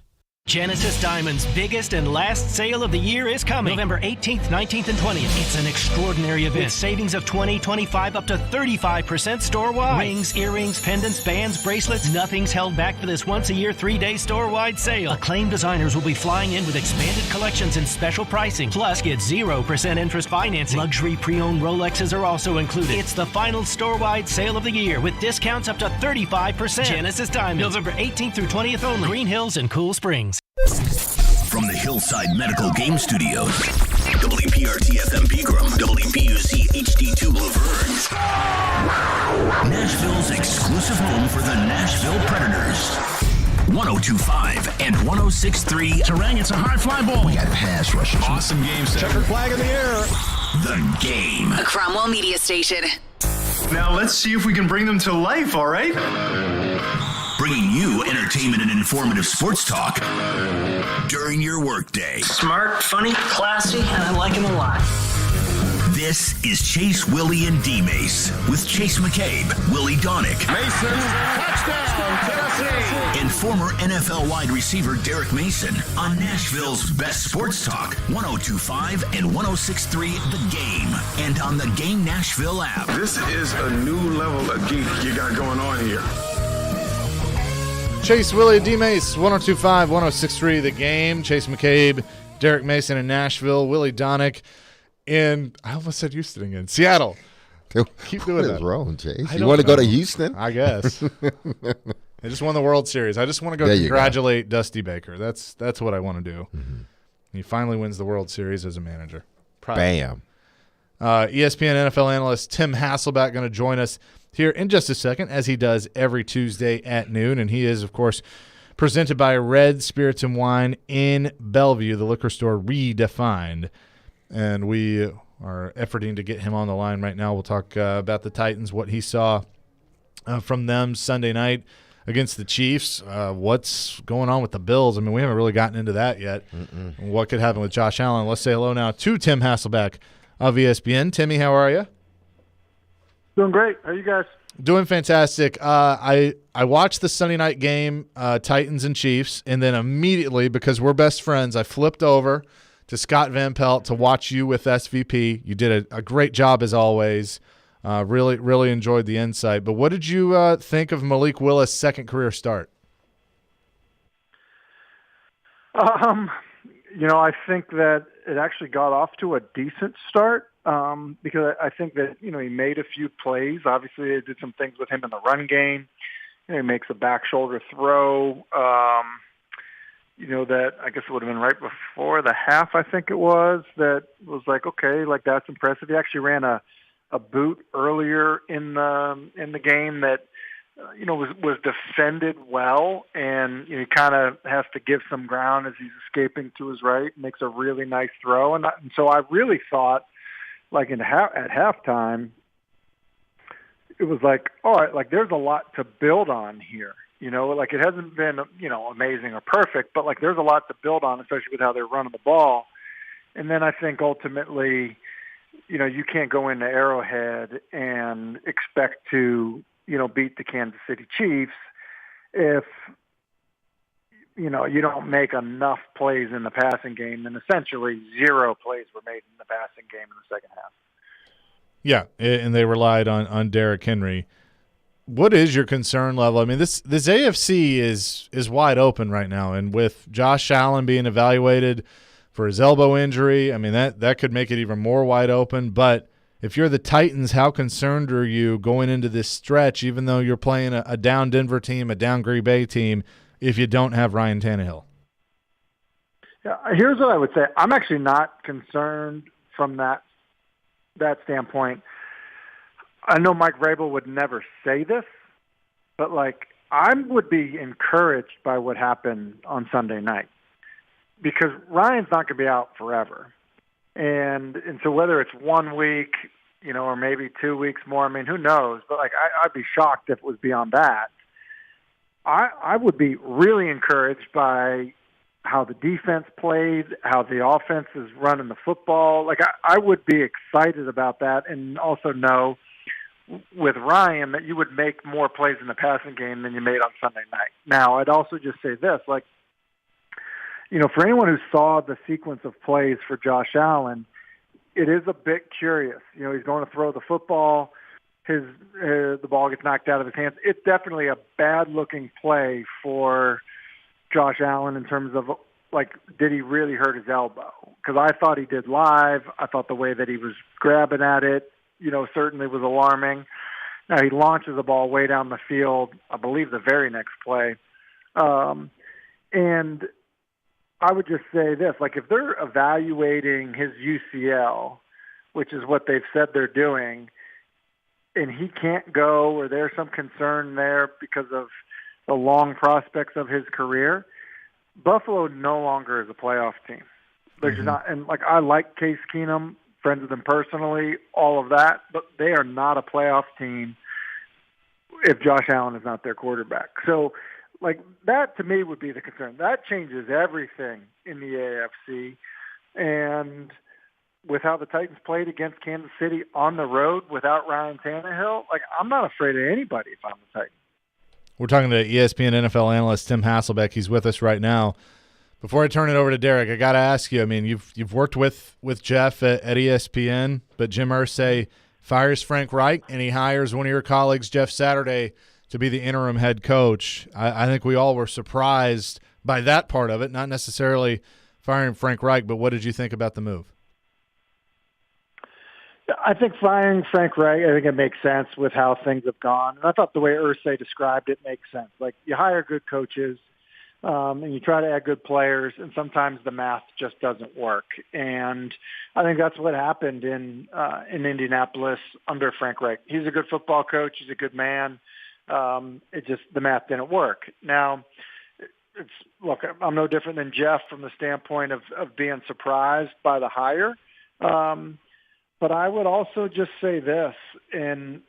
Genesis Diamond's biggest and last sale of the year is coming November 18th, 19th, and 20th. It's an extraordinary event with savings of 20, 25, up to 35% store-wide. Rings, earrings, pendants, bands, bracelets, nothing's held back for this once-a-year 3-day store-wide sale. Acclaimed designers will be flying in with expanded collections and special pricing. Plus, get 0% interest financing. Luxury pre-owned Rolexes are also included. It's the final store-wide sale of the year with discounts up to 35%. Genesis Diamond, November 18th through 20th only. Green Hills and Cool Springs. From the Hillside Medical Game Studios, WPRT-FM Pegram, WPUC HD2 Laverne, Nashville's exclusive home for the Nashville Predators. 102.5 and 106.3. Terang, it's a high fly ball. We got pass rushers. Awesome game 7. Checkered flag in the air. The Game. A Cromwell Media Station. Now let's see if we can bring them to life, all right? Bringing you entertainment and informative sports talk during your workday. Smart, funny, classy, and I like him a lot. This is Chase, Willy, and D-Mase with Chase McCabe, Willy Donick, Mason, touchdown, Tennessee! and former NFL wide receiver Derek Mason on Nashville's best sports talk, 102.5 and 106.3 The Game, and on the Game Nashville app. This is a new level of geek you got going on here. Chase, Willy, D-Mase, 102.5, 106.3 The Game. Chase McCabe, Derek Mason in Nashville, Willy Donick in, I almost said Houston again, Seattle. Keep doing that. What is wrong, Chase? You want to go to Houston? I guess. They just won the World Series. I just want to go congratulate Dusty Baker. That's what I want to do. Mm-hmm. He finally wins the World Series as a manager. Bam. ESPN NFL analyst Tim Hasselbeck going to join us here in just a second, as he does every Tuesday at noon. And he is, of course, presented by Red Spirits and Wine in Bellevue, the liquor store redefined. and we are efforting to get him on the line right now. We'll talk about the Titans, what he saw from them Sunday night against the Chiefs. What's going on with the Bills? I mean, we haven't really gotten into that yet. What could happen with Josh Allen? Let's say hello now to Tim Hasselbeck of ESPN. Timmy, how are you? Doing great. How are you guys? Doing fantastic. I watched the Sunday night game, Titans and Chiefs, and then immediately, because we're best friends, I flipped over to Scott Van Pelt to watch you with SVP. You did a great job as always. Really, really enjoyed the insight. But what did you think of Malik Willis' second career start? I think that it actually got off to a decent start because I think that, he made a few plays. Obviously, they did some things with him in the run game. He makes a back shoulder throw, that I guess it would have been right before the half, I think it was, that was like, okay, like that's impressive. He actually ran a boot earlier in the game that was defended well, and he kind of has to give some ground as he's escaping to his right. Makes a really nice throw, and so I really thought, like at halftime, it was like, all right, like there's a lot to build on here. Like it hasn't been amazing or perfect, but like there's a lot to build on, especially with how they're running the ball. And then I think ultimately, you can't go into Arrowhead and expect to, beat the Kansas City Chiefs if, you don't make enough plays in the passing game, and essentially 0 plays were made in the passing game in the second half. Yeah, and they relied on Derrick Henry. What is your concern level? I mean, this AFC is wide open right now, and with Josh Allen being evaluated for his elbow injury, I mean, that could make it even more wide open. But if you're the Titans, how concerned are you going into this stretch, even though you're playing a down Denver team, a down Green Bay team, if you don't have Ryan Tannehill? Yeah, here's what I would say. I'm actually not concerned from that standpoint. I know Mike Vrabel would never say this, but like I would be encouraged by what happened on Sunday night, because Ryan's not going to be out forever. And so whether it's 1 week, or maybe 2 weeks more, I mean, who knows? But like I'd be shocked if it was beyond that. I would be really encouraged by how the defense played, how the offense is running the football. Like I would be excited about that, and also know with Ryan that you would make more plays in the passing game than you made on Sunday night. Now, I'd also just say this, like, for anyone who saw the sequence of plays for Josh Allen, it is a bit curious. He's going to throw the football. The ball gets knocked out of his hands. It's definitely a bad-looking play for Josh Allen in terms of, like, did he really hurt his elbow? Because I thought he did live. I thought the way that he was grabbing at it, certainly was alarming. Now, he launches the ball way down the field, I believe the very next play. And I would just say this, like if they're evaluating his UCL, which is what they've said they're doing, and he can't go, or there's some concern there because of the long prospects of his career, Buffalo no longer is a playoff team. They're just not, and like I like Case Keenum, friends with him personally, all of that, but they are not a playoff team if Josh Allen is not their quarterback. So, like, that to me would be the concern. That changes everything in the AFC. And with how the Titans played against Kansas City on the road without Ryan Tannehill, like, I'm not afraid of anybody if I'm the Titans. We're talking to ESPN NFL analyst Tim Hasselbeck. He's with us right now. Before I turn it over to Derek, I got to ask you, I mean, you've worked with Jeff at ESPN, but Jim Irsay fires Frank Reich, and he hires one of your colleagues, Jeff Saturday, to be the interim head coach. I think we all were surprised by that part of it, not necessarily firing Frank Reich, but what did you think about the move? I think firing Frank Reich, I think it makes sense with how things have gone. And I thought the way Irsay described it makes sense. Like, you hire good coaches, and you try to add good players, and sometimes the math just doesn't work. And I think that's what happened in Indianapolis under Frank Reich. He's a good football coach. He's a good man. It just, the math didn't work. Now, look, I'm no different than Jeff from the standpoint of being surprised by the hire. But I would also just say this, and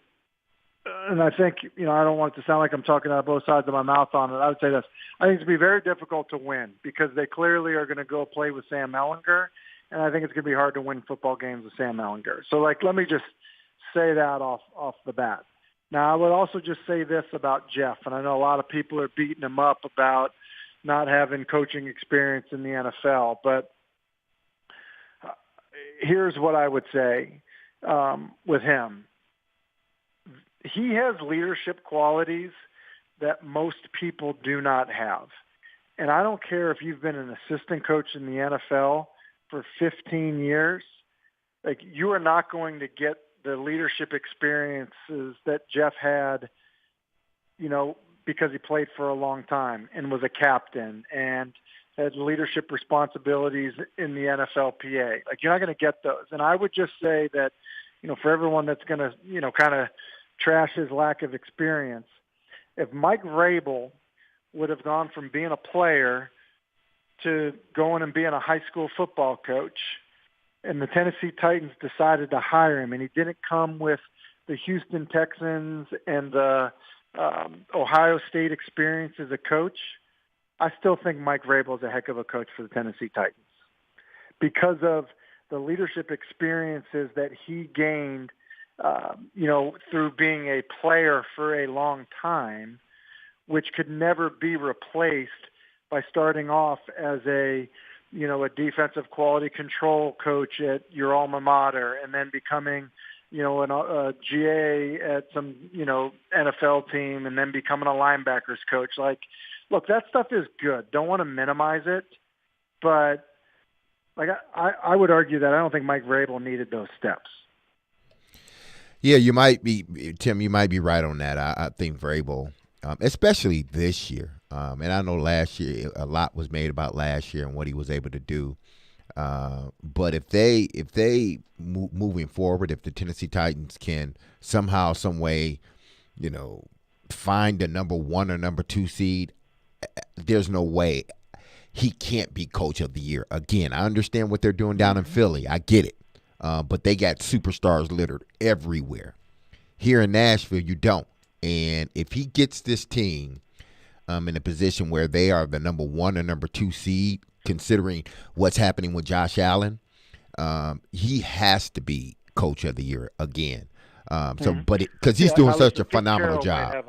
I think, I don't want it to sound like I'm talking out of both sides of my mouth on it. I would say this. I think it's going to be very difficult to win because they clearly are going to go play with Sam Ehlinger, and I think it's going to be hard to win football games with Sam Ehlinger. So, let me just say that off the bat. Now, I would also just say this about Jeff, and I know a lot of people are beating him up about not having coaching experience in the NFL, but here's what I would say with him. He has leadership qualities that most people do not have. And I don't care if you've been an assistant coach in the NFL for 15 years, you are not going to get the leadership experiences that Jeff had, because he played for a long time and was a captain and had leadership responsibilities in the NFLPA. You're not going to get those. And I would just say that, for everyone that's going to, kind of trash his lack of experience, if Mike Vrabel would have gone from being a player to going and being a high school football coach, and the Tennessee Titans decided to hire him, and he didn't come with the Houston Texans and the Ohio State experience as a coach, I still think Mike Vrabel is a heck of a coach for the Tennessee Titans because of the leadership experiences that he gained, through being a player for a long time, which could never be replaced by starting off as a defensive quality control coach at your alma mater and then becoming, a GA at some, NFL team and then becoming a linebackers coach. Look, that stuff is good. Don't want to minimize it, but I would argue that I don't think Mike Vrabel needed those steps. Yeah, you might be, Tim. You might be right on that. I think Vrabel, especially this year, and I know last year a lot was made about last year and what he was able to do. But if they moving forward, if the Tennessee Titans can somehow, some way, find the number 1 or number 2 seed, there's no way he can't be coach of the year. Again, I understand what they're doing down in Philly. I get it. But they got superstars littered everywhere. Here in Nashville, you don't. And if he gets this team in a position where they are the number 1 or number 2 seed, considering what's happening with Josh Allen, he has to be coach of the year again. Because he's doing such a phenomenal job.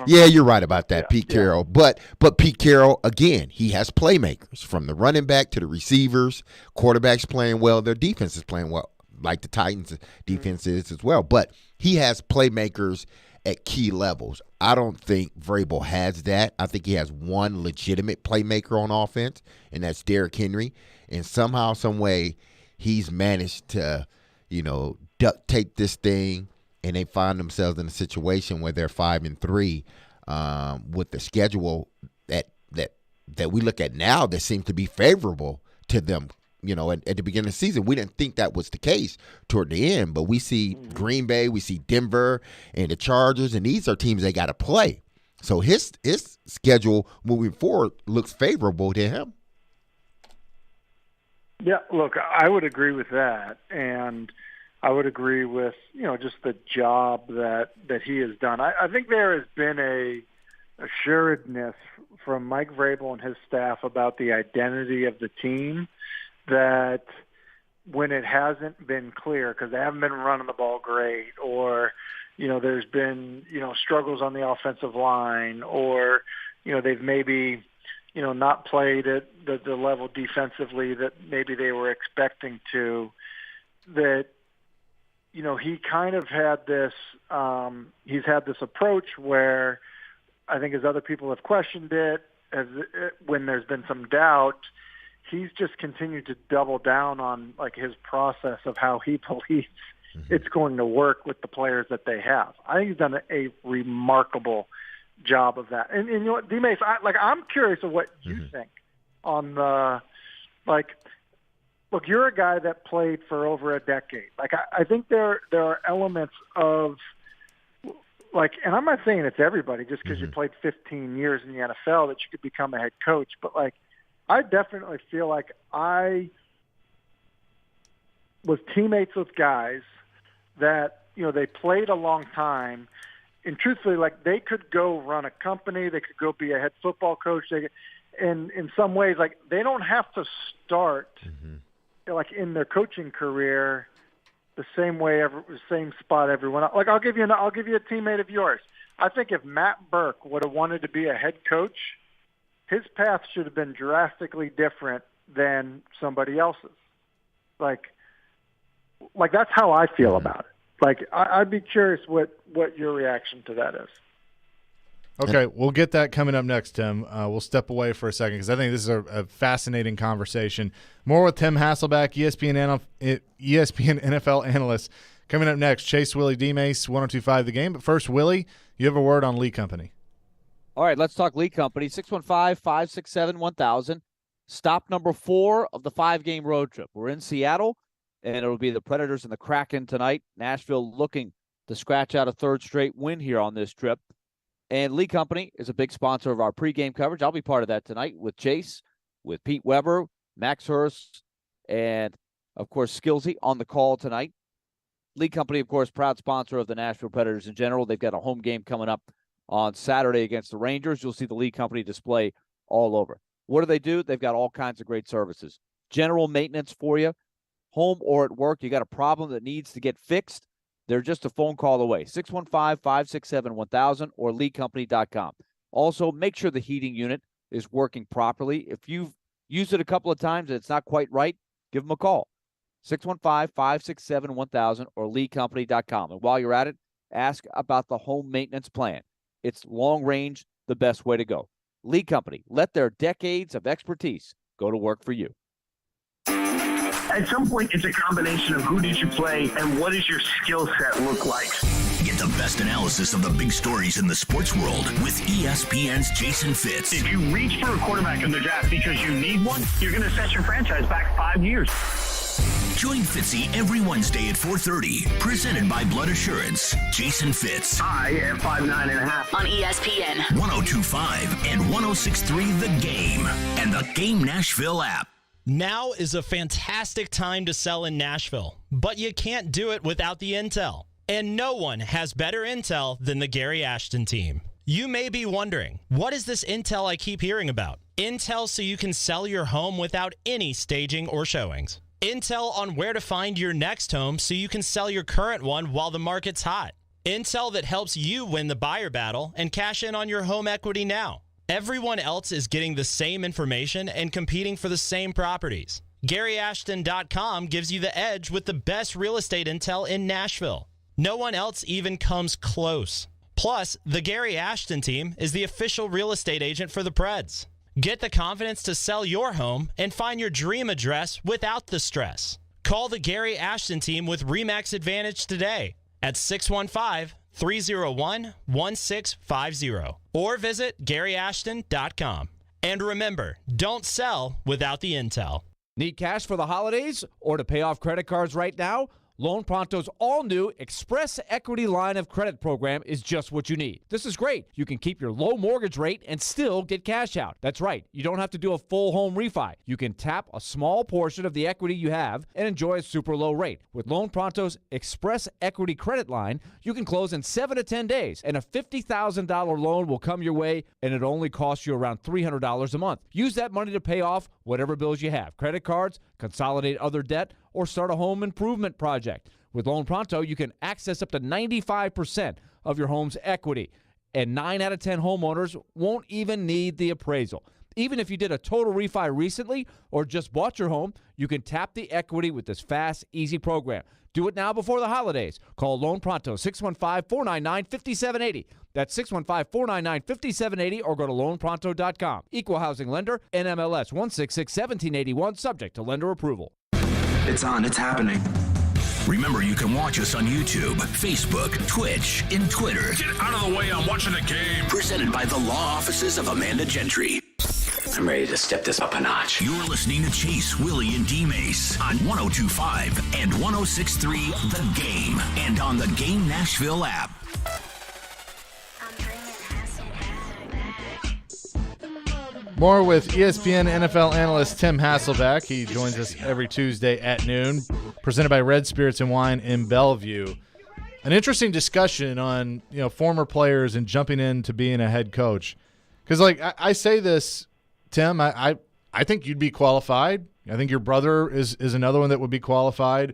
Yeah, you're right about that, Pete Carroll. But Pete Carroll, again, he has playmakers from the running back to the receivers. Quarterbacks playing well. Their defense is playing well, like the Titans' defense is as well. But he has playmakers at key levels. I don't think Vrabel has that. I think he has one legitimate playmaker on offense, and that's Derrick Henry. And somehow, some way, he's managed to, duct tape this thing, and they find themselves in a situation where they're 5-3 with the schedule that we look at now that seems to be favorable to them. At the beginning of the season, we didn't think that was the case toward the end, but we see Green Bay, we see Denver, and the Chargers, and these are teams they got to play. So his schedule moving forward looks favorable to him. Yeah, look, I would agree with that, and I would agree with just the job that he has done. I think there has been a assuredness from Mike Vrabel and his staff about the identity of the team that when it hasn't been clear, because they haven't been running the ball great, or there's been struggles on the offensive line, or they've maybe not played at the level defensively that maybe they were expecting to, that he kind of had this he's had this approach where I think as other people have questioned it, when there's been some doubt, he's just continued to double down on his process of how he believes it's going to work with the players that they have. I think he's done a remarkable job of that. And you know what, D-Mase, I'm curious of what you think on the look, you're a guy that played for over a decade. I think there are elements of and I'm not saying it's everybody just because you played 15 years in the NFL that you could become a head coach, but I definitely feel like I was teammates with guys that, they played a long time. And truthfully, like, they could go run a company. They could go be a head football coach. And in some ways, like, they don't have to start like in their coaching career the same way, same spot everyone else. Like, I'll give you a teammate of yours. I think if Matt Burke would have wanted to be a head coach, his path should have been drastically different than somebody else's. Like that's how I feel about it. Like, I'd be curious what your reaction to that is. Okay, we'll get that coming up next, Tim. We'll step away for a second because I think this is a fascinating conversation. More with Tim Hasselbeck, ESPN NFL analyst. Coming up next, Chase, Willy, D-Mase, 102.5 The Game. But first, Willy, you have a word on Lee Company. All right, let's talk Lee Company. 615-567-1000. Stop number 4 of the 5-game road trip. We're in Seattle, and it'll be the Predators and the Kraken tonight. Nashville looking to scratch out a third straight win here on this trip. And Lee Company is a big sponsor of our pregame coverage. I'll be part of that tonight with Chase, with Pete Weber, Max Hurst, and, of course, Skillsy on the call tonight. Lee Company, of course, proud sponsor of the Nashville Predators in general. They've got a home game coming up on Saturday against the Rangers. You'll see the Lee Company display all over. What do? They've got all kinds of great services. General maintenance for you, home or at work. You got a problem that needs to get fixed. They're just a phone call away, 615-567-1000 or leecompany.com. Also, make sure the heating unit is working properly. If you've used it a couple of times and it's not quite right, give them a call, 615-567-1000 or leecompany.com. And while you're at it, ask about the home maintenance plan. It's long range, the best way to go. Lee Company, let their decades of expertise go to work for you. At some point, it's a combination of who did you play and what does your skill set look like. Get the best analysis of the big stories in the sports world with ESPN's Jason Fitz. If you reach for a quarterback in the draft because you need one, you're going to set your franchise back 5 years. Join Fitzy every Wednesday at 4:30. Presented by Blood Assurance. Jason Fitz. I am 5'9.5" on ESPN 102.5 and 106.3 The Game and the Game Nashville app. Now is a fantastic time to sell in Nashville, but you can't do it without the intel. And no one has better intel than the Gary Ashton team. You may be wondering, what is this intel I keep hearing about? Intel so you can sell your home without any staging or showings. Intel on where to find your next home so you can sell your current one while the market's hot. Intel that helps you win the buyer battle and cash in on your home equity now. Everyone else is getting the same information and competing for the same properties. GaryAshton.com gives you the edge with the best real estate intel in Nashville. No one else even comes close. Plus, the Gary Ashton team is the official real estate agent for the Preds. Get the confidence to sell your home and find your dream address without the stress. Call the Gary Ashton team with RE/MAX Advantage today at 615-301-1650 or visit GaryAshton.com. And remember, don't sell without the intel. Need cash for the holidays or to pay off credit cards right now? Loan Pronto's all-new Express Equity Line of Credit program is just what you need. This is great. You can keep your low mortgage rate and still get cash out. That's right. You don't have to do a full home refi. You can tap a small portion of the equity you have and enjoy a super low rate. With Loan Pronto's Express Equity Credit Line, you can close in 7 to 10 days, and a $50,000 loan will come your way, and it only costs you around $300 a month. Use that money to pay off whatever bills you have, credit cards, consolidate other debt, or start a home improvement project. With Loan Pronto, you can access up to 95% of your home's equity, and 9 out of 10 homeowners won't even need the appraisal. Even if you did a total refi recently or just bought your home, you can tap the equity with this fast, easy program. Do it now before the holidays. Call Loan Pronto, 615-499-5780. That's 615-499-5780, or go to loanpronto.com. Equal housing lender, NMLS 1661781, subject to lender approval. It's on. It's happening. Remember, you can watch us on YouTube, Facebook, Twitch, and Twitter. Get out of the way. I'm watching the game. Presented by the law offices of Amanda Gentry. I'm ready to step this up a notch. You're listening to Chase, Willy, and D-Mase on 102.5 and 106.3 The Game and on the Game Nashville app. More with ESPN NFL analyst Tim Hasselbeck. He joins us every Tuesday at noon. presented by Red Spirits and Wine in Bellevue. An interesting discussion on former players and jumping into being a head coach. Because I say this, Tim, I think you'd be qualified. I think your brother is another one that would be qualified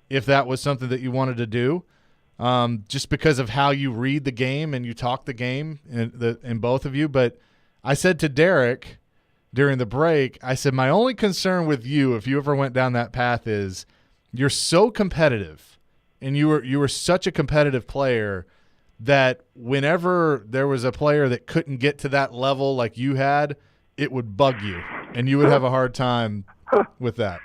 if that was something that you wanted to do. Just because of how you read the game and you talk the game in both of you. But I said to Derek during the break, I said, my only concern with you, if you ever went down that path, is you're so competitive and you were such a competitive player that whenever there was a player that couldn't get to that level like you had, it would bug you and you would have a hard time with that.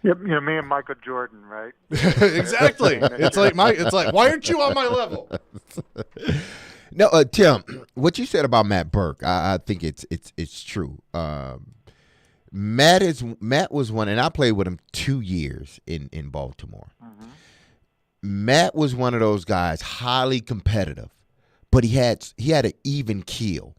Yep, me and Michael Jordan, right? Exactly. It's like why aren't you on my level? No, Tim, what you said about Matt Burke, I think it's true. Matt was one, and I played with him 2 years in Baltimore. Mm-hmm. Matt was one of those guys, highly competitive, but he had an even keel.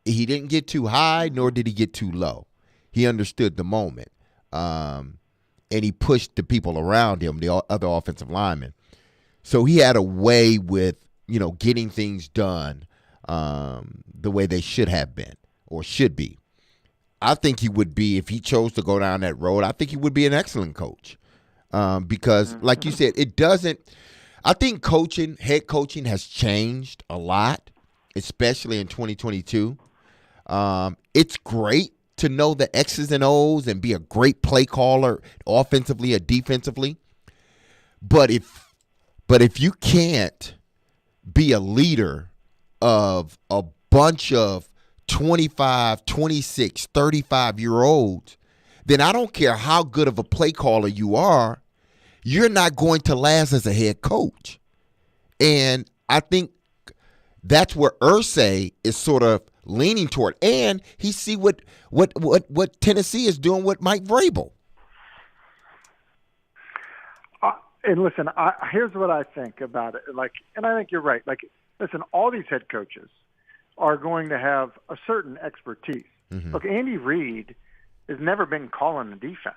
He didn't get too high, nor did he get too low. He understood the moment. And he pushed the people around him, the other offensive linemen. So he had a way with, getting things done the way they should have been or should be. I think he would be, if he chose to go down that road, I think he would be an excellent coach. Because, like you said, I think head coaching has changed a lot, especially in 2022. It's great to know the X's and O's and be a great play caller offensively or defensively. But if you can't be a leader of a bunch of 25, 26, 35-year-olds, then I don't care how good of a play caller you are, you're not going to last as a head coach. And I think that's where Irsay is sort of leaning toward, and he see what Tennessee is doing with Mike Vrabel. And listen, here's what I think about it. And I think you're right. Listen, all these head coaches are going to have a certain expertise. Mm-hmm. Look, Andy Reid has never been calling the defense.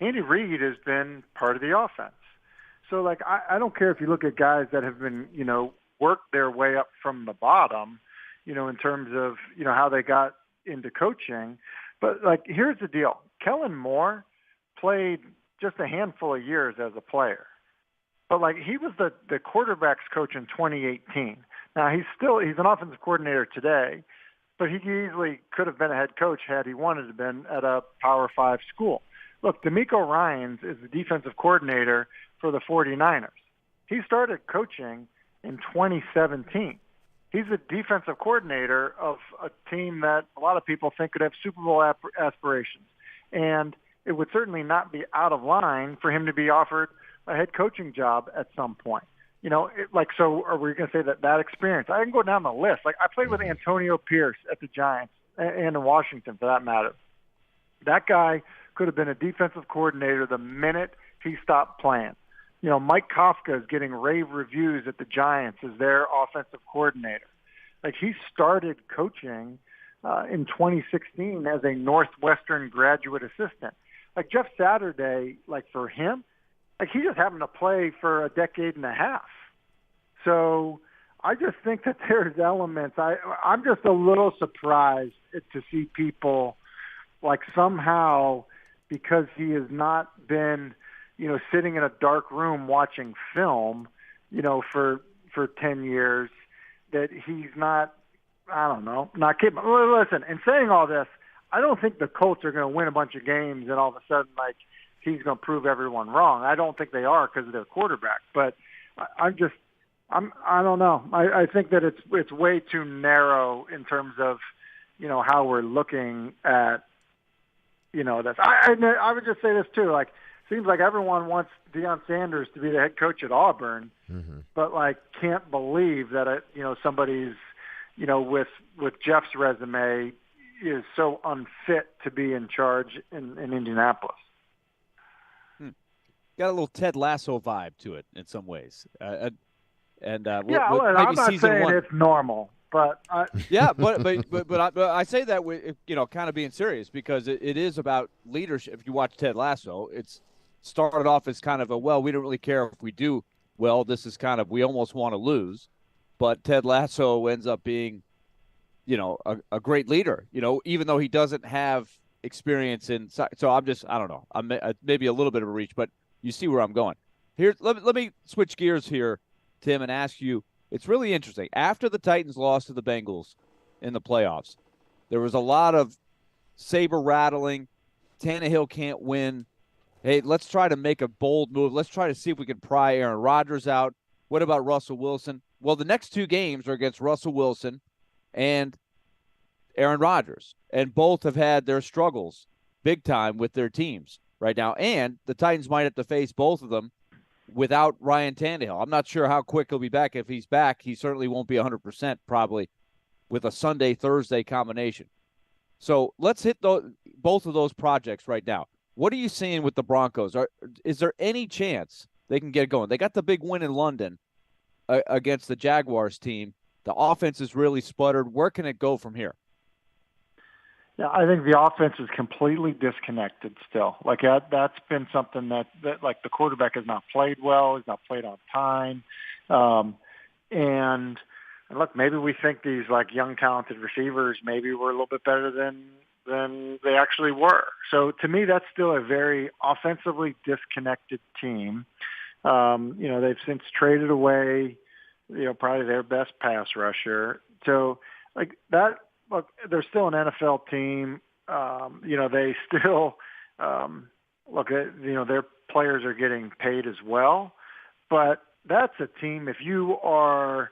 Andy Reid has been part of the offense. So, I don't care if you look at guys that have been, worked their way up from the bottom, in terms of, how they got into coaching. But, here's the deal. Kellen Moore played just a handful of years as a player. But, he was the quarterback's coach in 2018. Now, he's an offensive coordinator today, but he easily could have been a head coach had he wanted to have been at a Power 5 school. Look, DeMeco Ryans is the defensive coordinator for the 49ers. He started coaching in 2017. He's the defensive coordinator of a team that a lot of people think could have Super Bowl aspirations. And it would certainly not be out of line for him to be offered a head coaching job at some point. So are we going to say that experience? I can go down the list. I played with Antonio Pierce at the Giants and in Washington, for that matter. That guy could have been a defensive coordinator the minute he stopped playing. Mike Kafka is getting rave reviews at the Giants as their offensive coordinator. He started coaching in 2016 as a Northwestern graduate assistant. Jeff Saturday, for him, he just happened to play for a decade and a half. So I just think that there's elements. I'm just a little surprised to see people somehow, because he has not been sitting in a dark room watching film, for 10 years, that he's not capable. Listen, in saying all this, I don't think the Colts are going to win a bunch of games and all of a sudden, he's going to prove everyone wrong. I don't think they are because of their quarterback. But I don't know. I think that it's way too narrow in terms of, how we're looking at, this. I would just say this too, seems like everyone wants Deion Sanders to be the head coach at Auburn, mm-hmm. but can't believe that somebody's with Jeff's resume is so unfit to be in charge in Indianapolis. Got a little Ted Lasso vibe to it in some ways, and I'm not saying it's normal. But but I say that with kind of being serious, because it is about leadership. If you watch Ted Lasso, it's started off as kind of we don't really care if we do well. This is kind of, we almost want to lose. But Ted Lasso ends up being, a great leader, even though he doesn't have experience in. So I don't know. I'm maybe a little bit of a reach, but you see where I'm going. Here, let me switch gears here, Tim, and ask you, it's really interesting. After the Titans lost to the Bengals in the playoffs, there was a lot of saber rattling. Tannehill can't win. Hey, let's try to make a bold move. Let's try to see if we can pry Aaron Rodgers out. What about Russell Wilson? Well, the next two games are against Russell Wilson and Aaron Rodgers, and both have had their struggles big time with their teams right now. And the Titans might have to face both of them without Ryan Tannehill. I'm not sure how quick he'll be back. If he's back, he certainly won't be 100% probably with a Sunday-Thursday combination. So let's hit both of those projects right now. What are you seeing with the Broncos? Is there any chance they can get going? They got the big win in London against the Jaguars team. The offense is really sputtered. Where can it go from here? Yeah, I think the offense is completely disconnected still. Like that's been something that like the quarterback has not played well, has not played on time. And look, maybe we think these like young talented receivers maybe were a little bit better than they actually were. So to me, that's still a very offensively disconnected team. They've since traded away, probably their best pass rusher. So like that, look, they're still an NFL team. They still, their players are getting paid as well. But that's a team, if you are,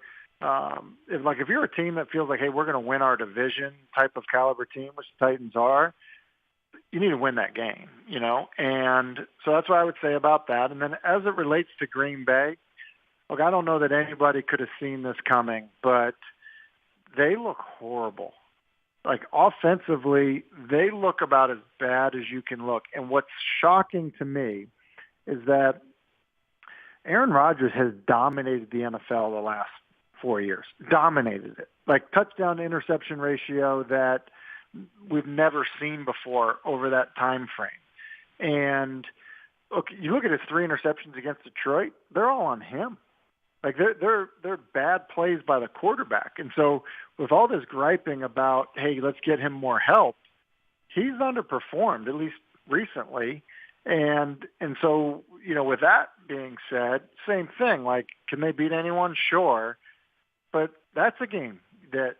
if you're a team that feels like, hey, we're going to win our division type of caliber team, which the Titans are, you need to win that game, And so that's what I would say about that. And then as it relates to Green Bay, look, I don't know that anybody could have seen this coming, but they look horrible. Like offensively, they look about as bad as you can look. And what's shocking to me is that Aaron Rodgers has dominated the NFL the last 4 years, dominated it. Like touchdown to interception ratio that we've never seen before over that time frame. And look, you look at his 3 interceptions against Detroit, they're all on him. Like they're bad plays by the quarterback. And so with all this griping about, hey, let's get him more help, he's underperformed, at least recently. And so, with that being said, same thing. Like, can they beat anyone? Sure. But that's a game that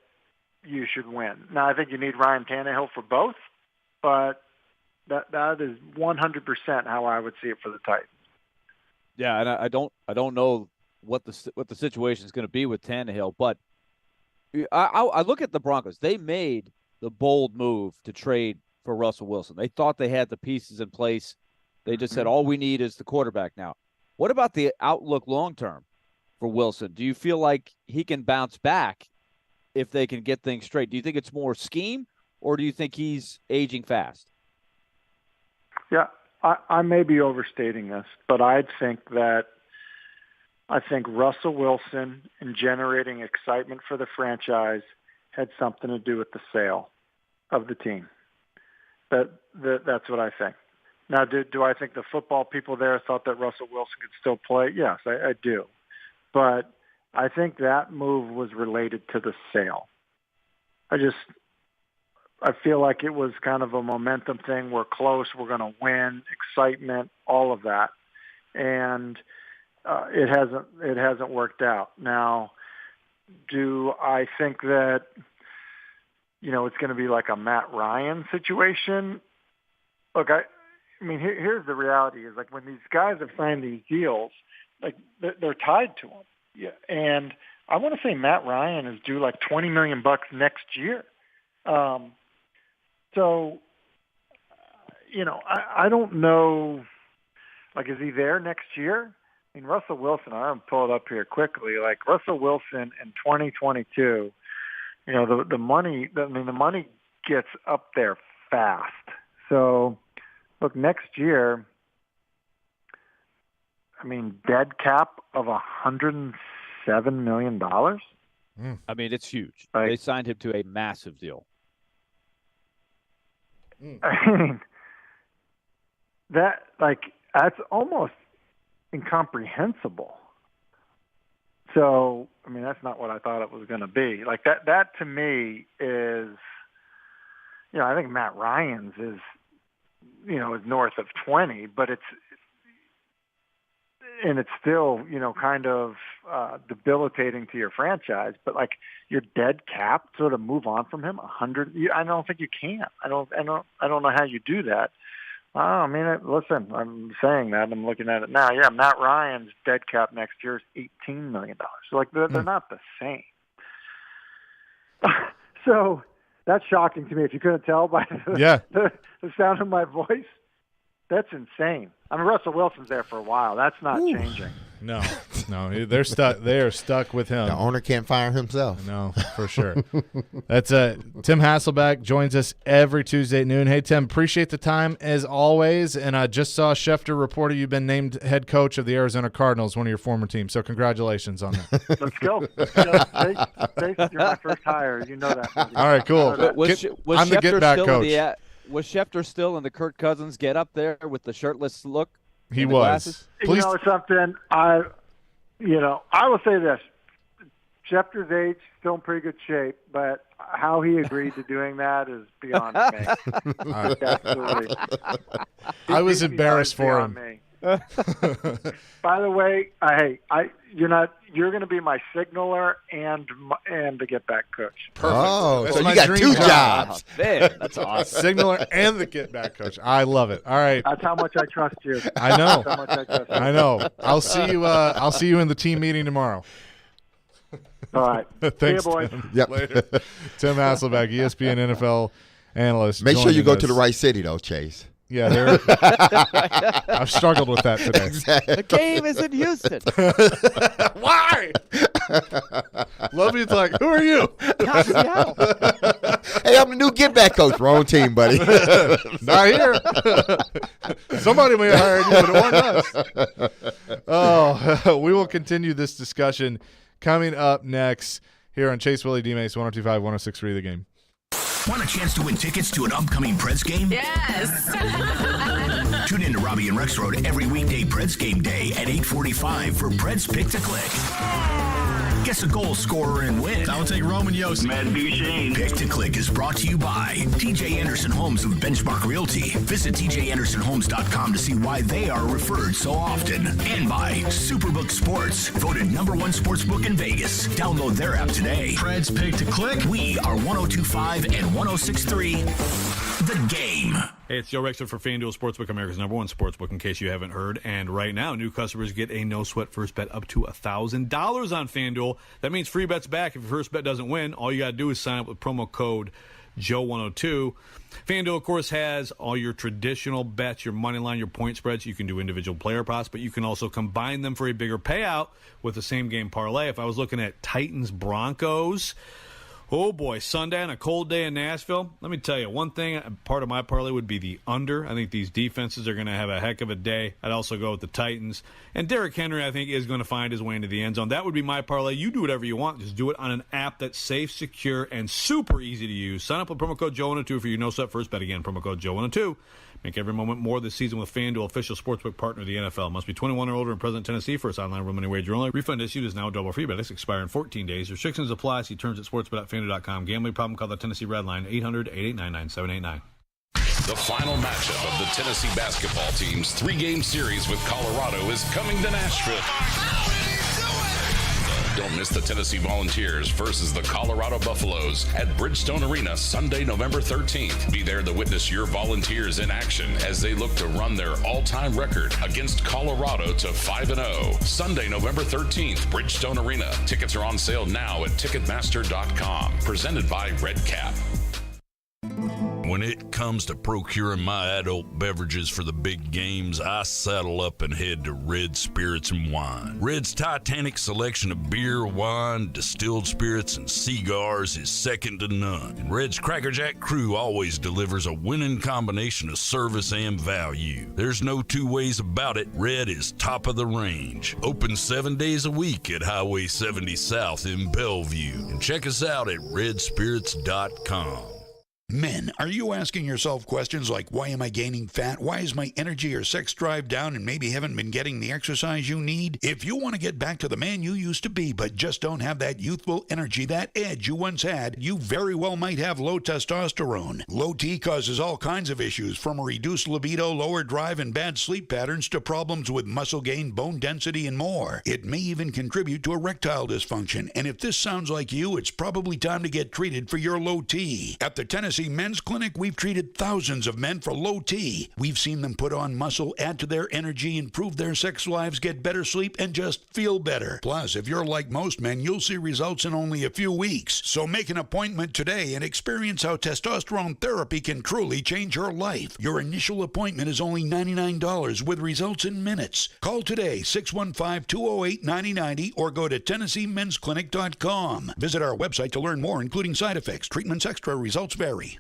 you should win. Now, I think you need Ryan Tannehill for both, but that is 100% how I would see it for the Titans. Yeah, and I don't know what the situation is going to be with Tannehill, but I look at the Broncos. They made the bold move to trade for Russell Wilson. They thought they had the pieces in place. They just said, all we need is the quarterback now. What about the outlook long-term for Wilson? Do you feel like he can bounce back if they can get things straight? Do you think it's more scheme, or do you think he's aging fast? Yeah, I may be overstating this, but I think Russell Wilson and generating excitement for the franchise had something to do with the sale of the team. That's what I think. Now, do I think the football people there thought that Russell Wilson could still play? Yes, I do. But I think that move was related to the sale. I feel like it was kind of a momentum thing. We're close. We're going to win. Excitement, all of that. And it hasn't worked out. Now, do I think that, it's going to be like a Matt Ryan situation? Look, I mean, here's the reality is like when these guys have signed these deals, like they're tied to them. Yeah. And I want to say Matt Ryan is due like $20 million next year. So, I don't know, like, is he there next year? I mean, Russell Wilson, I'm going to pull it up here quickly. Like Russell Wilson in 2022, the money gets up there fast. So, look, next year, I mean, dead cap of $107 million. I mean, it's huge. They signed him to a massive deal. I mean, that, like, That's almost incomprehensible. So, I mean, that's not what I thought it was going to be. Like that to me is, I think Matt Ryan's is, is north of 20, but it's still, kind of debilitating to your franchise. But like your dead cap, sort of move on from him 100. I don't think you can. I don't know how you do that. Listen, I'm saying that. I'm looking at it now. Yeah, Matt Ryan's dead cap next year is $18 million. So, like, they're not the same. So that's shocking to me. If you couldn't tell by the sound of my voice, that's insane. I mean, Russell Wilson's there for a while. That's not changing. No, they're stuck. They are stuck with him. The owner can't fire himself. No, for sure. That's Tim Hasselbeck joins us every Tuesday at noon. Hey, Tim, appreciate the time as always. And I just saw Schefter reported you've been named head coach of the Arizona Cardinals, one of your former teams. So congratulations on that. Let's go. Chase, you're my first hire. You know that. All right, cool. I'm the get-back coach. Was Schefter still in the Kirk Cousins get up there with the shirtless look? He was. Please. Something. I will say this: Schefter's age still in pretty good shape, but how he agreed to doing that is beyond me. Absolutely. I was embarrassed for him. Me. By the way, you're going to be my signaler and the get back coach. Perfect. Oh, so you got two jobs. Man, that's awesome. Signaler and the get back coach. I love it. All right. That's how much I trust you. I know. That's how much I trust you. I know. I'll see you in the team meeting tomorrow. All right. Thanks, see you, boys. Tim. Yep. Later. Tim Hasselbeck, ESPN NFL analyst. Make sure you go us. to the right city, though, Chase. Yeah, I've struggled with that today. Exactly. The game is in Houston. Why? Lovey's like, who are you? Not Seattle. Hey, I'm the new get back coach. Wrong team, buddy. Not here. Somebody may have hired you, but it wasn't us. We will continue this discussion coming up next here on Chase Willy D-Mase 102.5, 106.3 The Game. Want a chance to win tickets to an upcoming Preds game? Yes. Tune in to Robbie and Rexroad every weekday Preds game day at 8:45 for Preds Pick to Click. Guess a goal scorer and win. I'll take Roman Yossi. Matt Duchene. Pick to Click is brought to you by TJ Anderson Homes of Benchmark Realty. Visit tjandersonhomes.com to see why they are referred so often. And by Superbook Sports, voted #1 sportsbook in Vegas. Download their app today. Preds Pick to Click. We are 102.5 and 106.3 The Game. Hey, it's Joe Rexford for FanDuel Sportsbook, America's #1 sportsbook, in case you haven't heard. And right now, new customers get a no-sweat first bet up to $1,000 on FanDuel. That means free bets back if your first bet doesn't win. All you got to do is sign up with promo code Joe102. FanDuel, of course, has all your traditional bets, your money line, your point spreads. You can do individual player props, but you can also combine them for a bigger payout with the same game parlay. If I was looking at Titans-Broncos, oh, boy, Sunday on a cold day in Nashville. Let me tell you, one thing, part of my parlay would be the under. I think these defenses are going to have a heck of a day. I'd also go with the Titans. And Derrick Henry, I think, is going to find his way into the end zone. That would be my parlay. You do whatever you want. Just do it on an app that's safe, secure, and super easy to use. Sign up with promo code Joe102 for your no-sweat first bet. Again, promo code Joe102. Make every moment more this season with FanDuel, official sportsbook partner of the NFL. Must be 21 or older in present Tennessee. First online room money wager only. Refund issued is now double free, but it's expire in 14 days. Restrictions apply. See terms at sportsbet.fanduel.com. Gambling problem? Call the Tennessee Red Line 800-889-9789. The final matchup of the Tennessee basketball team's 3-game series with Colorado is coming to Nashville. Don't miss the Tennessee Volunteers versus the Colorado Buffaloes at Bridgestone Arena Sunday, November 13th. Be there to witness your Volunteers in action as they look to run their all-time record against Colorado to 5-0. Sunday, November 13th, Bridgestone Arena. Tickets are on sale now at Ticketmaster.com. Presented by Red Cap. When it comes to procuring my adult beverages for the big games, I saddle up and head to Red Spirits and Wine. Red's titanic selection of beer, wine, distilled spirits, and cigars is second to none. And Red's Cracker Jack crew always delivers a winning combination of service and value. There's no two ways about it. Red is top of the range. Open 7 days a week at Highway 70 South in Bellevue. And check us out at redspirits.com. Men, are you asking yourself questions like, why am I gaining fat? Why is my energy or sex drive down and maybe haven't been getting the exercise you need? If you want to get back to the man you used to be but just don't have that youthful energy, that edge you once had, you very well might have low testosterone. Low T causes all kinds of issues, from a reduced libido, lower drive, and bad sleep patterns to problems with muscle gain, bone density, and more. It may even contribute to erectile dysfunction, and if this sounds like you, it's probably time to get treated for your low T. At the Tennessee Men's Clinic, we've treated thousands of men for low T. We've seen them put on muscle, add to their energy, improve their sex lives, get better sleep, and just feel better. Plus, if you're like most men, you'll see results in only a few weeks. So make an appointment today and experience how testosterone therapy can truly change your life. Your initial appointment is only $99 with results in minutes. Call today, 615-208-9090, or go to TennesseeMen'sClinic.com. Visit our website to learn more, including side effects, treatments extra, results vary.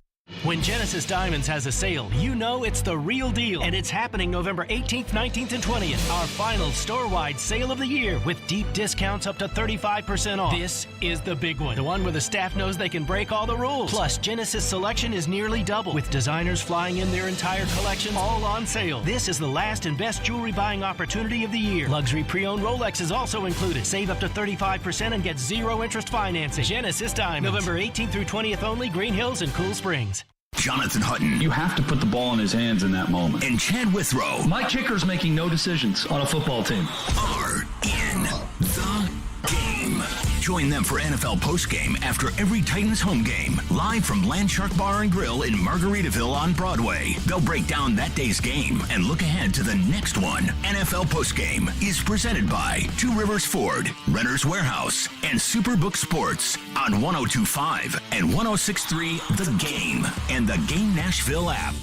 When Genesis Diamonds has a sale, you know it's the real deal. And it's happening November 18th, 19th, and 20th. Our final store-wide sale of the year with deep discounts up to 35% off. This is the big one. The one where the staff knows they can break all the rules. Plus, Genesis selection is nearly double, with designers flying in their entire collection all on sale. This is the last and best jewelry buying opportunity of the year. Luxury pre-owned Rolex is also included. Save up to 35% and get zero interest financing. Genesis Diamonds. November 18th through 20th only, Green Hills and Cool Springs. Jonathan Hutton. You have to put the ball in his hands in that moment. And Chad Withrow. My kicker's making no decisions on a football team. Are in the game. Join them for NFL postgame after every Titans home game, live from Landshark Bar and Grill in Margaritaville on Broadway. They'll break down that day's game and look ahead to the next one. NFL postgame is presented by Two Rivers Ford, Renter's Warehouse, and Superbook Sports on 102.5 and 106.3 The Game and the Game Nashville app.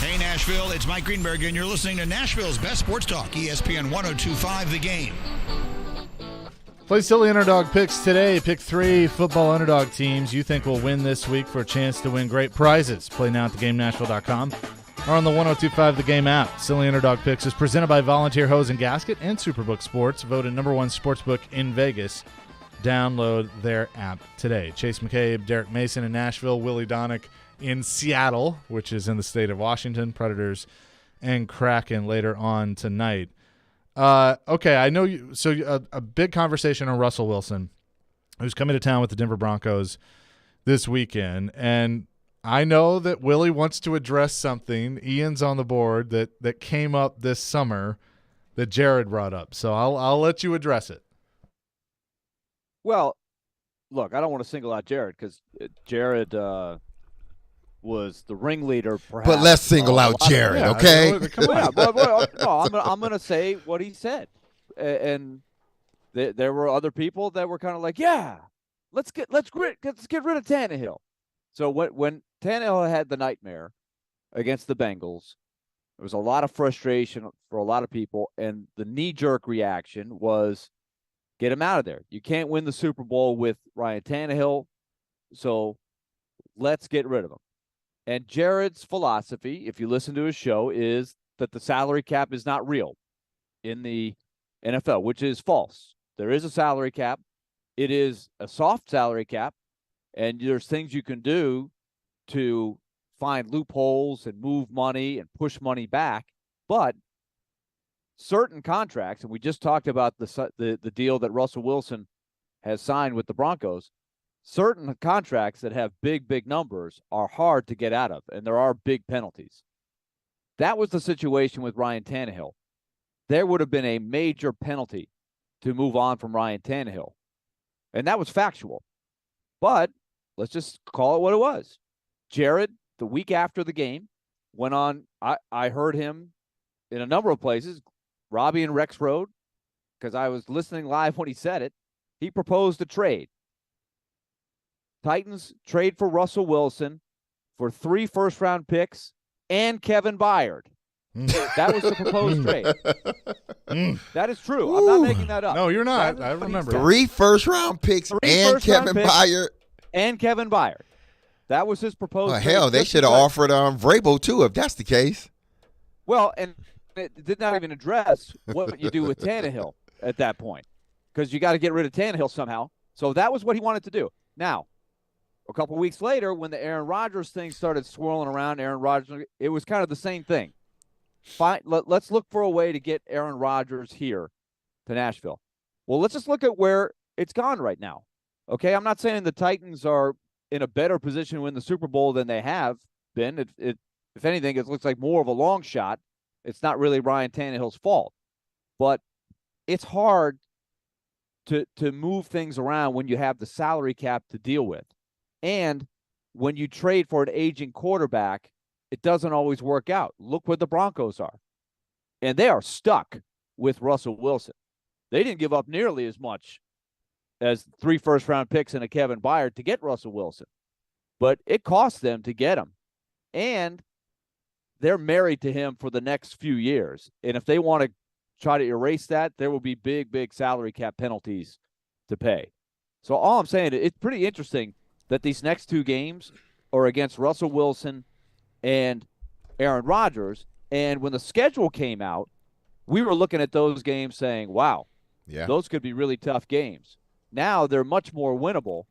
Hey, Nashville, it's Mike Greenberg, and you're listening to Nashville's best sports talk, ESPN 102.5 The Game. Play silly underdog picks today. Pick 3 football underdog teams you think will win this week for a chance to win great prizes. Play now at theGameNashville.com or on the 102.5 The Game app. Silly underdog picks is presented by Volunteer Hose and Gasket and Superbook Sports, voted #1 sportsbook in Vegas. Download their app today. Chase McCabe, Derek Mason in Nashville, Willy Donick in Seattle, which is in the state of Washington. Predators and Kraken later on tonight. Okay, I know you. So a big conversation on Russell Wilson, who's coming to town with the Denver Broncos this weekend, and I know that Willie wants to address something. Ian's on the board that came up this summer that Jared brought up. So I'll let you address it. Well, look, I don't want to single out Jared because Jared was the ringleader, perhaps. But let's single out Jared, okay? I'm going to say what he said, and there were other people that were kind of like, "Yeah, let's get rid of Tannehill." So when Tannehill had the nightmare against the Bengals, there was a lot of frustration for a lot of people, and the knee-jerk reaction was, "Get him out of there. You can't win the Super Bowl with Ryan Tannehill, so let's get rid of him." And Jared's philosophy, if you listen to his show, is that the salary cap is not real in the NFL, which is false. There is a salary cap. It is a soft salary cap, and there's things you can do to find loopholes and move money and push money back. But certain contracts, and we just talked about the deal that Russell Wilson has signed with the Broncos, certain contracts that have big numbers are hard to get out of, and there are big penalties. That was the situation with Ryan Tannehill. There would have been a major penalty to move on from Ryan Tannehill, and that was factual. But let's just call it what it was. Jared, the week after the game, went on. I heard him in a number of places, Robbie and Rex Road, because I was listening live when he said it. He proposed a trade. Titans trade for Russell Wilson for 3 first-round picks and Kevin Byard. That was the proposed trade. That is true. I'm not making that up. No, you're not. I remember. 3 first-round picks and Kevin Byard. And Kevin Byard. That was his proposed trade. Hell, they should have offered Vrabel, too, if that's the case. Well, and it did not even address what you do with Tannehill at that point, because you got to get rid of Tannehill somehow. So that was what he wanted to do. Now, a couple weeks later, when the Aaron Rodgers thing started swirling around, Aaron Rodgers, it was kind of the same thing. Fine, let's look for a way to get Aaron Rodgers here to Nashville. Well, let's just look at where it's gone right now. Okay, I'm not saying the Titans are in a better position to win the Super Bowl than they have been. If anything, it looks like more of a long shot. It's not really Ryan Tannehill's fault. But it's hard to move things around when you have the salary cap to deal with. And when you trade for an aging quarterback, it doesn't always work out. Look where the Broncos are. And they are stuck with Russell Wilson. They didn't give up nearly as much as 3 first-round picks and a Kevin Byard to get Russell Wilson. But it cost them to get him. And they're married to him for the next few years. And if they want to try to erase that, there will be big, big salary cap penalties to pay. So all I'm saying, it's pretty interesting that these next 2 games are against Russell Wilson and Aaron Rodgers. And when the schedule came out, we were looking at those games saying, wow, those could be really tough games. Now they're much more winnable.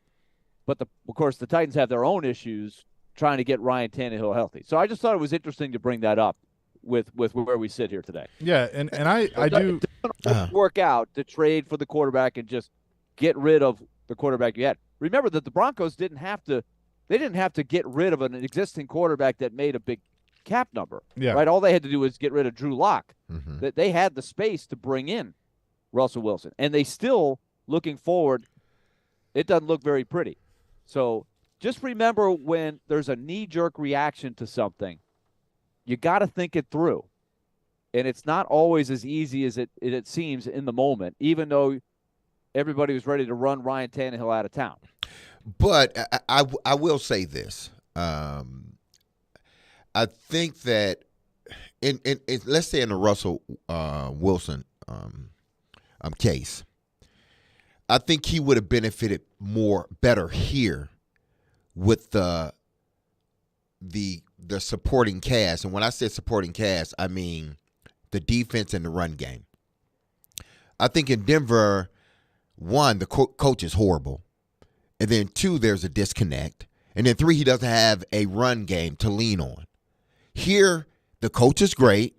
But, of course, the Titans have their own issues trying to get Ryan Tannehill healthy. So I just thought it was interesting to bring that up with where we sit here today. Yeah, and I do – It doesn't work out to trade for the quarterback and just get rid of the quarterback you had. Remember that the Broncos didn't have to get rid of an existing quarterback that made a big cap number. Yeah. Right? All they had to do was get rid of Drew Lock. Mm-hmm. That they had the space to bring in Russell Wilson. And they still, looking forward, it doesn't look very pretty. So just remember, when there's a knee-jerk reaction to something, you got to think it through. And it's not always as easy as it seems in the moment, even though everybody was ready to run Ryan Tannehill out of town. But I will say this. I think that in let's say in the Russell Wilson case, I think he would have benefited better here with the supporting cast. And when I say supporting cast, I mean the defense and the run game. I think in Denver, 1, the coach is horrible. And then 2, there's a disconnect. And then 3, he doesn't have a run game to lean on. Here, the coach is great,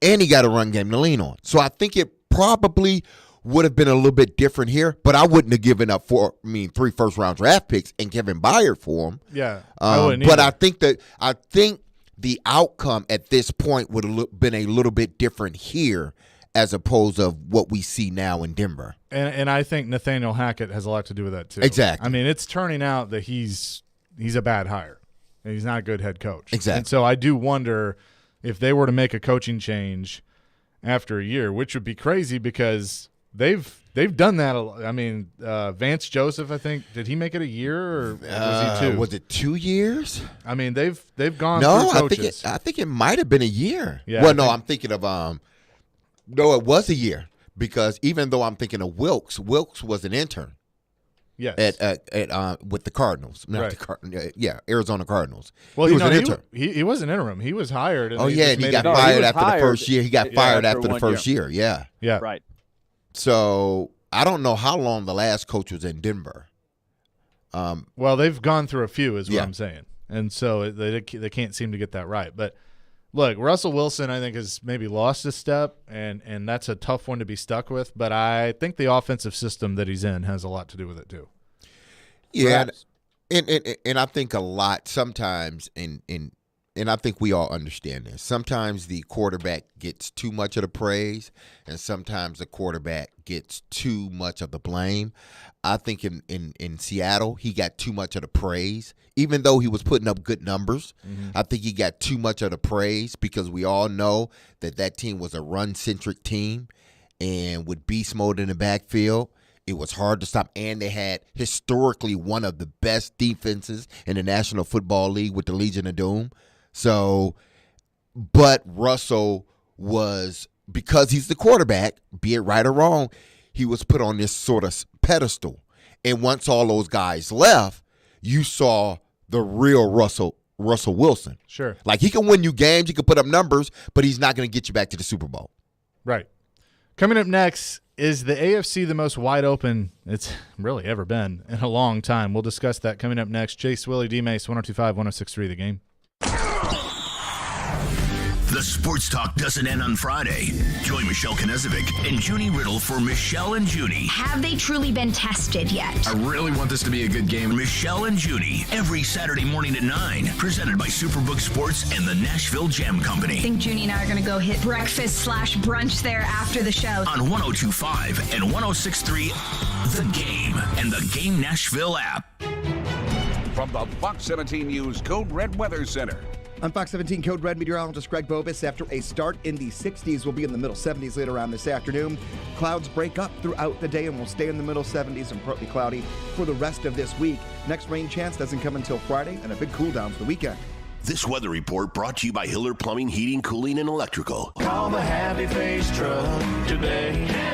and he got a run game to lean on. So I think it probably would have been a little bit different here, but I wouldn't have given up 3 first-round draft picks and Kevin Byard for him. Yeah, I wouldn't but either. I think the outcome at this point would have been a little bit different here as opposed to what we see now in Denver. And I think Nathaniel Hackett has a lot to do with that too. Exactly. I mean, it's turning out that he's a bad hire. And he's not a good head coach. Exactly. And so I do wonder if they were to make a coaching change after a year, which would be crazy because they've done that. I mean, Vance Joseph, I think, did he make it a year or was he 2? Was it 2 years? I mean, they've gone through coaches. I think it might have been a year. Yeah, well, I'm thinking of no, it was a year because even though I'm thinking of Wilkes was an intern. Yes. At with the Cardinals. Not right. Arizona Cardinals. Well, he was an intern. He was an interim. He was hired. And and he got fired after the first year. He got fired after the first year. Yeah. Yeah. Right. So I don't know how long the last coach was in Denver. Well, they've gone through a few, is what I'm saying, and so they can't seem to get that right. But look, Russell Wilson, I think, has maybe lost a step, and that's a tough one to be stuck with. But I think the offensive system that he's in has a lot to do with it too. Yeah, and I think a lot sometimes, and I think we all understand this. Sometimes the quarterback gets too much of the praise, and sometimes the quarterback gets too much of the blame. I think in Seattle, he got too much of the praise, even though he was putting up good numbers. Mm-hmm. I think he got too much of the praise because we all know that team was a run-centric team, and with beast mode in the backfield, it was hard to stop, and they had historically one of the best defenses in the National Football League with the Legion of Doom. So, but Russell was, because he's the quarterback, be it right or wrong, he was put on this sort of pedestal. And once all those guys left, you saw the real Russell Wilson. Sure. Like, he can win you games, he can put up numbers, but he's not going to get you back to the Super Bowl. Right. Coming up next, Is the AFC the most wide open it's really ever been in a long time? We'll discuss that coming up next. Chase, Willy, D-Mase, 102.5, 106.3 The Game. The Sports Talk doesn't end on Friday. Join Michelle Knezovic and Junie Riddle for Michelle and Junie. Have they truly been tested yet? I really want this to be a good game. Michelle and Junie, every Saturday morning at 9. Presented by Superbook Sports and the Nashville Jam Company. I think Junie and I are going to go hit breakfast/brunch there after the show. On 102.5 and 106.3 The Game and the Game Nashville app. From the Fox 17 News Code Red Weather Center. On Fox 17 Code Red, meteorologist Greg Bobus. After a start in the 60s, we'll be in the middle 70s later on this afternoon. Clouds break up throughout the day and will stay in the middle 70s and partly cloudy for the rest of this week. Next rain chance doesn't come until Friday, and a big cool down for the weekend. This weather report brought to you by Hiller Plumbing, Heating, Cooling, and Electrical. Call the Happy Face Truck today.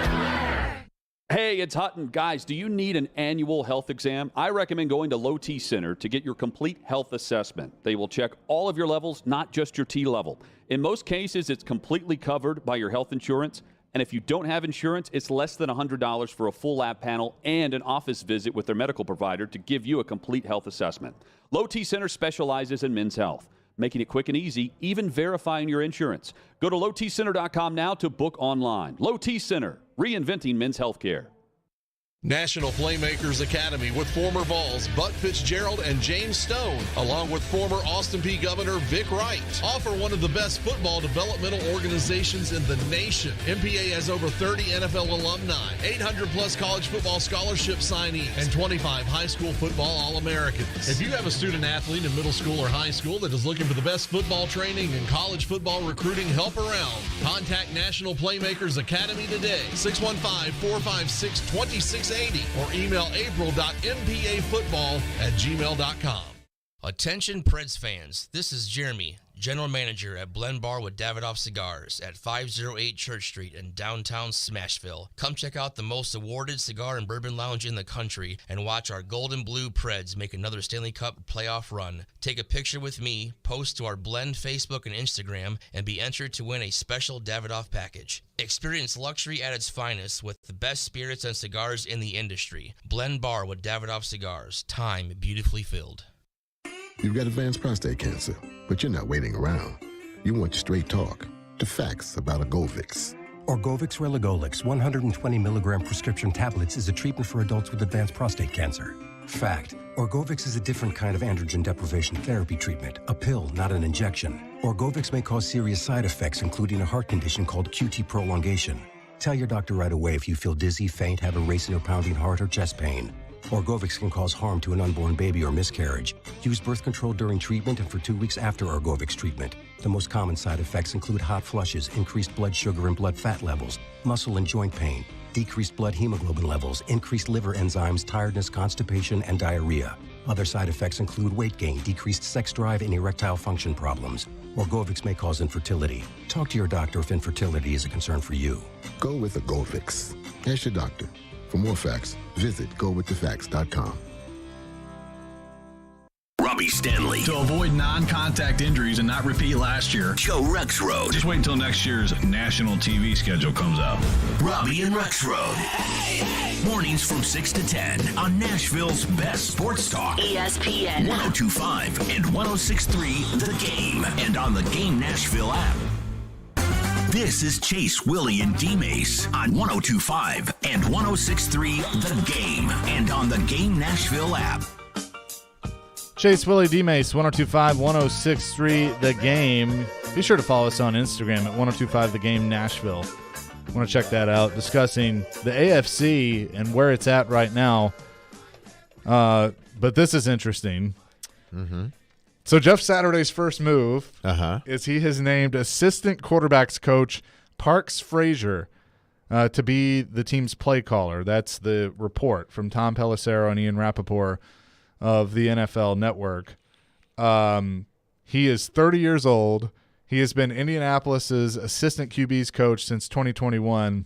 Hey, it's Hutton. Guys, do you need an annual health exam? I recommend going to Low T Center to get your complete health assessment. They will check all of your levels, not just your T level. In most cases, it's completely covered by your health insurance. And if you don't have insurance, it's less than $100 for a full lab panel and an office visit with their medical provider to give you a complete health assessment. Low T Center specializes in men's health, making it quick and easy, even verifying your insurance. Go to lowtcenter.com now to book online. Low T Center, reinventing men's health care. National Playmakers Academy with former Vols Buck Fitzgerald and James Stone, along with former Austin Peay Governor Vic Wright, offer one of the best football developmental organizations in the nation. MPA has over 30 NFL alumni, 800-plus college football scholarship signees, and 25 high school football All-Americans. If you have a student athlete in middle school or high school that is looking for the best football training and college football recruiting help around, contact National Playmakers Academy today, 615-456-2680, or email april.mpafootball@gmail.com. Attention Preds fans, this is Jeremy, General Manager at Blend Bar with Davidoff Cigars at 508 Church Street in downtown Smashville. Come check out the most awarded cigar and bourbon lounge in the country and watch our Golden Blue Preds make another Stanley Cup playoff run. Take a picture with me, post to our Blend Facebook and Instagram, and be entered to win a special Davidoff package. Experience luxury at its finest with the best spirits and cigars in the industry. Blend Bar with Davidoff Cigars. Time beautifully filled. You've got advanced prostate cancer, but you're not waiting around. You want straight talk, the facts about Orgovix. Orgovix Relagolix 120 milligram prescription tablets is a treatment for adults with advanced prostate cancer. Fact: Orgovix is a different kind of androgen deprivation therapy treatment, a pill, not an injection. Orgovix may cause serious side effects, including a heart condition called QT prolongation. Tell your doctor right away if you feel dizzy, faint, have a racing or pounding heart, or chest pain. Orgovix can cause harm to an unborn baby or miscarriage. Use birth control during treatment and for 2 weeks after Orgovix treatment. The most common side effects include hot flushes, increased blood sugar and blood fat levels, muscle and joint pain, decreased blood hemoglobin levels, increased liver enzymes, tiredness, constipation, and diarrhea. Other side effects include weight gain, decreased sex drive, and erectile function problems. Orgovix may cause infertility. Talk to your doctor if infertility is a concern for you. Go with Orgovix. Ask your doctor. For more facts, visit gowiththefacts.com. Robbie Stanley. To avoid non-contact injuries and not repeat last year, Joe Rexrode. Just wait until next year's national TV schedule comes out. Robbie and Rexrode. Mornings from 6 to 10 on Nashville's best sports talk. ESPN. 102.5 and 106.3 The Game. And on the Game Nashville app. This is Chase, Willy, and D-Mase on 102.5 and 106.3 The Game. And on the Game Nashville app. Chase, Willy, D-Mase, 102.5, 106.3 The Game. Be sure to follow us on Instagram at 102.5 The Game Nashville. I want to check that out. Discussing the AFC and where it's at right now. But this is interesting. Mm-hmm. So Jeff Saturday's first move is he has named assistant quarterbacks coach Parks Frazier to be the team's play caller. That's the report from Tom Pelissero and Ian Rappaport of the NFL Network. He is 30 years old. He has been Indianapolis's assistant QB's coach since 2021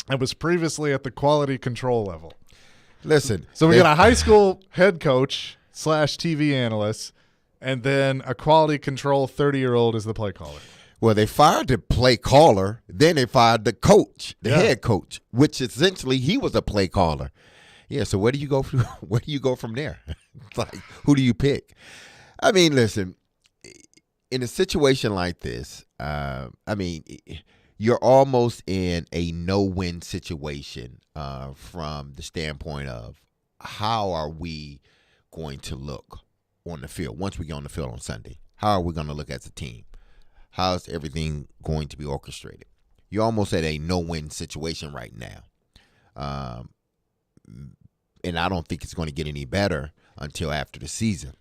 and was previously at the quality control level. Listen. So we got a high school head coach / TV analyst, and then a quality control 30-year-old is the play caller. Well, they fired the play caller, then they fired the coach, the head coach, which essentially he was a play caller. Yeah, so where do you go from there? It's like, who do you pick? I mean, listen, in a situation like this, you're almost in a no-win situation from the standpoint of how are we going to look on the field once we get on the field on Sunday? How are we going to look as a team? How's everything going to be orchestrated? You're almost at a no-win situation right now. And I don't think it's going to get any better until after the season.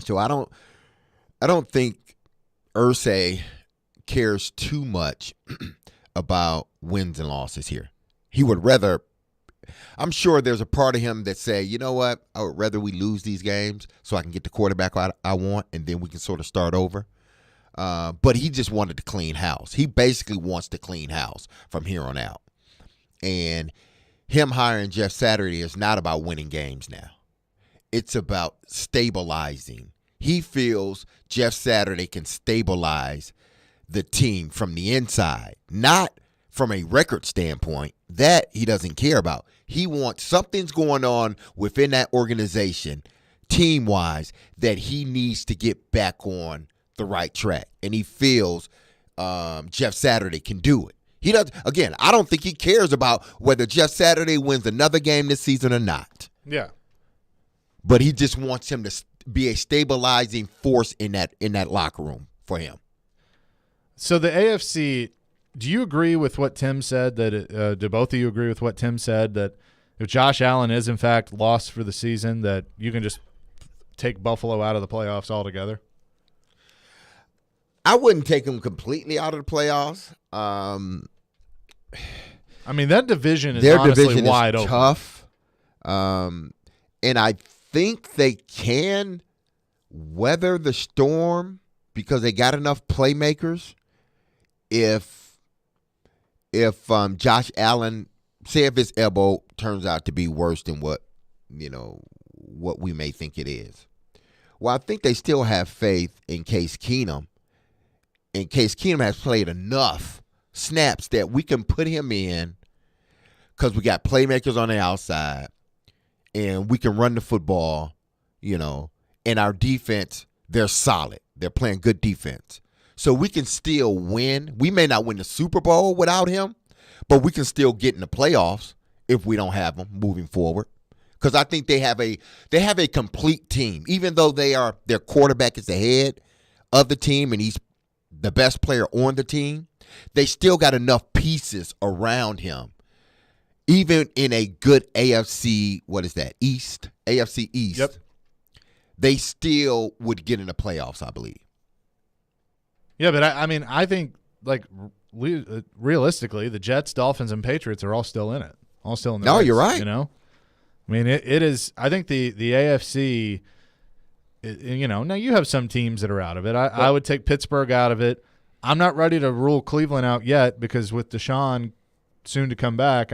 So I don't think Irsay cares too much about wins and losses here. He would rather, I'm sure there's a part of him that say, you know what, I would rather we lose these games so I can get the quarterback I want, and then we can sort of start over. But he just wanted to clean house. He basically wants to clean house from here on out. And him hiring Jeff Saturday is not about winning games now. It's about stabilizing. He feels Jeff Saturday can stabilize the team from the inside, not from a record standpoint. That he doesn't care about. He wants something's going on within that organization, team-wise, that he needs to get back on the right track. And he feels Jeff Saturday can do it. He does. Again, I don't think he cares about whether Jeff Saturday wins another game this season or not. Yeah. But he just wants him to be a stabilizing force in that locker room for him. So the AFC, do you agree with what Tim said? Do both of you agree with what Tim said, that if Josh Allen is in fact lost for the season, that you can just take Buffalo out of the playoffs altogether? I wouldn't take him completely out of the playoffs. I mean, that division is their honestly division wide is open. Tough. And I think they can weather the storm because they got enough playmakers. If Josh Allen, say if his elbow turns out to be worse than what we may think it is. Well, I think they still have faith in Case Keenum. And Case Keenum has played enough snaps that we can put him in because we got playmakers on the outside and we can run the football, and our defense, they're solid. They're playing good defense. So we can still win. We may not win the Super Bowl without him, but we can still get in the playoffs if we don't have him moving forward. Because I think they have a complete team. Even though their quarterback is the head of the team and he's the best player on the team, they still got enough pieces around him. Even in a good AFC, AFC East, yep, they still would get in the playoffs, I believe. Yeah, but I think realistically, the Jets, Dolphins, and Patriots are all still in it. All still in the race, you're right. I mean, it is. I think the AFC. Now you have some teams that are out of it. I would take Pittsburgh out of it. I'm not ready to rule Cleveland out yet because with Deshaun soon to come back,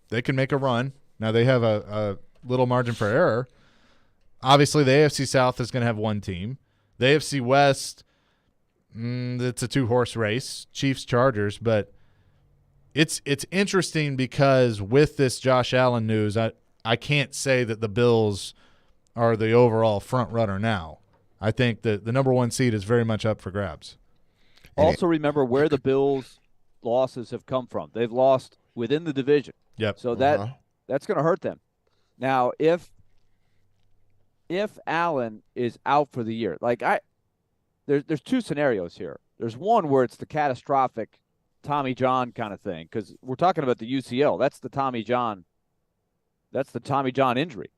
they can make a run. Now they have a little margin for error. Obviously, the AFC South is going to have one team. The AFC West, it's a two-horse race, Chiefs, Chargers. But it's interesting because with this Josh Allen news, I can't say that the Bills are the overall front runner now. I think that the number one seed is very much up for grabs. Also remember where the Bills' losses have come from. They've lost within the division. Yep. So that's going to hurt them. Now, if Allen is out for the year, there's two scenarios here. There's one where it's the catastrophic Tommy John kind of thing because we're talking about the UCL. That's the Tommy John injury.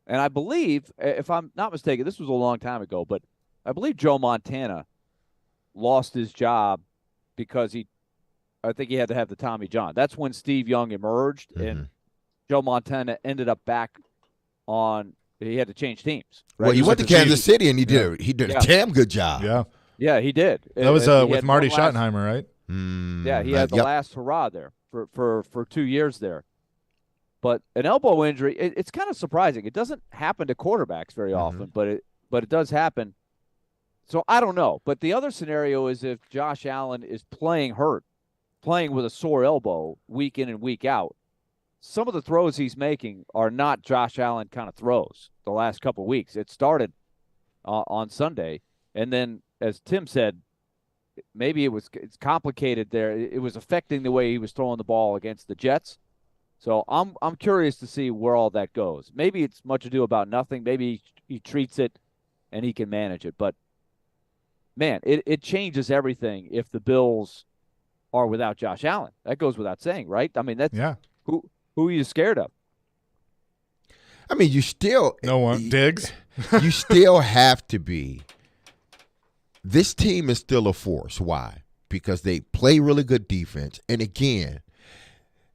And I believe, if I'm not mistaken, this was a long time ago, but I believe Joe Montana lost his job because I think he had to have the Tommy John. That's when Steve Young emerged, and Joe Montana ended up back on. He had to change teams. Right? Well, he went to Kansas City, and he did a damn good job. Yeah, he did. That was with Marty Schottenheimer, right? Yeah, he had the last hurrah there for 2 years there. But an elbow injury, it's kind of surprising. It doesn't happen to quarterbacks very often, but it does happen So I don't know. But the other scenario is if Josh Allen is playing hurt, playing with a sore elbow week in and week out. Some of the throws he's making are not Josh Allen kind of throws the last couple of weeks. It started on Sunday. And then, as Tim said, maybe it's complicated there. It was affecting the way he was throwing the ball against the Jets. So I'm curious to see where all that goes. Maybe it's much ado about nothing. Maybe he treats it and he can manage it. But, man, it changes everything if the Bills are without Josh Allen. That goes without saying, right? I mean, who are you scared of? I mean, you still – no one. Diggs? You still have to be – this team is still a force. Why? Because they play really good defense. And, again,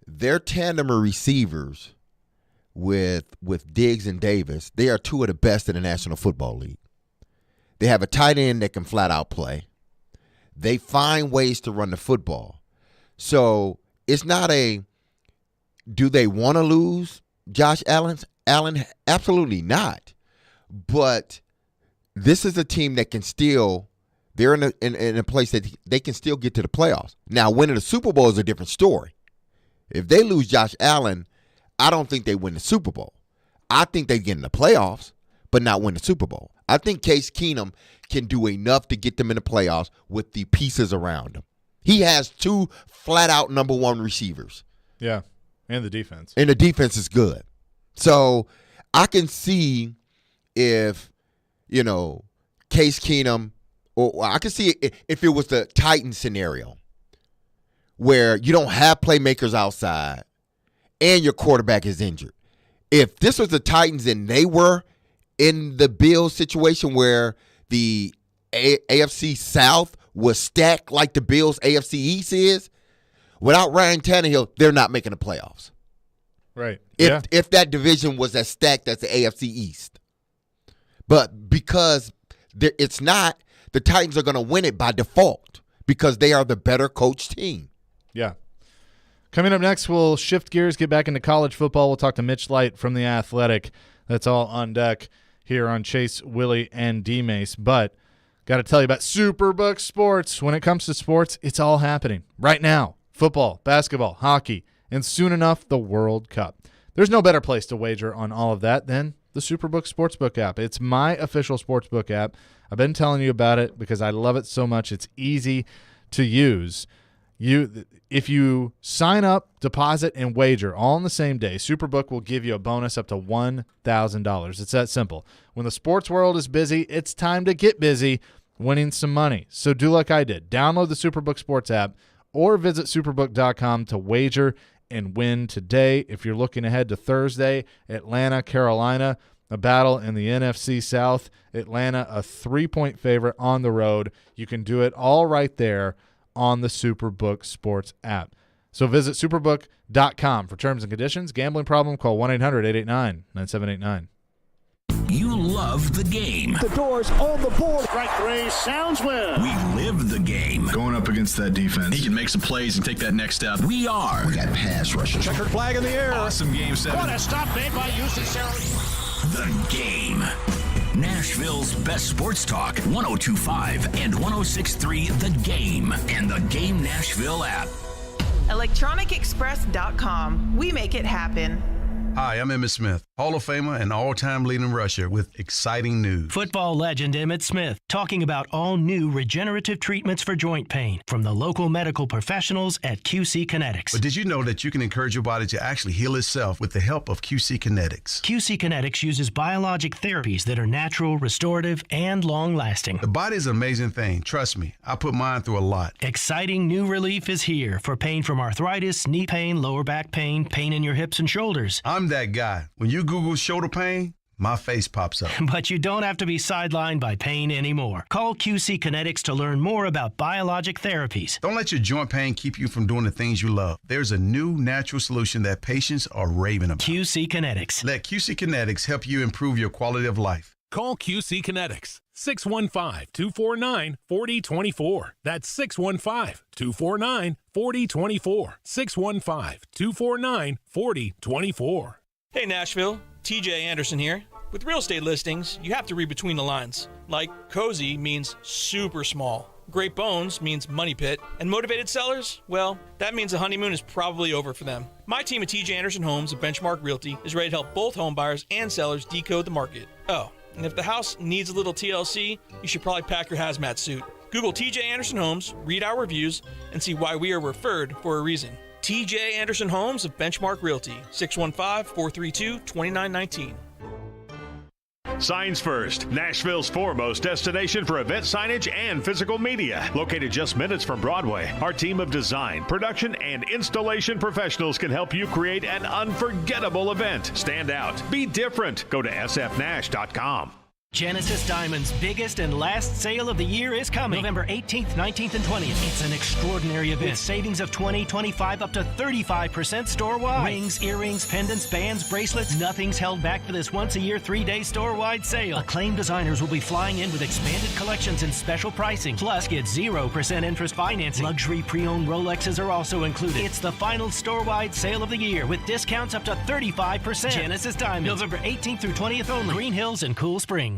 their tandem of receivers with Diggs and Davis, they are two of the best in the National Football League. They have a tight end that can flat out play. They find ways to run the football. So it's not do they want to lose Josh Allen? Absolutely not. But this is a team that can still, they're in a place that they can still get to the playoffs. Now, winning the Super Bowl is a different story. If they lose Josh Allen, I don't think they win the Super Bowl. I think they get in the playoffs, but not win the Super Bowl. I think Case Keenum can do enough to get them in the playoffs with the pieces around him. He has two flat-out number one receivers. Yeah, and the defense. And the defense is good. So I can see if, Case Keenum, or I can see if it was the Titans scenario where you don't have playmakers outside and your quarterback is injured. If this was the Titans and they were in the Bills situation where the AFC South was stacked like the Bills AFC East is, without Ryan Tannehill, they're not making the playoffs. Right. If that division was as stacked as the AFC East. But because it's not, the Titans are going to win it by default because they are the better coached team. Yeah. Coming up next, we'll shift gears, get back into college football. We'll talk to Mitch Light from The Athletic. That's all on deck here on Chase, Willy, and D-Mase. But got to tell you about Superbook Sports. When it comes to sports, it's all happening right now. Football, basketball, hockey, and soon enough, the World Cup. There's no better place to wager on all of that than the Superbook Sportsbook app. It's my official sportsbook app. I've been telling you about it because I love it so much. It's easy to use. If you sign up, deposit, and wager all on the same day, Superbook will give you a bonus up to $1,000. It's that simple. When the sports world is busy, it's time to get busy winning some money. So do like I did. Download the Superbook Sports app or visit superbook.com to wager and win today. If you're looking ahead to Thursday, Atlanta, Carolina, a battle in the NFC South. Atlanta, a 3-point favorite on the road. You can do it all right there on the Superbook Sports app. So visit superbook.com for terms and conditions. Gambling problem, call 1-800-889-9789. You love the game. The door's on the board. Strike three, sounds win. We live the game. Going up against that defense, he can make some plays and take that next step. We are. We got pass rushers. Checkered flag in the air. Awesome game 7. What a stop made by Houston Sarah. The game. Nashville's best sports talk, 102.5 and 106.3 The Game and the Game Nashville app. ElectronicExpress.com. We make it happen. Hi, I'm Emmitt Smith, Hall of Famer and all-time leading rusher with exciting news. Football legend Emmitt Smith talking about all new regenerative treatments for joint pain from the local medical professionals at QC Kinetics. But did you know that you can encourage your body to actually heal itself with the help of QC Kinetics? QC Kinetics uses biologic therapies that are natural, restorative, and long-lasting. The body is an amazing thing. Trust me, I put mine through a lot. Exciting new relief is here for pain from arthritis, knee pain, lower back pain, pain in your hips and shoulders. I'm that guy. When you Google shoulder pain, my face pops up. But you don't have to be sidelined by pain anymore. Call QC Kinetics to learn more about biologic therapies. Don't let your joint pain keep you from doing the things you love. There's a new natural solution that patients are raving about. QC Kinetics. Let QC Kinetics help you improve your quality of life. Call QC Kinetics. 615-249-4024. That's 615-249-4024. 615-249-4024. Hey Nashville, TJ Anderson here. With real estate listings, you have to read between the lines. Like, cozy means super small. Great bones means money pit. And motivated sellers? Well, that means the honeymoon is probably over for them. My team at TJ Anderson Homes of Benchmark Realty is ready to help both home buyers and sellers decode the market. Oh, and if the house needs a little TLC, you should probably pack your hazmat suit. Google TJ Anderson Homes, read our reviews, and see why we are referred for a reason. TJ Anderson Homes of Benchmark Realty, 615-432-2919. Signs First, Nashville's foremost destination for event signage and physical media. Located just minutes from Broadway, our team of design, production, and installation professionals can help you create an unforgettable event. Stand out. Be different. Go to sfnash.com. Genesis Diamond's biggest and last sale of the year is coming. November 18th, 19th, and 20th. It's an extraordinary event. With savings of 20, 25, up to 35% store-wide. Rings, earrings, pendants, bands, bracelets. Nothing's held back for this once-a-year, 3-day store-wide sale. Acclaimed designers will be flying in with expanded collections and special pricing. Plus, get 0% interest financing. Luxury pre-owned Rolexes are also included. It's the final store-wide sale of the year with discounts up to 35%. Genesis Diamond. November 18th through 20th only. Green Hills and Cool Springs.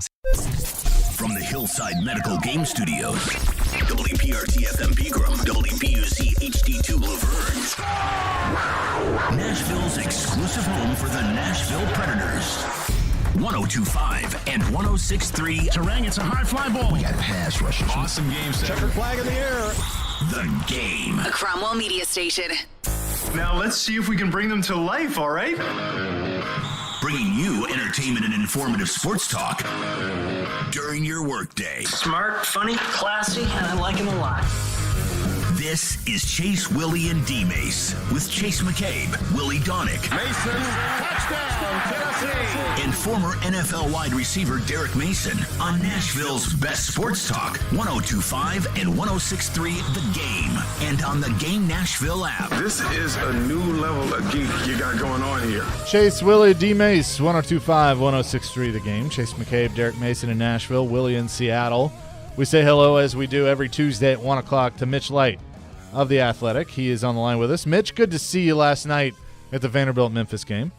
From the Hillside Medical Game Studios, WPRT-FM Pegram, WPUC HD2 Laverne, Nashville's exclusive home for the Nashville Predators. 102.5 and 106.3. Terang, it's a high fly ball. We got pass rushers. Awesome game set. Checkered flag in the air. The Game. A Cromwell Media Station. Now let's see if we can bring them to life, all right? Bringing you entertainment and informative sports talk during your workday. Smart, funny, classy, and I like him a lot. This is Chase, Willy, and D-Mase with Chase McCabe, Willy Donick, Mason, touchdown, Tennessee. and former NFL wide receiver Derek Mason on Nashville's best sports talk, 102.5 and 106.3 The Game, and on the Game Nashville app. This is a new level of geek you got going on here. Chase, Willy, D-Mase, 102.5, 106.3 The Game. Chase McCabe, Derek Mason in Nashville, Willy in Seattle. We say hello as we do every Tuesday at 1 o'clock to Mitch Light of The Athletic. He is on the line with us. Mitch, good to see you last night at the Vanderbilt-Memphis game.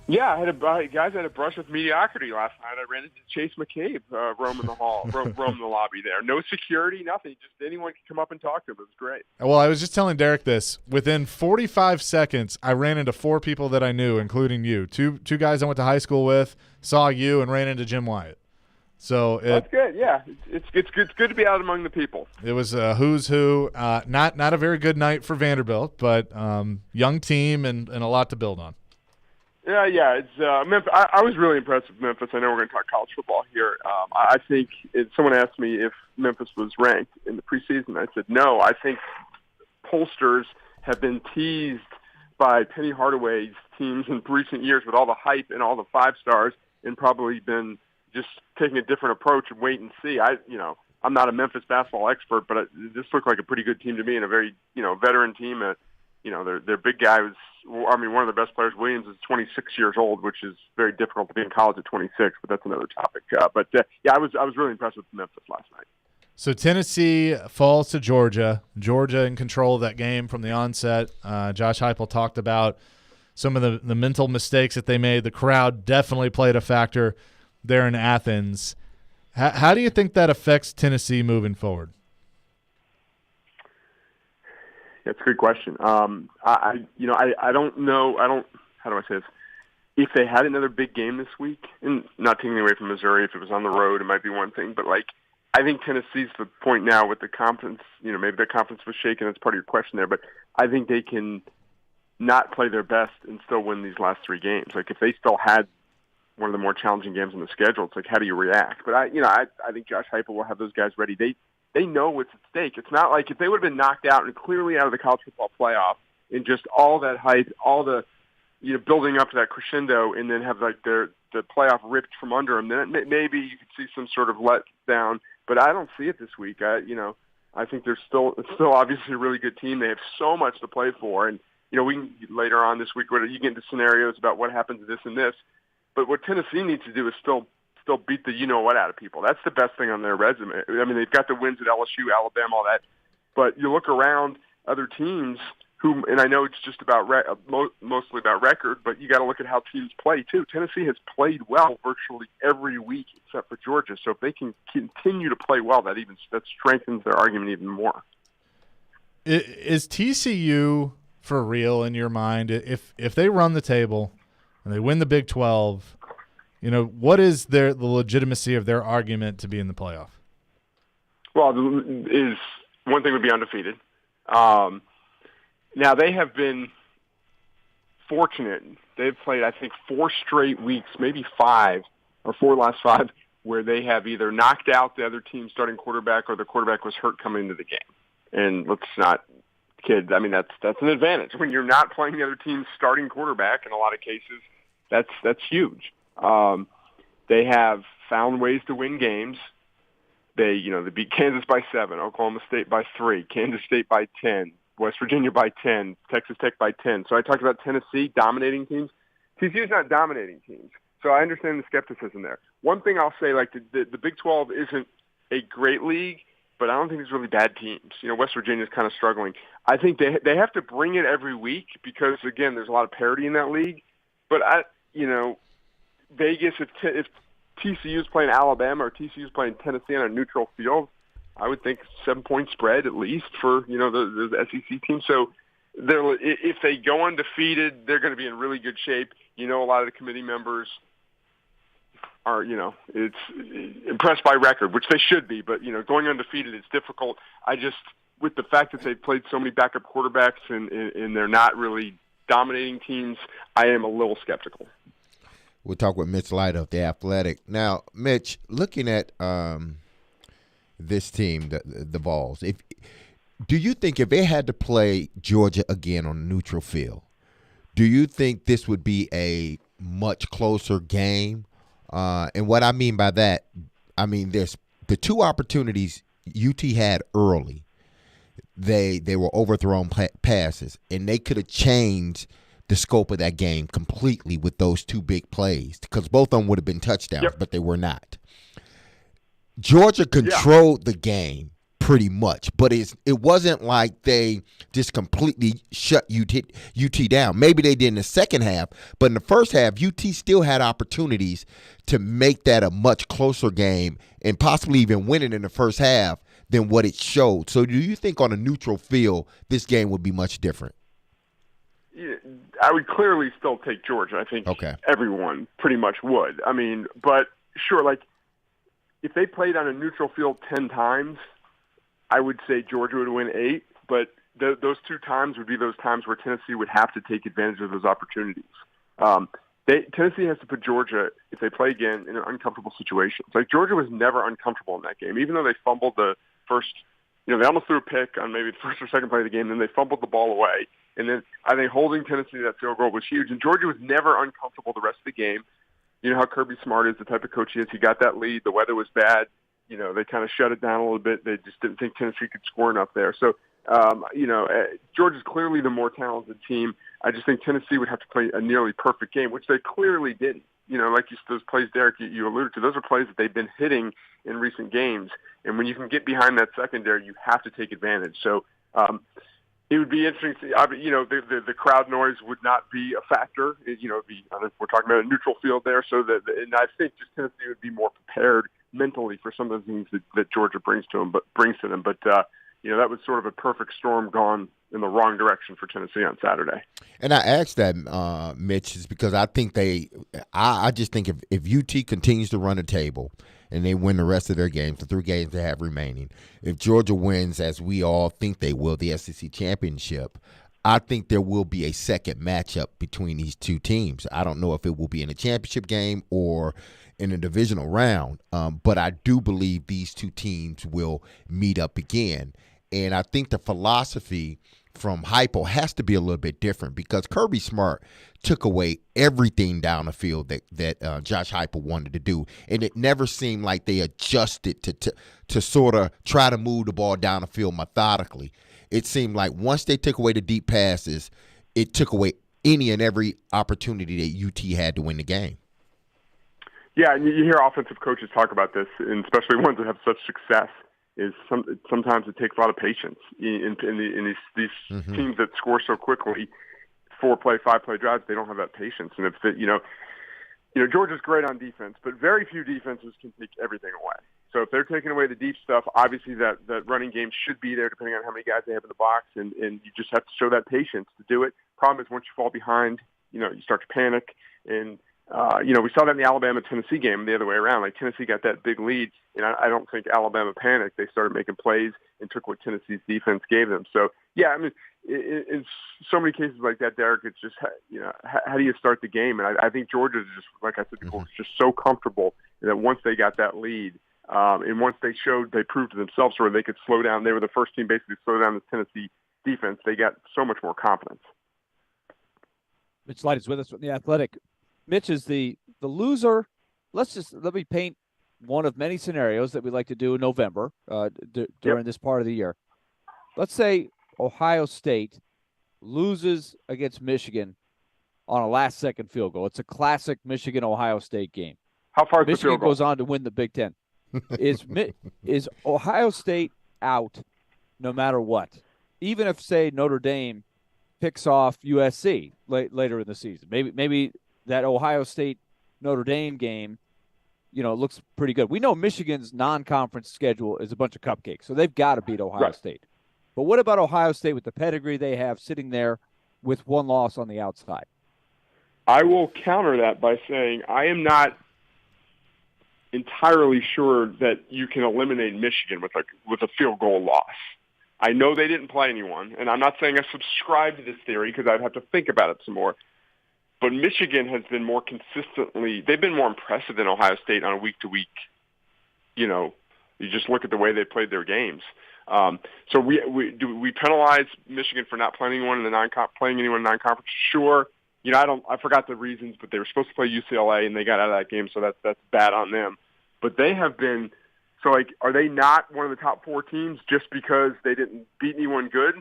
Yeah, I had a brush with mediocrity last night. I ran into Chase McCabe roaming the hall, roaming the lobby there. No security, nothing. Just anyone could come up and talk to him. It was great. Well, I was just telling Derek this. Within 45 seconds, I ran into 4 people that I knew, including you. Two guys I went to high school with, saw you, and ran into Jim Wyatt. So that's good. Yeah, it's good to be out among the people. It was a who's who. Not a very good night for Vanderbilt, but young team and a lot to build on. Yeah. It's Memphis. I was really impressed with Memphis. I know we're going to talk college football here. I think someone asked me if Memphis was ranked in the preseason. I said no. I think pollsters have been teased by Penny Hardaway's teams in recent years with all the hype and all the 5 stars, and probably been just taking a different approach and wait and see. I'm not a Memphis basketball expert, but this looked like a pretty good team to me, and a very, veteran team. Their big guy was, one of their best players, Williams, is 26 years old, which is very difficult to be in college at 26, but that's another topic. I was really impressed with Memphis last night. So Tennessee falls to Georgia. Georgia in control of that game from the onset. Josh Heupel talked about some of the mental mistakes that they made. The crowd definitely played a factor there in Athens. How do you think that affects Tennessee moving forward? That's a good question. I don't know. How do I say this? If they had another big game this week, and not taking away from Missouri, if it was on the road, it might be one thing. But I think Tennessee's the point now with the confidence. Maybe their confidence was shaken. That's part of your question there. But I think they can not play their best and still win these last 3 games. If they still had one of the more challenging games on the schedule, it's how do you react? But I think Josh Heupel will have those guys ready. They know what's at stake. It's not like if they would have been knocked out and clearly out of the college football playoff and just all that hype, all the building up to that crescendo, and then have the playoff ripped from under them, then maybe you could see some sort of letdown. But I don't see it this week. I think it's still obviously a really good team. They have so much to play for, and we can later on this week you get into scenarios about what happens to this and this. But what Tennessee needs to do is still beat the you-know-what out of people. That's the best thing on their resume. I mean, they've got the wins at LSU, Alabama, all that. But you look around other teams, and I know it's just about mostly about record, but you got to look at how teams play too. Tennessee has played well virtually every week except for Georgia. So if they can continue to play well, that strengthens their argument even more. Is TCU for real in your mind? If they run the table and they win the Big 12, what is the legitimacy of their argument to be in the playoff? Well, one thing would be undefeated. Now, they have been fortunate. They've played, I think, 4 straight weeks, maybe 5 or 4 last 5, where they have either knocked out the other team's starting quarterback or the quarterback was hurt coming into the game. And let's not kid. I mean, that's an advantage. When you're not playing the other team's starting quarterback in a lot of cases, that's huge. They have found ways to win games. They beat Kansas by 7, Oklahoma State by 3, Kansas State by 10, West Virginia by 10, Texas Tech by 10. So I talked about Tennessee dominating teams. TCU's not dominating teams. So I understand the skepticism there. One thing I'll say, like the Big 12 isn't a great league, but I don't think there's really bad teams. West Virginia's kind of struggling. I think they have to bring it every week because, again, there's a lot of parity in that league. But, Vegas, if TCU's playing Alabama or TCU's playing Tennessee on a neutral field, I would think 7-point spread at least for, the SEC team. So if they go undefeated, they're going to be in really good shape. A lot of the committee members are, it's impressed by record, which they should be. But, going undefeated is difficult. With the fact that they've played so many backup quarterbacks and they're not really dominating teams, I am a little skeptical. We'll talk with Mitch Light of The Athletic. Now, Mitch, looking at this team, the Vols, do you think if they had to play Georgia again on a neutral field, do you think this would be a much closer game? And what I mean by that, there's the 2 opportunities UT had early. They were overthrown passes, and they could have changed the scope of that game completely with those 2 big plays because both of them would have been touchdowns, but they were not. Georgia controlled the game pretty much, but it wasn't like they just completely shut UT down. Maybe they did in the second half, but in the first half, UT still had opportunities to make that a much closer game and possibly even win it in the first half than what it showed. So do you think on a neutral field, this game would be much different? I would clearly still take Georgia. I think everyone pretty much would. But sure, like if they played on a neutral field 10 times, I would say Georgia would win 8. But those 2 times would be those times where Tennessee would have to take advantage of those opportunities. Tennessee has to put Georgia, if they play again, in an uncomfortable situation. It's like Georgia was never uncomfortable in that game, even though they fumbled the first. They almost threw a pick on maybe the first or second play of the game, and then they fumbled the ball away. And then I think holding Tennessee to that field goal was huge. And Georgia was never uncomfortable the rest of the game. You know how Kirby Smart is, the type of coach he is. He got that lead. The weather was bad. They kind of shut it down a little bit. They just didn't think Tennessee could score enough there. So, Georgia's clearly the more talented team. I just think Tennessee would have to play a nearly perfect game, which they clearly didn't. Those plays, Derek, you alluded to, those are plays that they've been hitting in recent games. And when you can get behind that secondary, you have to take advantage. So it would be interesting to see. The crowd noise would not be a factor. We're talking about a neutral field there. And I think just Tennessee would be more prepared mentally for some of the things that Georgia brings to them. But that was sort of a perfect storm gone in the wrong direction for Tennessee on Saturday. And I asked that, Mitch, is because I think I just think if UT continues to run the table and they win the rest of their games, the 3 games they have remaining, if Georgia wins, as we all think they will, the SEC championship, I think there will be a second matchup between these 2 teams. I don't know if it will be in a championship game or in a divisional round, but I do believe these 2 teams will meet up again. And I think the philosophy from Heupel has to be a little bit different because Kirby Smart took away everything down the field that Josh Heupel wanted to do, and it never seemed like they adjusted to sort of try to move the ball down the field methodically. It seemed like once they took away the deep passes, it took away any and every opportunity that UT had to win the game. Yeah, and you hear offensive coaches talk about this, and especially ones that have such success is sometimes it takes a lot of patience in these teams that score so quickly. 4-play, 5-play drives, they don't have that patience. And if Georgia's great on defense, but very few defenses can take everything away. So if they're taking away the deep stuff, obviously that running game should be there depending on how many guys they have in the box, and you just have to show that patience to do it. Problem is once you fall behind, you start to panic. And, we saw that in the Alabama-Tennessee game the other way around. Like Tennessee got that big lead, and I don't think Alabama panicked. They started making plays and took what Tennessee's defense gave them. So, yeah, I mean, in so many cases like that, Derek, it's just, how do you start the game? And I think Georgia's just, like I said before, just so comfortable that once they got that lead, and once they proved to themselves where they could slow down, they were the first team basically to slow down the Tennessee defense, they got so much more confidence. Mitch Light is with us from The Athletic. Mitch is the loser. Let me paint one of many scenarios that we like to do in November during this part of the year. Let's say Ohio State loses against Michigan on a last-second field goal. It's a classic Michigan-Ohio State game. How far is the Michigan field goal? goes on to win the Big Ten. Is Ohio State out no matter what? Even if, say, Notre Dame picks off USC later in the season. Maybe that Ohio State Notre Dame game, looks pretty good. We know Michigan's non-conference schedule is a bunch of cupcakes, so they've got to beat Ohio State. But what about Ohio State with the pedigree they have sitting there with one loss on the outside? I will counter that by saying I am not entirely sure that you can eliminate Michigan with a field goal loss. I know they didn't play anyone, and I'm not saying I subscribe to this theory because I'd have to think about it some more. But Michigan has been more consistently – they've been more impressive than Ohio State on a week-to-week. You just look at the way they played their games. So we penalize Michigan for not playing anyone in the non-conference? Sure. I forgot the reasons, but they were supposed to play UCLA and they got out of that game, so that's bad on them. But they have been so are they not one of the top 4 teams just because they didn't beat anyone good?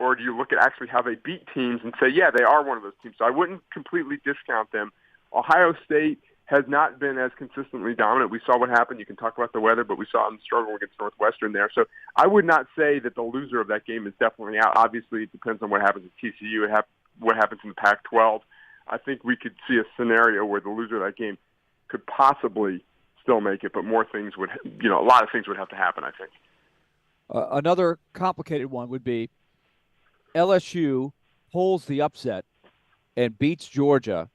Or do you look at actually how they beat teams and say, yeah, they are one of those teams? So I wouldn't completely discount them. Ohio State has not been as consistently dominant. We saw what happened. You can talk about the weather, but we saw them struggle against Northwestern there. So I would not say that the loser of that game is definitely out. Obviously, it depends on what happens at TCU, what happens in the Pac-12. I think we could see a scenario where the loser of that game could possibly still make it, but more things would, a lot of things would have to happen, I think. Another complicated one would be LSU pulls the upset and beats Georgia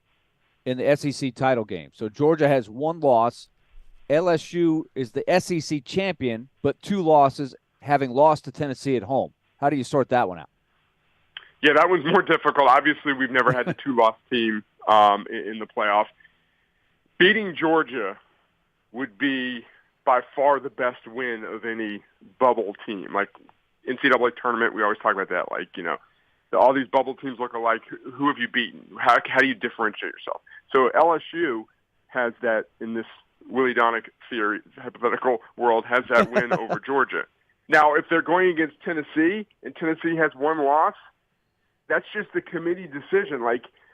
in the SEC title game. So Georgia has one loss. LSU is the SEC champion, but 2 losses, having lost to Tennessee at home. How do you sort that one out? Yeah, that one's more difficult. Obviously, we've never had the 2-loss team in the playoff. Beating Georgia would be by far the best win of any bubble team. Like NCAA tournament, we always talk about that. All these bubble teams look alike. Who have you beaten? How do you differentiate yourself? So LSU has that in this Willy Donick theory, hypothetical world, has that win over Georgia. Now, if they're going against Tennessee and Tennessee has 1 loss, that's just the committee decision.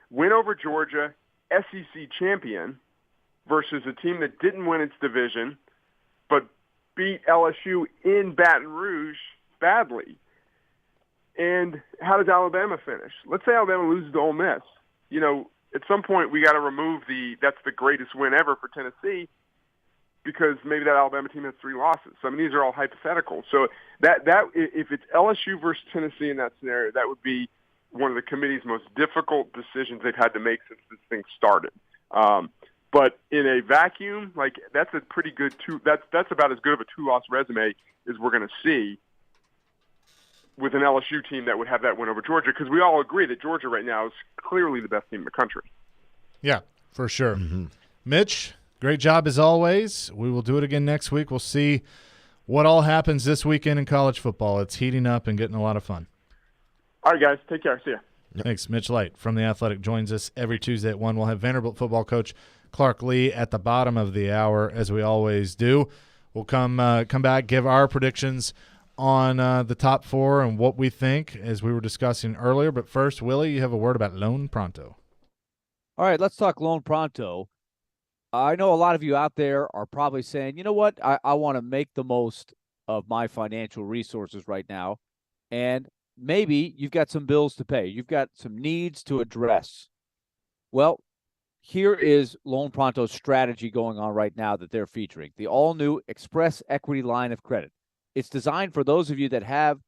Win over Georgia, SEC champion, versus a team that didn't win its division but beat LSU in Baton Rouge badly. And how does Alabama finish? Let's say Alabama loses to Ole Miss. At some point we got to remove that's the greatest win ever for Tennessee because maybe that Alabama team has 3 losses. So, these are all hypothetical. So that if it's LSU versus Tennessee in that scenario, that would be one of the committee's most difficult decisions they've had to make since this thing started. But in a vacuum, that's a pretty good that's about as good of a 2-loss resume as we're going to see with an LSU team that would have that win over Georgia, because we all agree that Georgia right now is clearly the best team in the country. Yeah, for sure. Mitch, great job as always. We will do it again next week. We'll see what all happens this weekend in college football. It's heating up and getting a lot of fun. All right, guys. Take care. See ya. Thanks. Mitch Light from The Athletic joins us every Tuesday at 1. We'll have Vanderbilt football coach Clark Lee at the bottom of the hour, as we always do. We'll come back, give our predictions on the top 4 and what we think, as we were discussing earlier. But first, Willie, you have a word about Loan Pronto. All right, let's talk Loan Pronto. I know a lot of you out there are probably saying, you know what, I want to make the most of my financial resources right now, and maybe you've got some bills to pay. You've got some needs to address. Well, here is Loan Pronto's strategy going on right now that they're featuring. The all-new Express Equity Line of Credit. It's designed for those of you that have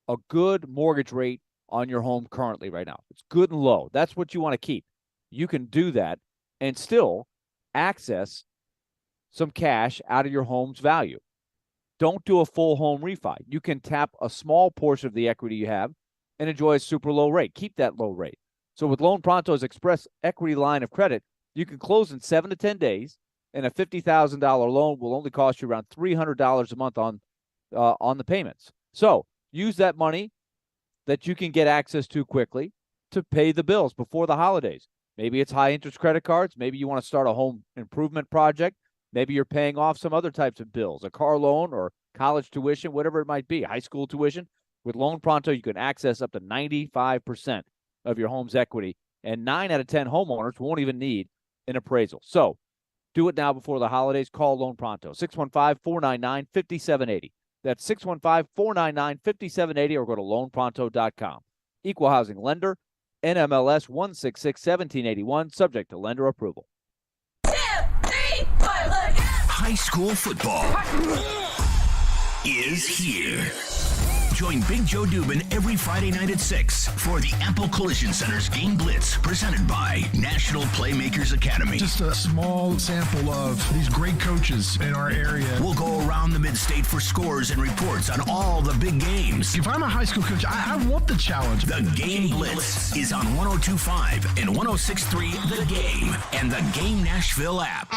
a good mortgage rate on your home currently right now. It's good and low. That's what you want to keep. You can do that and still access some cash out of your home's value. Don't do a full home refi. You can tap a small portion of the equity you have and enjoy a super low rate. Keep that low rate. So with Loan Pronto's Express Equity Line of Credit, you can close in 7 to 10 days, and a $50,000 loan will only cost you around $300 a month on the payments. So use that money that you can get access to quickly to pay the bills before the holidays. Maybe it's high-interest credit cards. Maybe you want to start a home improvement project. Maybe you're paying off some other types of bills, a car loan or college tuition, whatever it might be, high school tuition. With Loan Pronto, you can access up to 95% of your home's equity, and 9 out of 10 homeowners won't even need an appraisal. So do it now before the holidays. Call Loan Pronto, 615-499-5780. That's 615-499-5780, or go to loanpronto.com. Equal housing lender, NMLS 166-1781, subject to lender approval. 2, 3, 4, look. High school football is here. Join Big Joe Dubin every Friday night at 6 for the Apple Collision Center's Game Blitz, presented by National Playmakers Academy. Just a small sample of these great coaches in our area. We'll go around the mid-state for scores and reports on all the big games. If I'm a high school coach, I want the challenge. The Game Blitz is on 102.5 and 106.3 The Game and the Game Nashville app.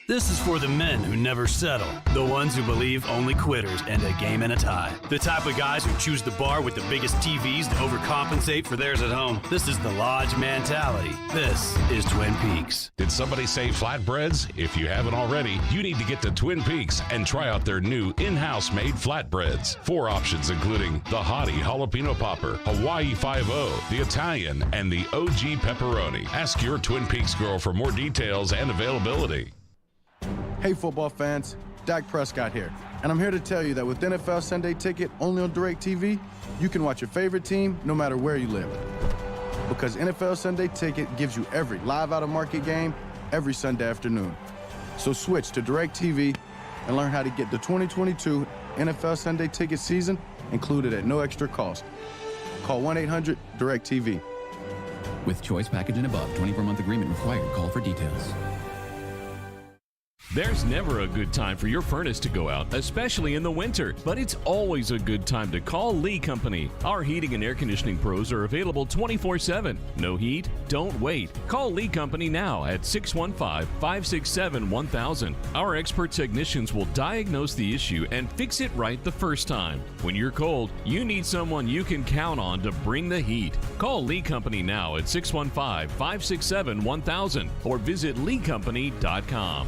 This is for the men who never settle, the ones who believe only quitters end a game and a tie, the type of guys who choose the bar with the biggest TVs to overcompensate for theirs at home. This is the Lodge mentality. This is Twin Peaks. Did somebody say flatbreads? If you haven't already, you need to get to Twin Peaks and try out their new in-house made flatbreads. 4 options including the Hottie Jalapeno Popper, Hawaii 5-0, the Italian, and the OG Pepperoni. Ask your Twin Peaks girl for more details and availability. Hey football fans, Dak Prescott here, and I'm here to tell you that with NFL Sunday Ticket only on DirecTV, you can watch your favorite team no matter where you live. Because NFL Sunday Ticket gives you every live out-of-market game every Sunday afternoon. So switch to DirecTV and learn how to get the 2022 NFL Sunday Ticket season included at no extra cost. Call 1-800-DirecTV. With choice package and above, 24-month agreement required. Call for details. There's never a good time for your furnace to go out, especially in the winter. But it's always a good time to call Lee Company. Our heating and air conditioning pros are available 24/7. No heat? Don't wait. Call Lee Company now at 615-567-1000. Our expert technicians will diagnose the issue and fix it right the first time. When you're cold, you need someone you can count on to bring the heat. Call Lee Company now at 615-567-1000 or visit leecompany.com.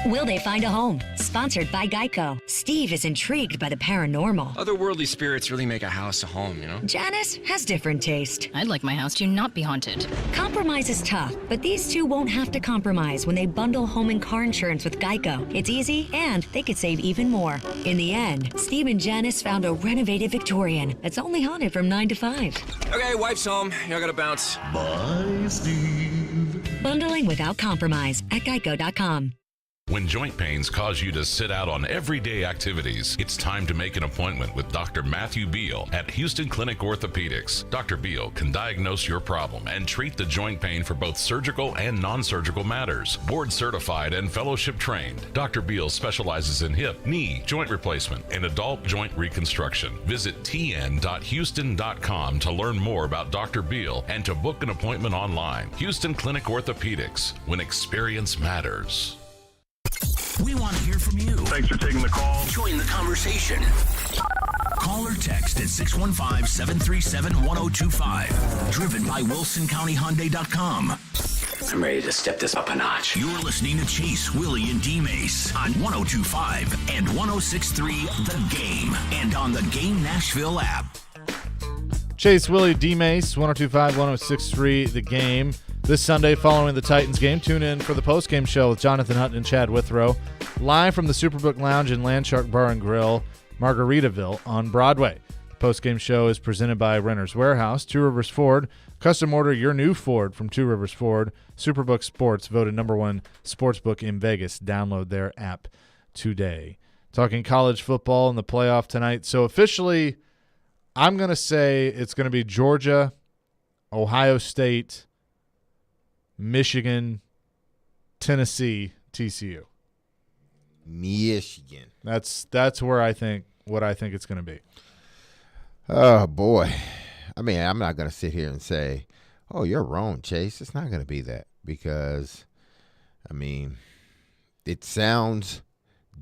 Will They Find a Home? Sponsored by Geico. Steve is intrigued by the paranormal. Otherworldly spirits really make a house a home, you know? Janice has different taste. I'd like my house to not be haunted. Compromise is tough, but these two won't have to compromise when they bundle home and car insurance with Geico. It's easy, and they could save even more. In the end, Steve and Janice found a renovated Victorian that's only haunted from 9 to 5. Okay, wife's home. Y'all gotta bounce. Bye, Steve. Bundling without compromise at geico.com. When joint pains cause you to sit out on everyday activities, it's time to make an appointment with Dr. Matthew Beal at Houston Clinic Orthopedics. Dr. Beal can diagnose your problem and treat the joint pain for both surgical and non-surgical matters. Board certified and fellowship trained, Dr. Beal specializes in hip, knee, joint replacement, and adult joint reconstruction. Visit tn.houston.com to learn more about Dr. Beal and to book an appointment online. Houston Clinic Orthopedics, when experience matters. We want to hear from you. Thanks for taking the call. Join the conversation. Call or text at 615-737-1025. Driven by WilsonCountyHyundai.com. I'm ready to step this up a notch. You're listening to Chase, Willy, and D-Mase on 102.5 and 106.3 The Game and on the Game Nashville app. Chase, Willy, D-Mase, 102.5, 106.3 The Game. This Sunday, following the Titans game, tune in for the postgame show with Jonathan Hutton and Chad Withrow. live from the Superbook Lounge and Landshark Bar and Grill, Margaritaville on Broadway. The post-game show is presented by Renter's Warehouse, Two Rivers Ford. Custom order your new Ford from Two Rivers Ford. Superbook Sports, voted #1 sportsbook in Vegas. Download their app today. Talking college football in the playoff tonight. So officially, I'm going to say it's going to be Georgia, Ohio State, Michigan, Tennessee, TCU. Michigan. That's where I think it's going to be. Oh boy. I mean, I'm not going to sit here and say, "Oh, you're wrong, Chase." It's not going to be that because I mean, it sounds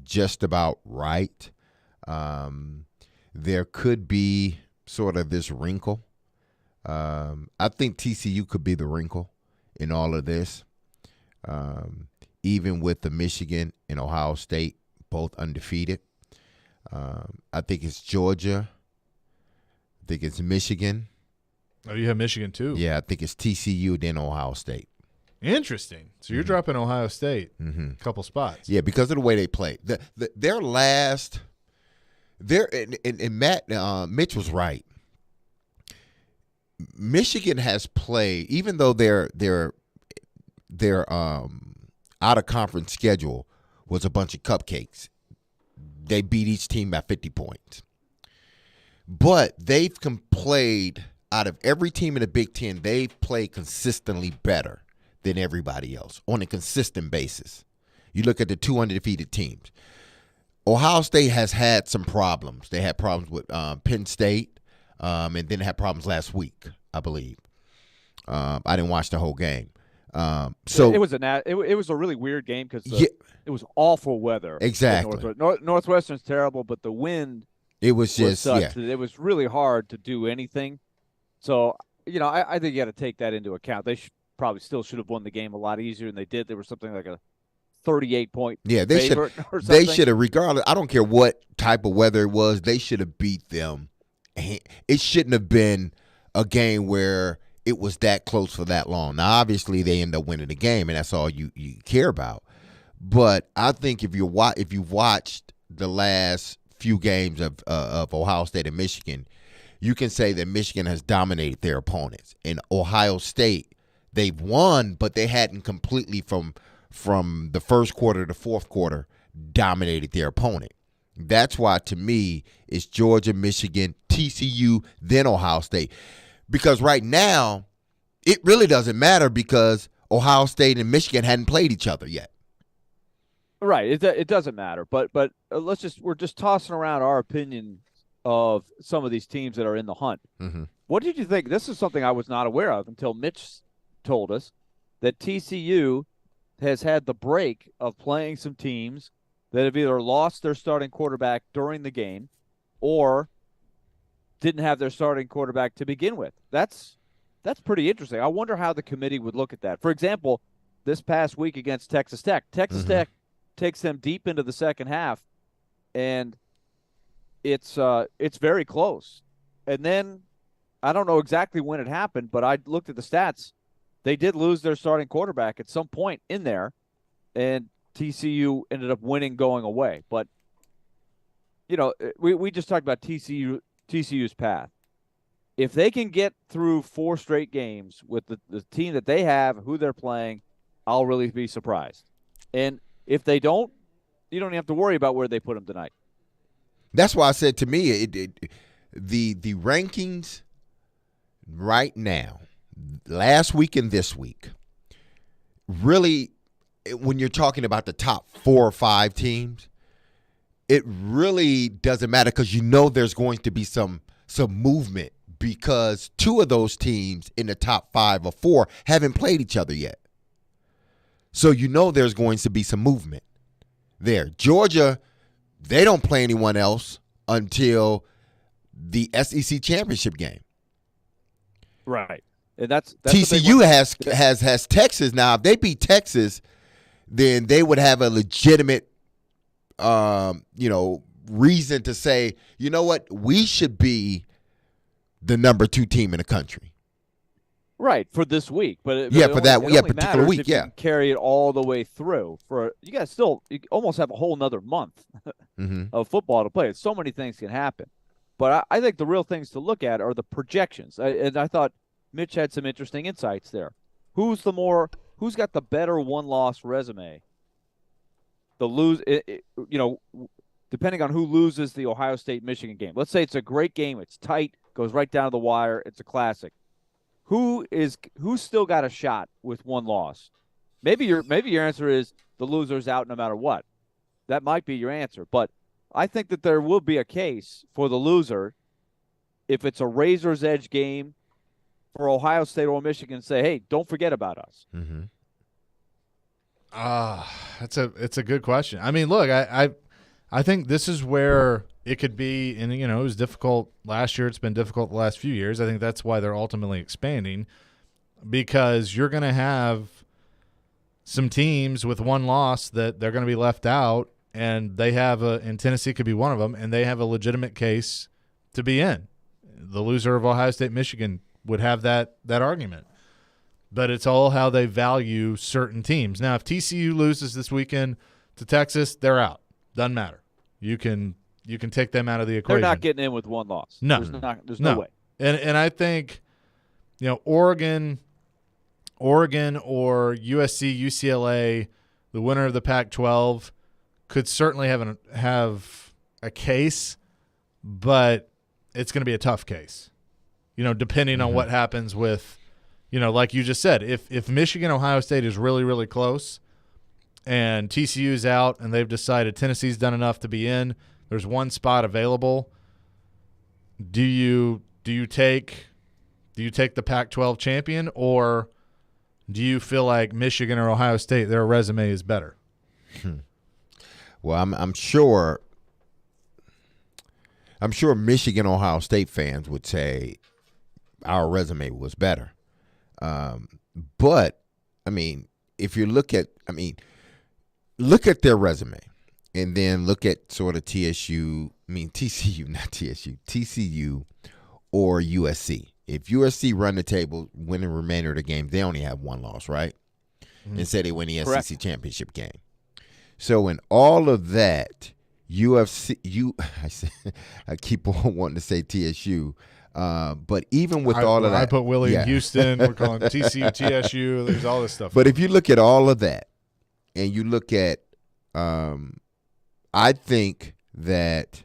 just about right. There could be sort of this wrinkle. I think TCU could be the wrinkle in all of this. Even with the Michigan and Ohio State both undefeated. I think it's Georgia. I think it's Michigan. Oh, you have Michigan too? Yeah, I think it's TCU, then Ohio State. Interesting. So you're dropping Ohio State a couple spots. Yeah, because of the way they play. Their last – and Matt Mitch was right. Michigan has played, even though their out-of-conference schedule was a bunch of cupcakes, they beat each team by 50 points. But they've played – out of every team in the Big Ten, they've played consistently better than everybody else on a consistent basis. You look at the two undefeated teams. Ohio State has had some problems. They had problems with Penn State, and then had problems last week, I believe. I didn't watch the whole game. So it was a really weird game because it was awful weather. Exactly. Northwestern's terrible, but the wind it was just such that it was really hard to do anything. So, I think you got to take that into account. They probably still should have won the game a lot easier than they did. There was something like a 38-point favorite or something. They should have, regardless, I don't care what type of weather it was, they should have beat them. It shouldn't have been a game where it was that close for that long. Now, obviously, they end up winning the game, and that's all you care about. But I think if you've watched the last few games of Ohio State and Michigan, you can say that Michigan has dominated their opponents. In Ohio State, they've won, but they hadn't completely from the first quarter to fourth quarter dominated their opponent. That's why, to me, it's Georgia, Michigan, TCU, then Ohio State. Because right now, it really doesn't matter because Ohio State and Michigan hadn't played each other yet. Right. It doesn't matter. But we're just tossing around our opinion of some of these teams that are in the hunt. Mm-hmm. What did you think? This is something I was not aware of until Mitch told us that TCU has had the break of playing some teams that have either lost their starting quarterback during the game or didn't have their starting quarterback to begin with. That's pretty interesting. I wonder how the committee would look at that. For example, this past week against Texas Tech, Tech takes them deep into the second half, and it's very close. And then I don't know exactly when it happened, but I looked at the stats. They did lose their starting quarterback at some point in there, and TCU ended up winning going away. But, we just talked about TCU's path. If they can get through 4 straight games with the team that they have, who they're playing, I'll really be surprised. And if they don't, you don't even have to worry about where they put them tonight. That's why I said, to me, the rankings right now, last week and this week, really, when you're talking about the top 4 or 5 teams, it really doesn't matter because there's going to be some movement because 2 of those teams in the top 5 or 4 haven't played each other yet. So there's going to be some movement there. Georgia, they don't play anyone else until the SEC championship game. Right. And that's TCU has Texas now. If they beat Texas, then they would have a legitimate reason to say, you know what, we should be the number 2 team in the country. Right, for this week, but Yeah, it for that only particular matters week, if you yeah. can carry it all the way through. You guys you almost have a whole nother month of football to play. So many things can happen, but I think the real things to look at are the projections. And I thought Mitch had some interesting insights there. Who's got the better one-loss resume? Depending on who loses the Ohio State-Michigan game. Let's say it's a great game, it's tight, goes right down to the wire, it's a classic. Who's still got a shot with one loss? Maybe your answer is the loser's out no matter what. That might be your answer, but I think that there will be a case for the loser if it's a razor's edge game for Ohio State or Michigan. Say, hey, don't forget about us. Mm-hmm. It's a good question. I mean, look, I think this is where it could be, and it was difficult last year. It's been difficult the last few years. I think that's why they're ultimately expanding, because you're going to have some teams with one loss that they're going to be left out, and they have and Tennessee could be one of them, and they have a legitimate case to be in. The loser of Ohio State, Michigan would have that argument. But it's all how they value certain teams. Now, if TCU loses this weekend to Texas, they're out. Doesn't matter. You can take them out of the equation. They're not getting in with one loss. No. There's no way. And I think, Oregon or USC, UCLA, the winner of the Pac-12, could certainly have a case, but it's going to be a tough case. Depending on what happens with, like you just said, if Michigan, Ohio State is really, really close and TCU's out and they've decided Tennessee's done enough to be in, there's one spot available, do you take the Pac-12 champion, or do you feel like Michigan or Ohio State, their resume is better? Well, I'm sure Michigan, Ohio State fans would say our resume was better. But I mean, if you look at their resume and then look at sort of TCU or USC. If USC run the table, win the remainder of the game, they only have one loss, right? And say they win the SEC championship game. So in all of that, I keep on wanting to say TSU, but even with all of that, I put Willy in Houston. We're calling TCU, TSU. There's all this stuff. But if you look at all of that, and you look at, I think that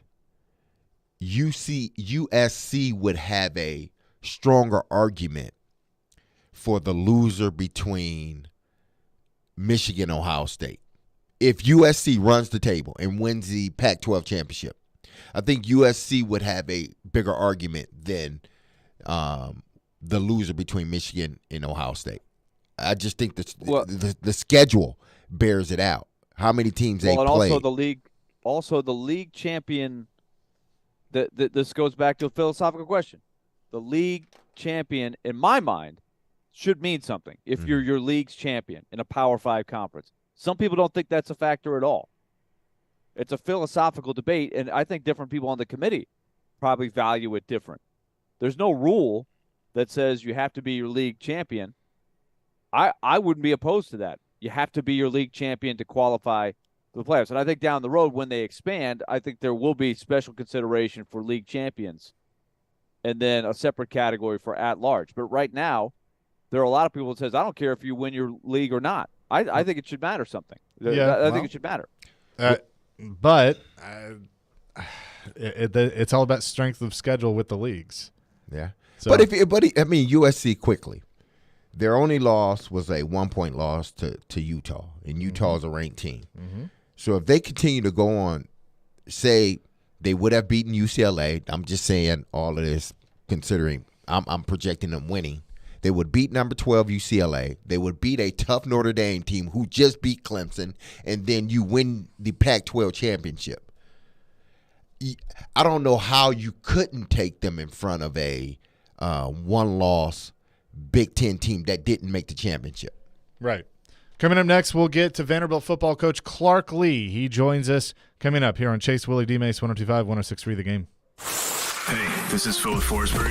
USC would have a stronger argument for the loser between Michigan and Ohio State. If USC runs the table and wins the Pac-12 championship, I think USC would have a bigger argument than the loser between Michigan and Ohio State. I just think the schedule bears it out. How many teams they play? Also the league champion. This goes back to a philosophical question. The league champion, in my mind, should mean something if you're your league's champion in a Power 5 conference. Some people don't think that's a factor at all. It's a philosophical debate, and I think different people on the committee probably value it different. There's no rule that says you have to be your league champion. I wouldn't be opposed to that. You have to be your league champion to qualify for the playoffs. And I think down the road when they expand, I think there will be special consideration for league champions and then a separate category for at-large. But right now, there are a lot of people that says, I don't care if you win your league or not. I think it should matter something. I think it should matter. But it's all about strength of schedule with the leagues. Yeah. So. But USC quickly, their only loss was a 1-point loss to Utah, and Utah is a ranked team. Mm-hmm. So if they continue to go on, say they would have beaten UCLA, I'm just saying all of this considering I'm projecting them winning. They would beat number 12 UCLA. They would beat a tough Notre Dame team who just beat Clemson, and then you win the Pac-12 championship. I don't know how you couldn't take them in front of a one-loss Big Ten team that didn't make the championship. Right. Coming up next, we'll get to Vanderbilt football coach Clark Lee. He joins us coming up here on Chase Willy D-Mase 102.5, 106.3 The Game. Hey, this is Phil Forsberg.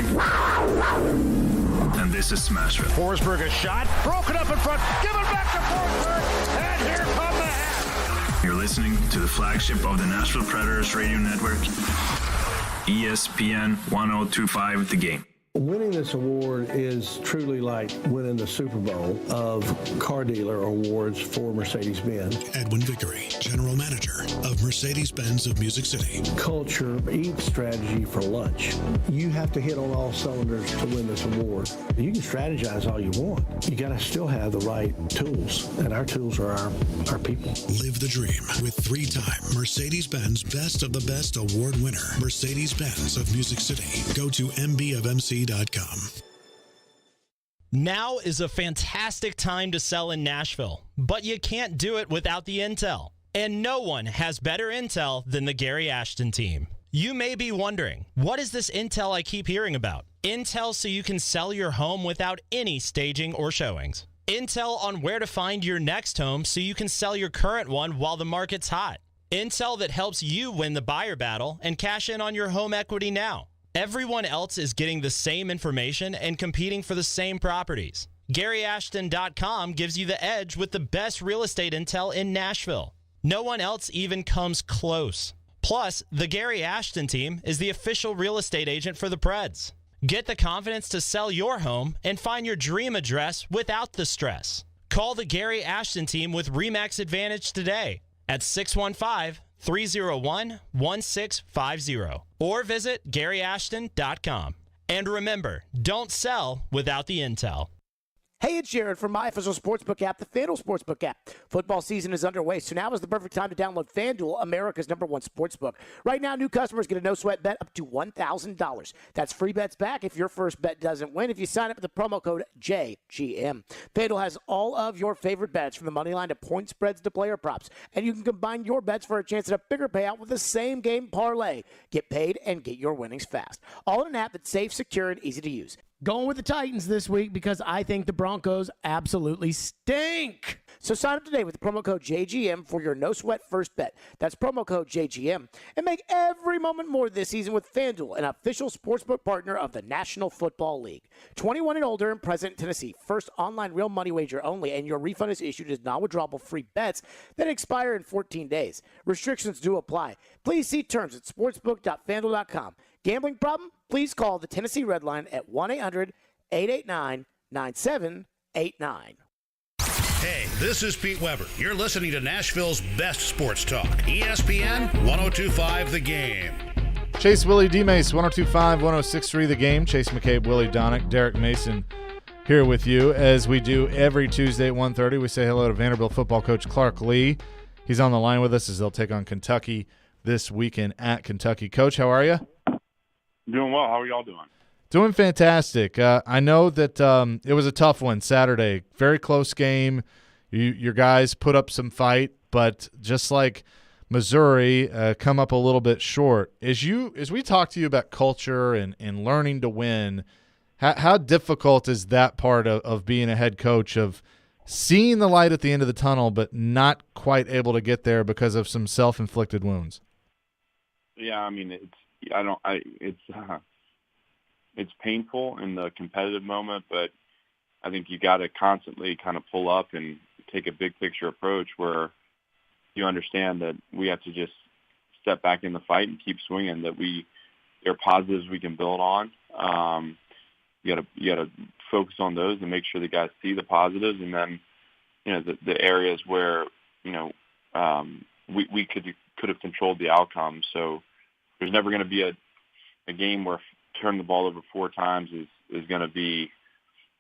And this is Smashville. Forsberg a shot, broken up in front, give it back to Forsberg, and here come the Habs. You're listening to the flagship of the Nashville Predators radio network, ESPN 1025 The Game. Winning this award is truly like winning the Super Bowl of car dealer awards for Mercedes-Benz. Edwin Vickery, General Manager of Mercedes-Benz of Music City. Culture eats strategy for lunch. You have to hit on all cylinders to win this award. You can strategize all you want. You got to still have the right tools, and our tools are our people. Live the dream with 3-time Mercedes-Benz Best of the Best Award winner, Mercedes-Benz of Music City. Go to mbofmc.com. Now is a fantastic time to sell in Nashville, but you can't do it without the intel. And no one has better intel than the Gary Ashton team. You may be wondering, what is this intel I keep hearing about? Intel so you can sell your home without any staging or showings. Intel on where to find your next home so you can sell your current one while the market's hot. Intel that helps you win the buyer battle and cash in on your home equity now. Everyone else is getting the same information and competing for the same properties. GaryAshton.com gives you the edge with the best real estate intel in Nashville. No one else even comes close. Plus, the Gary Ashton team is the official real estate agent for the Preds. Get the confidence to sell your home and find your dream address without the stress. Call the Gary Ashton team with RE/MAX Advantage today at 615-301-1650 or visit GaryAshton.com. And remember, don't sell without the intel. Hey, it's Jared from my official sportsbook app, the FanDuel Sportsbook app. Football season is underway, so now is the perfect time to download FanDuel, America's #1 sportsbook. Right now, new customers get a no-sweat bet up to $1,000. That's free bets back if your first bet doesn't win if you sign up with the promo code JGM. FanDuel has all of your favorite bets from the money line to point spreads to player props, and you can combine your bets for a chance at a bigger payout with the same game parlay. Get paid and get your winnings fast. All in an app that's safe, secure, and easy to use. Going with the Titans this week because I think the Broncos absolutely stink. So sign up today with the promo code JGM for your no-sweat first bet. That's promo code JGM. And make every moment more this season with FanDuel, an official sportsbook partner of the National Football League. 21 and older and present in Tennessee. First online real money wager only, and your refund is issued as non-withdrawable free bets that expire in 14 days. Restrictions do apply. Please see terms at sportsbook.fanduel.com. Gambling problem? Please call the Tennessee Red Line at 1-800-889-9789. Hey, this is Pete Weber. You're listening to Nashville's best sports talk. ESPN 1025 The Game. Chase, Willy, D-Mase, 1025, 1063 The Game. Chase McCabe, Willy Donick, Derek Mason here with you as we do every Tuesday at 1:30. We say hello to Vanderbilt football coach Clark Lee. He's on the line with us as they'll take on Kentucky this weekend at Kentucky. Coach, how are you? Doing well. How are y'all doing? Doing fantastic. I know that it was a tough one Saturday. Very close game. Your guys put up some fight, but just like Missouri, come up a little bit short. As we talk to you about culture and learning to win, how difficult is that part of being a head coach, of seeing the light at the end of the tunnel but not quite able to get there because of some self-inflicted wounds? Yeah, I mean, it's painful in the competitive moment, but I think you got to constantly kind of pull up and take a big picture approach where you understand that we have to just step back in the fight and keep swinging, that there are positives we can build on. You got to focus on those and make sure the guys see the positives, and then, the areas where, we could have controlled the outcome. So there's never going to be a game where turning the ball over 4 times is going to be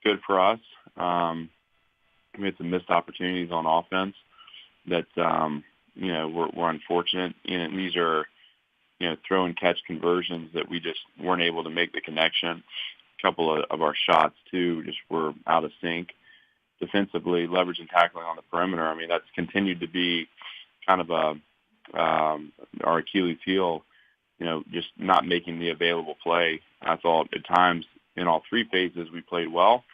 good for us. We had some missed opportunities on offense that, we're unfortunate. And these are, throw and catch conversions that we just weren't able to make the connection. A couple of our shots, too, just were out of sync. Defensively, leverage and tackling on the perimeter, I mean, that's continued to be kind of our Achilles heel, just not making the available play. I thought at times in all 3 phases we played well,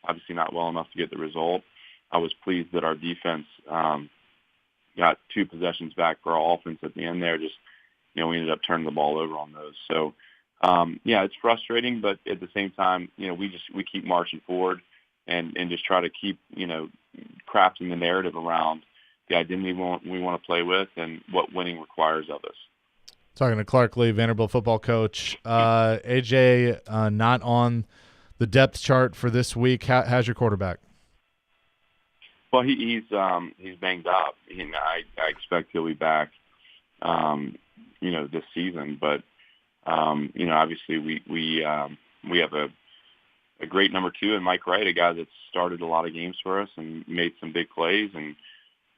obviously not well enough to get the result. I was pleased that our defense got 2 possessions back for our offense at the end there. Just, we ended up turning the ball over on those. So yeah, it's frustrating, but at the same time, we keep marching forward and just try to keep, crafting the narrative around the identity we want to play with and what winning requires of us. Talking to Clark Lee, Vanderbilt football coach. AJ not on the depth chart for this week. How's your quarterback? Well, he's banged up. I expect he'll be back, this season. But obviously we have a great number 2 in Mike Wright, a guy that's started a lot of games for us and made some big plays. And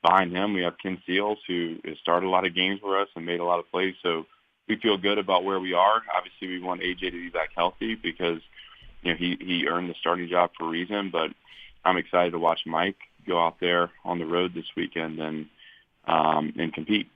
behind him, we have Ken Seals, who has started a lot of games for us and made a lot of plays. So we feel good about where we are. Obviously, we want AJ to be back healthy because he earned the starting job for a reason. But I'm excited to watch Mike go out there on the road this weekend and compete.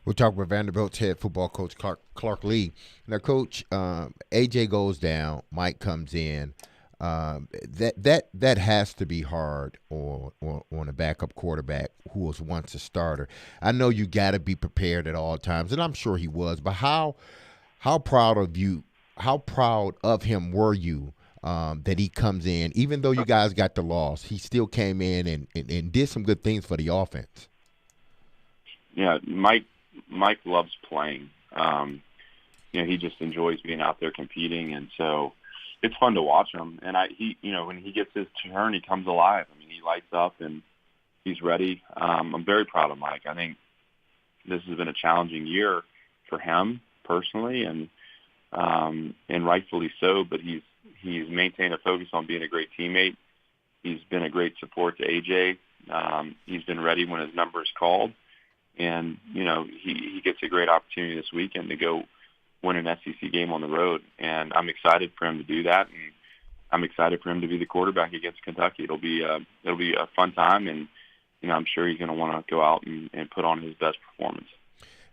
We'll talk with Vanderbilt's head football coach, Clark Lee. Now, Coach, AJ goes down, Mike comes in. That has to be hard on a backup quarterback who was once a starter. I know you got to be prepared at all times, and I'm sure he was. But how proud of him were you that he comes in, even though you guys got the loss, he still came in and did some good things for the offense. Yeah, Mike loves playing. He just enjoys being out there competing, and so it's fun to watch him. And when he gets his turn, he comes alive. I mean, he lights up and he's ready. I'm very proud of Mike. I think this has been a challenging year for him personally, and rightfully so. But he's maintained a focus on being a great teammate. He's been a great support to AJ. He's been ready when his number is called. And, he gets a great opportunity this weekend to go win an SEC game on the road. And I'm excited for him to do that. And I'm excited for him to be the quarterback against Kentucky. It'll be a fun time. And, I'm sure he's going to want to go out and put on his best performance.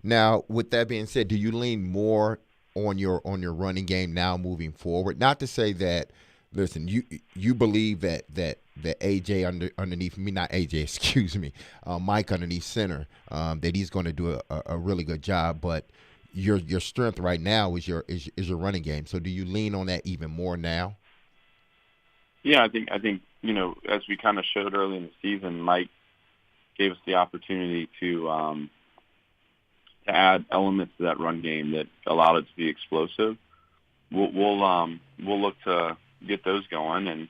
Now, with that being said, do you lean more on your running game now moving forward? Not to say that, listen, you believe that AJ underneath me, not AJ, excuse me, Mike underneath center, that he's going to do a really good job. But your strength right now is your running game. So do you lean on that even more now? Yeah, I think as we kind of showed early in the season, Mike gave us the opportunity to add elements to that run game that allowed it to be explosive. We'll look to get those going. And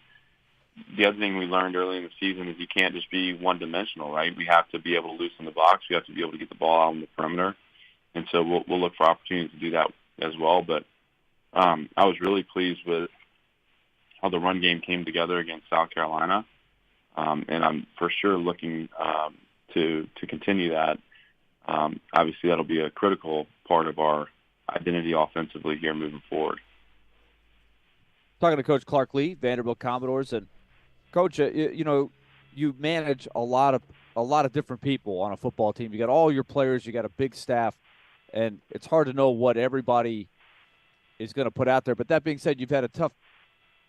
the other thing we learned early in the season is you can't just be one-dimensional, right? We have to be able to loosen the box. We have to be able to get the ball out on the perimeter. And so we'll look for opportunities to do that as well. But I was really pleased with how the run game came together against South Carolina. And I'm for sure looking to continue that. Obviously, that'll be a critical part of our identity offensively here moving forward. Talking to Coach Clark Lee, Vanderbilt Commodores, and Coach, you manage a lot of different people on a football team. You got all your players, you got a big staff, and it's hard to know what everybody is going to put out there. But that being said, you've had a tough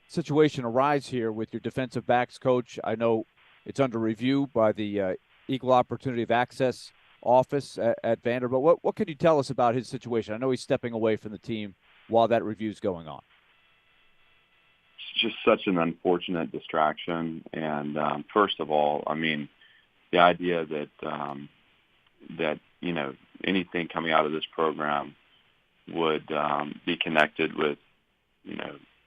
situation arise here with your defensive backs coach. I know it's under review by the Equal Opportunity of Access office at Vanderbilt. What can you tell us about his situation? I know he's stepping away from the team while that review is going on. It's just such an unfortunate distraction. And first of all, I mean, the idea that anything coming out of this program would be connected with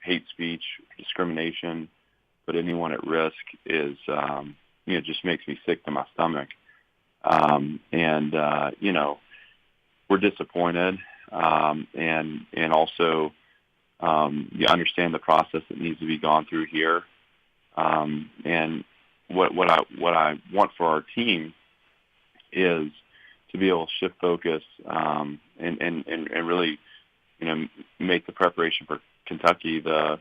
hate speech, discrimination, put anyone at risk is just makes me sick to my stomach. We're disappointed, and also you understand the process that needs to be gone through here. And what I want for our team is to be able to shift focus and really make the preparation for Kentucky the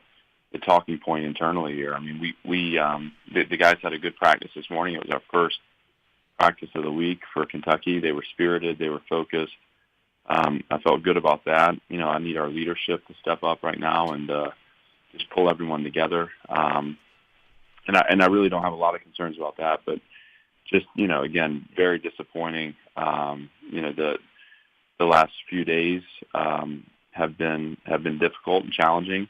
talking point internally here. I mean, the guys had a good practice this morning. It was our first practice of the week for Kentucky. They were spirited. They were focused. I felt good about that. I need our leadership to step up right now and just pull everyone together. And I really don't have a lot of concerns about that, but just, again, very disappointing. The last few days have been difficult and challenging.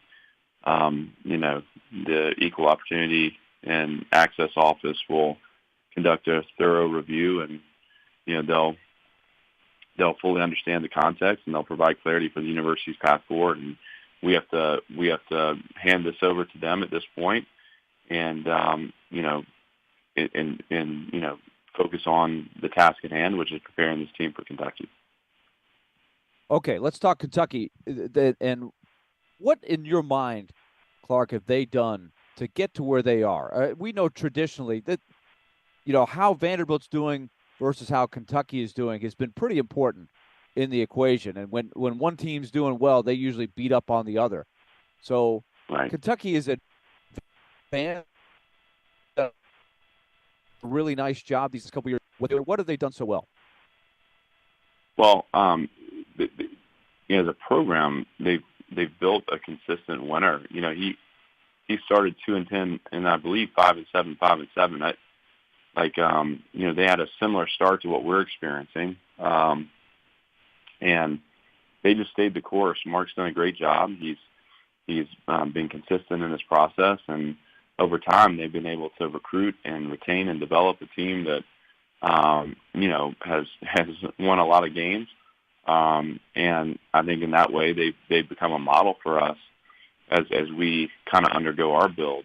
The Equal Opportunity and Access Office will conduct a thorough review, and they'll fully understand the context, and they'll provide clarity for the university's path forward. And we have to hand this over to them at this point, and focus on the task at hand, which is preparing this team for Kentucky. Okay, let's talk Kentucky. And what, in your mind, Clark, have they done to get to where they are? We know traditionally that, how Vanderbilt's doing versus how Kentucky is doing has been pretty important in the equation. And when one team's doing well, they usually beat up on the other. So right. Kentucky is a really nice job these couple years. What have they done so well? Well, the program, they've built a consistent winner. He started 2-10, and I believe 5-7, 5-7. They had a similar start to what we're experiencing, and they just stayed the course. Mark's done a great job. He's been consistent in this process, and over time they've been able to recruit and retain and develop a team that has won a lot of games. And I think in that way they've become a model for us as we kind of undergo our build.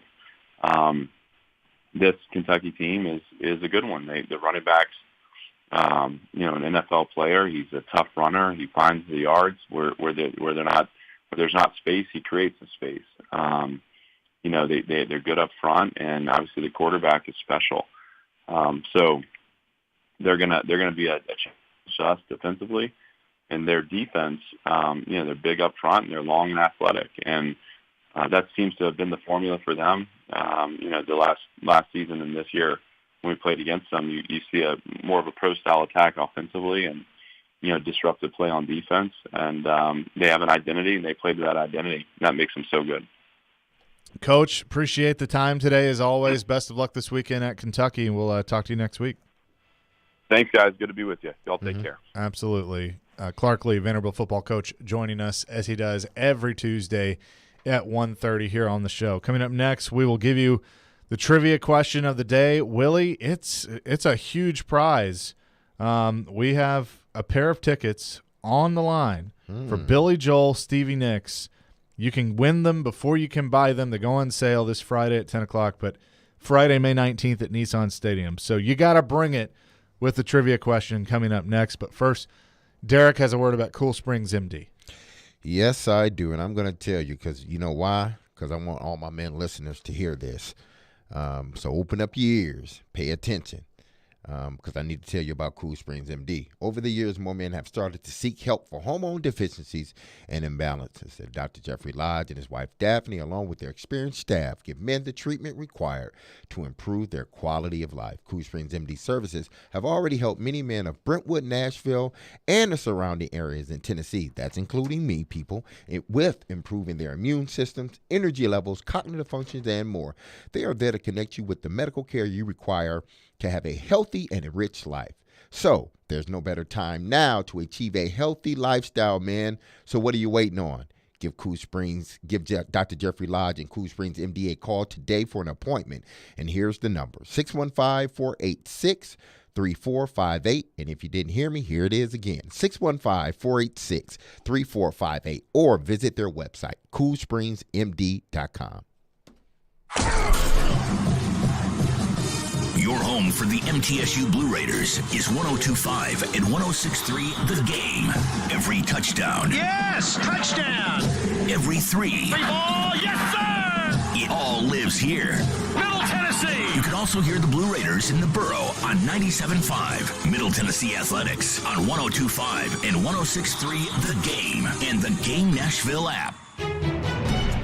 This Kentucky team is a good one. The running back's an NFL player. He's a tough runner. He finds the yards where there's not space. He creates the space. They're good up front, and obviously the quarterback is special. So they're gonna be a challenge to us defensively, and their defense. They're big up front and they're long and athletic, and that seems to have been the formula for them. The last season and this year when we played against them, you see more of a pro style attack offensively, and disruptive play on defense, and they have an identity and they play to that identity. That makes them so good. Coach, appreciate the time today as always. Best of luck this weekend at Kentucky, and we'll talk to you next week. Thanks, guys. Good to be with you. Y'all take care. Absolutely. Clark Lee, Vanderbilt football coach, joining us as he does every Tuesday at 1:30 here on the show. Coming up next, we will give you the trivia question of the day. Willie, it's a huge prize. We have a pair of tickets on the line for Billy Joel, Stevie Nicks. You can win them before you can buy them. They go on sale this Friday at 10 o'clock, but Friday, May 19th at Nissan Stadium. So you got to bring it with the trivia question coming up next. But first, Derek has a word about Cool Springs MD. Yes, I do, and I'm going to tell you because you know why? Because I want all my men listeners to hear this. So open up your ears, pay attention, because I need to tell you about Cool Springs MD. Over the years, more men have started to seek help for hormone deficiencies and imbalances. And Dr. Jeffrey Lodge and his wife Daphne, along with their experienced staff, give men the treatment required to improve their quality of life. Cool Springs MD services have already helped many men of Brentwood, Nashville, and the surrounding areas in Tennessee, that's including me, people, with improving their immune systems, energy levels, cognitive functions, and more. They are there to connect you with the medical care you require to have a healthy and enriched life. So there's no better time now to achieve a healthy lifestyle, man. So what are you waiting on? Give Dr. Jeffrey Lodge and Cool Springs MD a call today for an appointment. And here's the number, 615-486-3458. And if you didn't hear me, here it is again, 615-486-3458. Or visit their website, coolspringsmd.com. Your home for the MTSU Blue Raiders is 102.5 and 106.3 The Game. Every touchdown. Yes, touchdown. Every three. Free ball, yes, sir. It all lives here. Middle Tennessee. You can also hear the Blue Raiders in the Borough on 97.5. Middle Tennessee Athletics on 102.5 and 106.3 The Game and the Game Nashville app.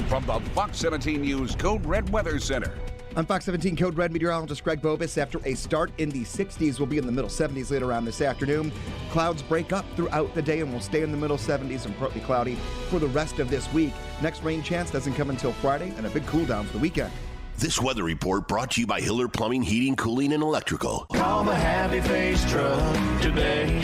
From the Fox 17 News Code Red Weather Center. I'm Fox 17 Code Red meteorologist Greg Bobus. After a start in the 60s, we'll be in the middle 70s later on this afternoon. Clouds break up throughout the day and we'll stay in the middle 70s and partly cloudy for the rest of this week. Next rain chance doesn't come until Friday, and a big cool down for the weekend. This weather report brought to you by Hiller Plumbing, Heating, Cooling, and Electrical. Call the happy face truck today.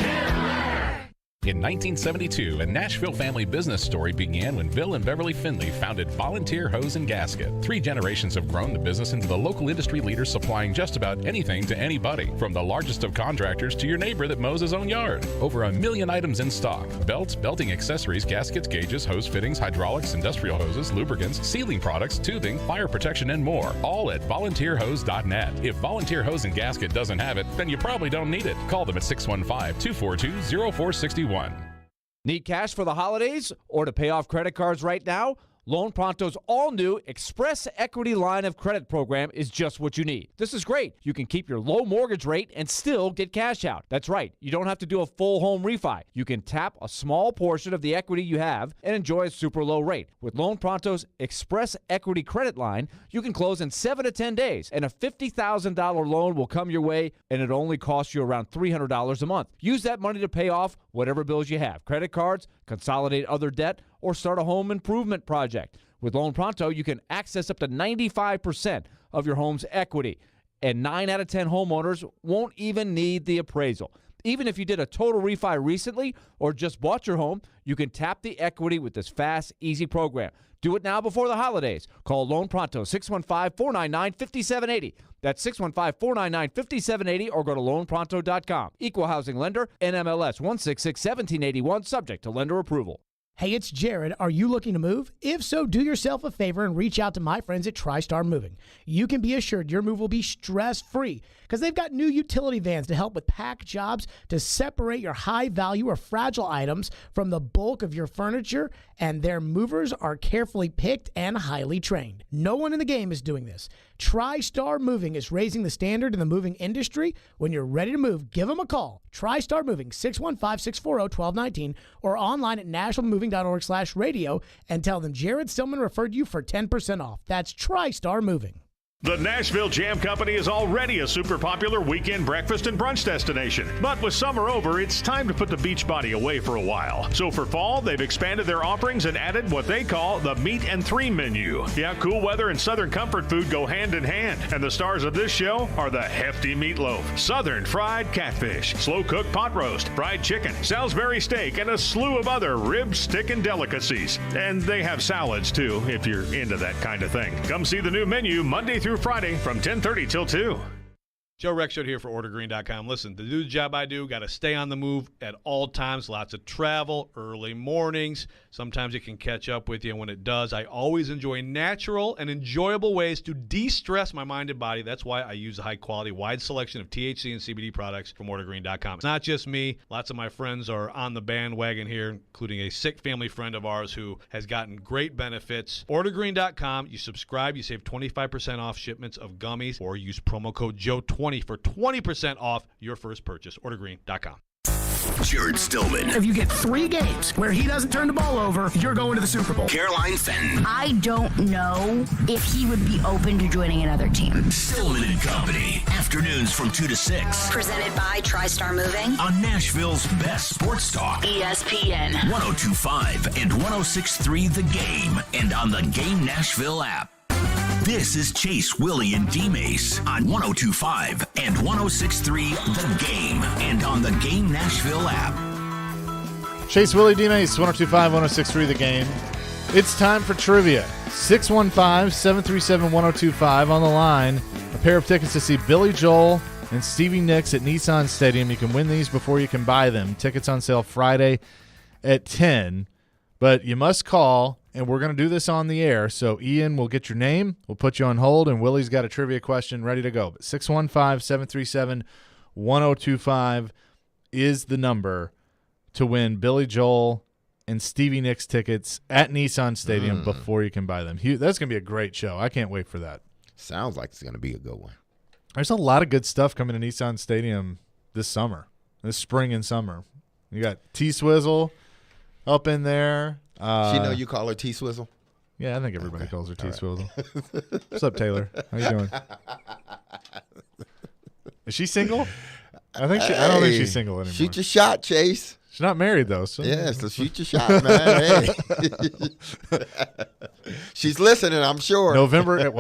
In 1972, a Nashville family business story began when Bill and Beverly Finley founded Volunteer Hose and Gasket. 3 generations have grown the business into the local industry leader supplying just about anything to anybody, from the largest of contractors to your neighbor that mows his own yard. Over 1 million items in stock: belts, belting accessories, gaskets, gauges, hose fittings, hydraulics, industrial hoses, lubricants, sealing products, tubing, fire protection, and more. All at volunteerhose.net. If Volunteer Hose and Gasket doesn't have it, then you probably don't need it. Call them at 615-242-0461. Need cash for the holidays or to pay off credit cards right now? Loan Pronto's all-new Express Equity Line of Credit program is just what you need. This is great. You can keep your low mortgage rate and still get cash out. That's right. You don't have to do a full home refi. You can tap a small portion of the equity you have and enjoy a super low rate. With Loan Pronto's Express Equity Credit Line, you can close in 7 to 10 days, and a $50,000 loan will come your way, and it only costs you around $300 a month. Use that money to pay off whatever bills you have: credit cards, consolidate other debt, or start a home improvement project. With Loan Pronto, you can access up to 95% of your home's equity, and 9 out of 10 homeowners won't even need the appraisal. Even if you did a total refi recently or just bought your home, you can tap the equity with this fast, easy program. Do it now before the holidays. Call Loan Pronto, 615-499-5780. That's 615-499-5780, or go to loanpronto.com. Equal housing lender, NMLS 1661781, subject to lender approval. Hey, it's Jared. Are you looking to move? If so, do yourself a favor and reach out to my friends at TriStar Moving. You can be assured your move will be stress-free because they've got new utility vans to help with pack jobs to separate your high-value or fragile items from the bulk of your furniture, and their movers are carefully picked and highly trained. No one in the game is doing this. TriStar Moving is raising the standard in the moving industry. When you're ready to move, give them a call. TriStar Moving, 615-640-1219, or online at nationalmoving.org/radio, and tell them Jared Stillman referred you for 10% off. That's TriStar Moving. The Nashville Jam Company is already a super popular weekend breakfast and brunch destination. But with summer over, it's time to put the beach body away for a while. So for fall, they've expanded their offerings and added what they call the Meat and 3 menu. Yeah, cool weather and Southern comfort food go hand in hand. And the stars of this show are the hefty meatloaf, Southern fried catfish, slow-cooked pot roast, fried chicken, Salisbury steak, and a slew of other rib, stick, and delicacies. And they have salads, too, if you're into that kind of thing. Come see the new menu Monday through Friday from 10:30 till 2. Joe Rexrode here for OrderGreen.com. Listen, to do the job I do, got to stay on the move at all times. Lots of travel, early mornings. Sometimes it can catch up with you. And when it does, I always enjoy natural and enjoyable ways to de-stress my mind and body. That's why I use a high-quality, wide selection of THC and CBD products from OrderGreen.com. It's not just me. Lots of my friends are on the bandwagon here, including a sick family friend of ours who has gotten great benefits. OrderGreen.com. You subscribe, you save 25% off shipments of gummies, or use promo code JOE20 for 20% off your first purchase. OrderGreen.com. Jared Stillman. If you get 3 games where he doesn't turn the ball over, you're going to the Super Bowl. Caroline Fenton. I don't know if he would be open to joining another team. Stillman and Company. Afternoons from 2 to 6. Presented by TriStar Moving. On Nashville's best sports talk. ESPN. 102.5 and 106.3 The Game. And on the Game Nashville app. This is Chase, Willy, and D-Mase on 102.5 and 106.3 The Game, and on the Game Nashville app. Chase, Willy, D-Mase, 102.5, 106.3 The Game. It's time for trivia. 615-737-1025 on the line. A pair of tickets to see Billy Joel and Stevie Nicks at Nissan Stadium. You can win these before you can buy them. Tickets on sale Friday at 10. But you must call, and we're going to do this on the air. So Ian will get your name. We'll put you on hold, and Willie's got a trivia question ready to go. But 615-737-1025 is the number to win Billy Joel and Stevie Nicks tickets at Nissan Stadium before you can buy them. That's going to be a great show. I can't wait for that. Sounds like it's going to be a good one. There's a lot of good stuff coming to Nissan Stadium this spring and summer. You got T-Swizzle up in there. She know you call her T-Swizzle? Yeah, I think everybody calls her T-Swizzle. Right. What's up, Taylor? How you doing? Is she single? I don't think she's single anymore. Shoot your shot, Chase. She's not married, though. So. Yeah, so shoot your shot, man. Hey. She's listening, I'm sure. November,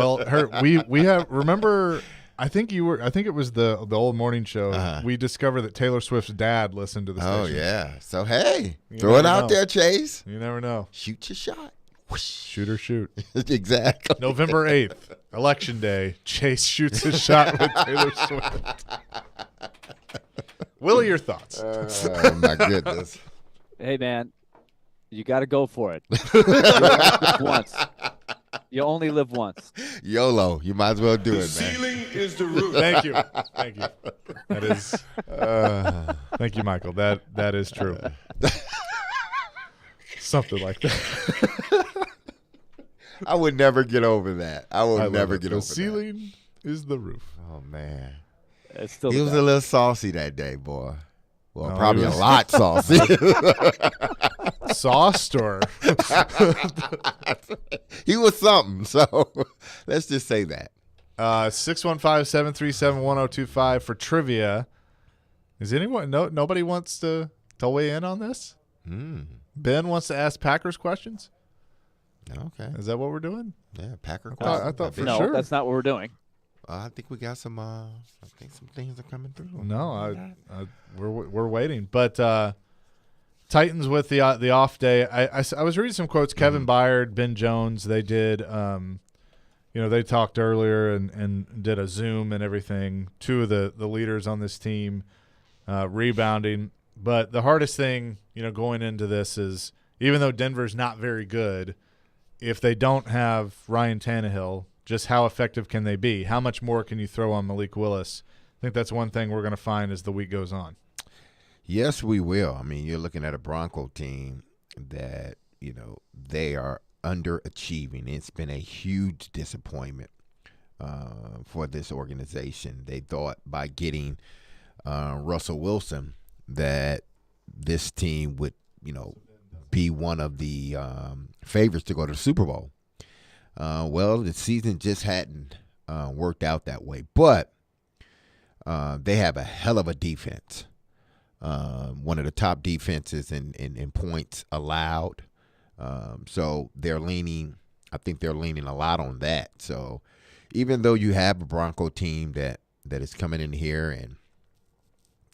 we have, remember I think it was the old morning show. We discovered that Taylor Swift's dad listened to the station. Oh yeah. So hey, throw it out there, Chase. You never know. Shoot your shot. Whoosh. Shoot or shoot. Exactly. November 8th, Election Day. Chase shoots his shot with Taylor Swift. Willie, your thoughts? Oh my goodness. Hey man, you got to go for it. You only live once. You only live once. YOLO. You might as well do it, man. Ceiling is the roof. Thank you. Thank you. That is. Thank you, Michael. That is true. Something like that. I would never get over that. I would never get over that. The ceiling is the roof. Oh man. It's still he was a little saucy that day, boy. Well, No, probably he was- a lot saucy. Sauced or he was something. So let's just say that. 615-737-1025 for trivia. Is anyone? Nobody wants to weigh in on this. Ben wants to ask Packers questions. Okay. Is that what we're doing? Yeah, Packer I questions. thought for No, sure. that's not what we're doing. I think we got some. I think some things are coming through. No, we're waiting. But Titans with the off day. I was reading some quotes. Kevin Byard, Ben Jones. They did. They talked earlier and did a Zoom and everything. Two of the leaders on this team rebounding. But the hardest thing, going into this is even though Denver's not very good, if they don't have Ryan Tannehill, just how effective can they be? How much more can you throw on Malik Willis? I think that's one thing we're going to find as the week goes on. Yes, we will. I mean, you're looking at a Bronco team that, they are underachieving. It's been a huge disappointment for this organization. They thought by getting Russell Wilson that this team would, be one of the favorites to go to the Super Bowl. Well, the season just hadn't worked out that way. But they have a hell of a defense. One of the top defenses in points allowed. So I think they're leaning a lot on that. So even though you have a Bronco team that is coming in here and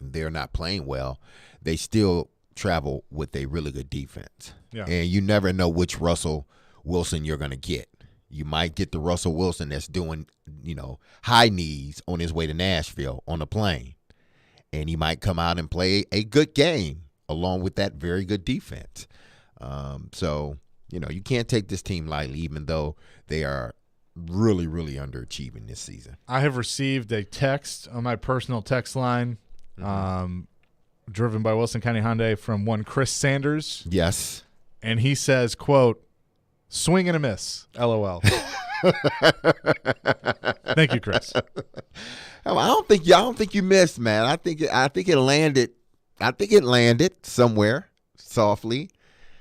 they're not playing well, they still travel with a really good defense. Yeah. And you never know which Russell Wilson you're going to get. You might get the Russell Wilson that's doing, high knees on his way to Nashville on a plane. And he might come out and play a good game along with that very good defense. So, you can't take this team lightly, even though they are really, really underachieving this season. I have received a text on my personal text line, driven by Wilson County Hyundai, from one Chris Sanders. Yes. And he says, quote, "Swing and a miss, LOL." Thank you, Chris. I don't think you missed, man. I think it landed. I think it landed somewhere softly.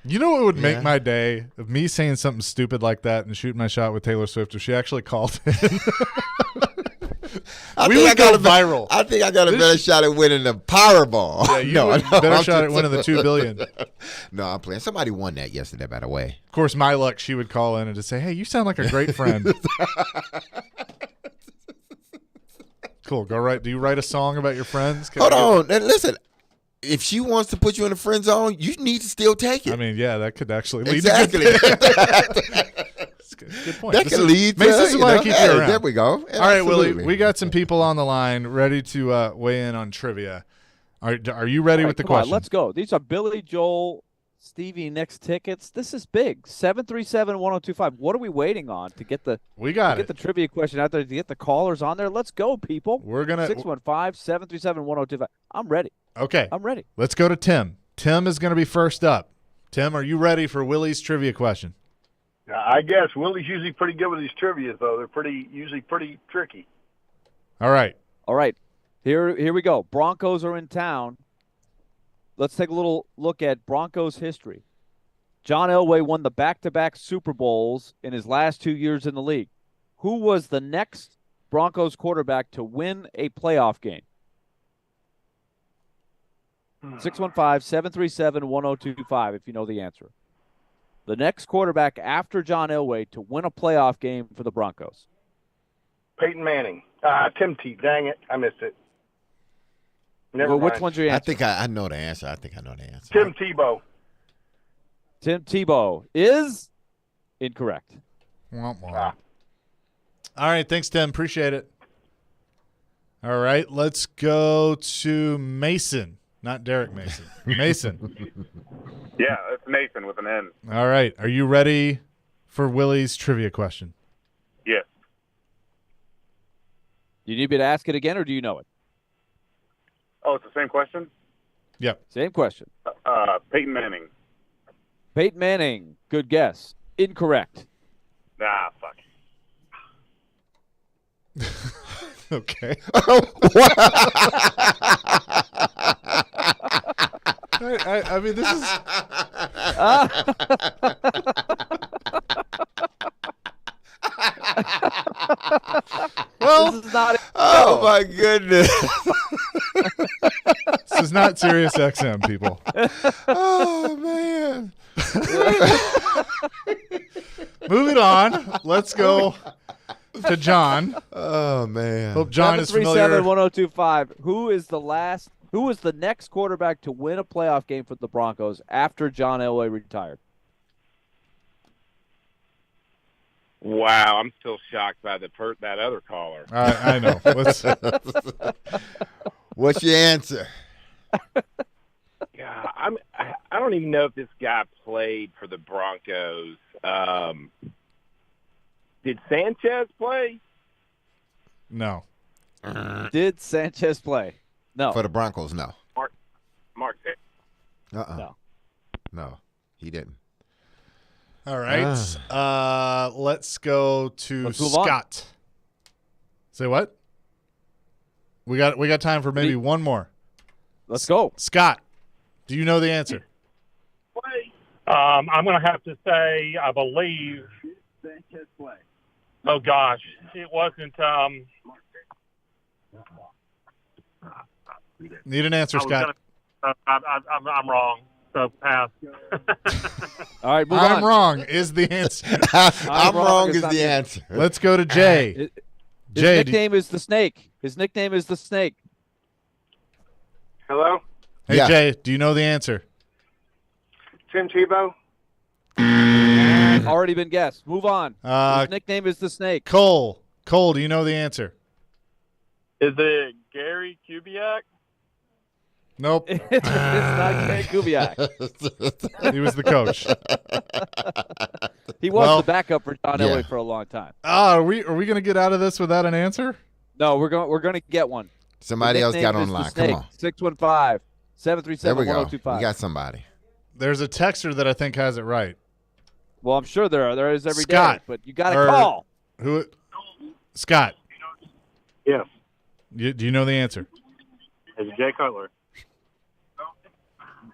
You know what would make my day? Of me saying something stupid like that and shooting my shot with Taylor Swift if she actually called in. We would go viral. I think I got a better shot at winning the Powerball. Yeah, you would better shot at winning the $2 billion. No, I'm playing. Somebody won that yesterday, by the way. Of course, my luck, she would call in and just say, "Hey, you sound like a great friend." Cool. Go right. Do you write a song about your friends? Hold on. And listen, if she wants to put you in the friend zone, you need to still take it. I mean, yeah, that could actually lead exactly. to good point. That could lead to, this is why I keep you around. There we go. All right, Willie, we got some people on the line ready to weigh in on trivia. Are you ready with the question? Let's go. These are Billy Joel, Stevie Nicks tickets. This is big. 737-1025. What are we waiting on to get the get the trivia question out there, to get the callers on there? Let's go, people. We're gonna 615-737-1025. I'm ready. Okay. I'm ready. Let's go to Tim. Tim is going to be first up. Tim, are you ready for Willie's trivia question? I guess Willie's usually pretty good with these trivia, though. They're usually pretty tricky. All right. Here we go. Broncos are in town. Let's take a little look at Broncos history. John Elway won the back-to-back Super Bowls in his last 2 years in the league. Who was the next Broncos quarterback to win a playoff game? 615-737-1025 if you know the answer. The next quarterback after John Elway to win a playoff game for the Broncos. Peyton Manning. Tim T. Dang it, I missed it. Never Well, which mind. one's your answer? I think I know the answer. I think I know the answer. Tim Tebow. Tim Tebow is incorrect. Womp womp. All right, thanks, Tim. Appreciate it. All right, let's go to Mason, not Derek Mason. Mason. Yeah, it's Mason with an N. All right, are you ready for Willy's trivia question? Yes. Do you need me to ask it again, or do you know it? Oh, it's the same question? Yep. Same question. Peyton Manning. Peyton Manning. Good guess. Incorrect. Nah, fuck. Okay. I mean, this is. Well, this is not. Oh my goodness. This is not Sirius XM, people. Oh man. Moving on. Let's go to John. Oh man. Hope John is familiar. 737-1025. Who was the next quarterback to win a playoff game for the Broncos after John Elway retired? Wow, I'm still shocked by that other caller. I know. What's your answer? Yeah, I don't even know if this guy played for the Broncos. Did Sanchez play? No. Did Sanchez play? No. For the Broncos, no. Mark. No, he didn't. All right. Let's go to Scott. Say what? We got time for maybe one more. Let's go. Scott, do you know the answer? I'm going to have to say I believe. Oh gosh, it wasn't. Need an answer, Scott. I'm wrong. So pass. All right, move on. I'm wrong is the answer. I'm wrong is the answer. Let's go to Jay. His nickname is the Snake. His nickname is the Snake. Hello? Hey, Yeah. Jay, do you know the answer? Tim Tebow? Already been guessed. Move on. His nickname is the Snake. Cole, do you know the answer? Is it Gary Kubiak? Nope. It's not Gary Kubiak. He was the coach. He was the backup for John Elway for a long time. Are we going to get out of this without an answer? No, we're going to get one. Somebody else got online. Come on. 615-737-1025. There we go. We got somebody. There's a texter that I think has it right. Well, I'm sure there is every Scott, day, but you got to call. Who? Scott. Yes. Do you know the answer? It's Jay Cutler.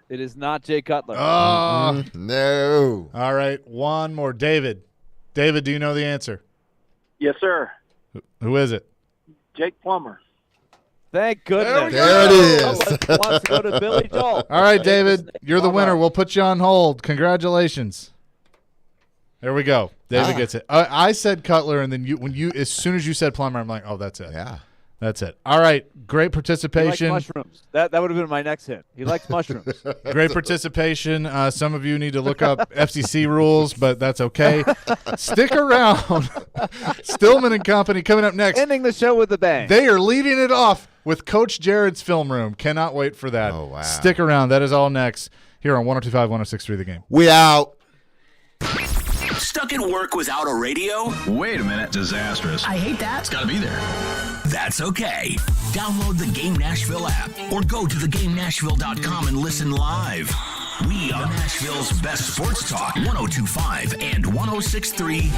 It is not Jay Cutler. Oh, no. All right, one more. David, do you know the answer? Yes, sir. Who is it? Jake Plummer. Thank goodness. There it is. Wants to go to Billy Joel. All right, David, you're the winner. We'll put you on hold. Congratulations. There we go. David gets it. I said Cutler, and then as soon as you said Plummer, I'm like, oh, that's it. Yeah. That's it. All right. Great participation. He likes mushrooms. That would have been my next hit. He likes mushrooms. Great participation. Some of you need to look up FCC rules, but that's okay. Stick around. Stillman and Company coming up next. Ending the show with a bang. They are leading it off with Coach Jared's Film Room. Cannot wait for that. Oh, wow. Stick around. That is all next here on 102.5, 106.3 The Game. We out. Stuck at work without a radio? Wait a minute. Disastrous. I hate that. It's got to be there. That's okay. Download the Game Nashville app or go to thegamenashville.com and listen live. We are Nashville's best sports talk, 102.5 and 106.3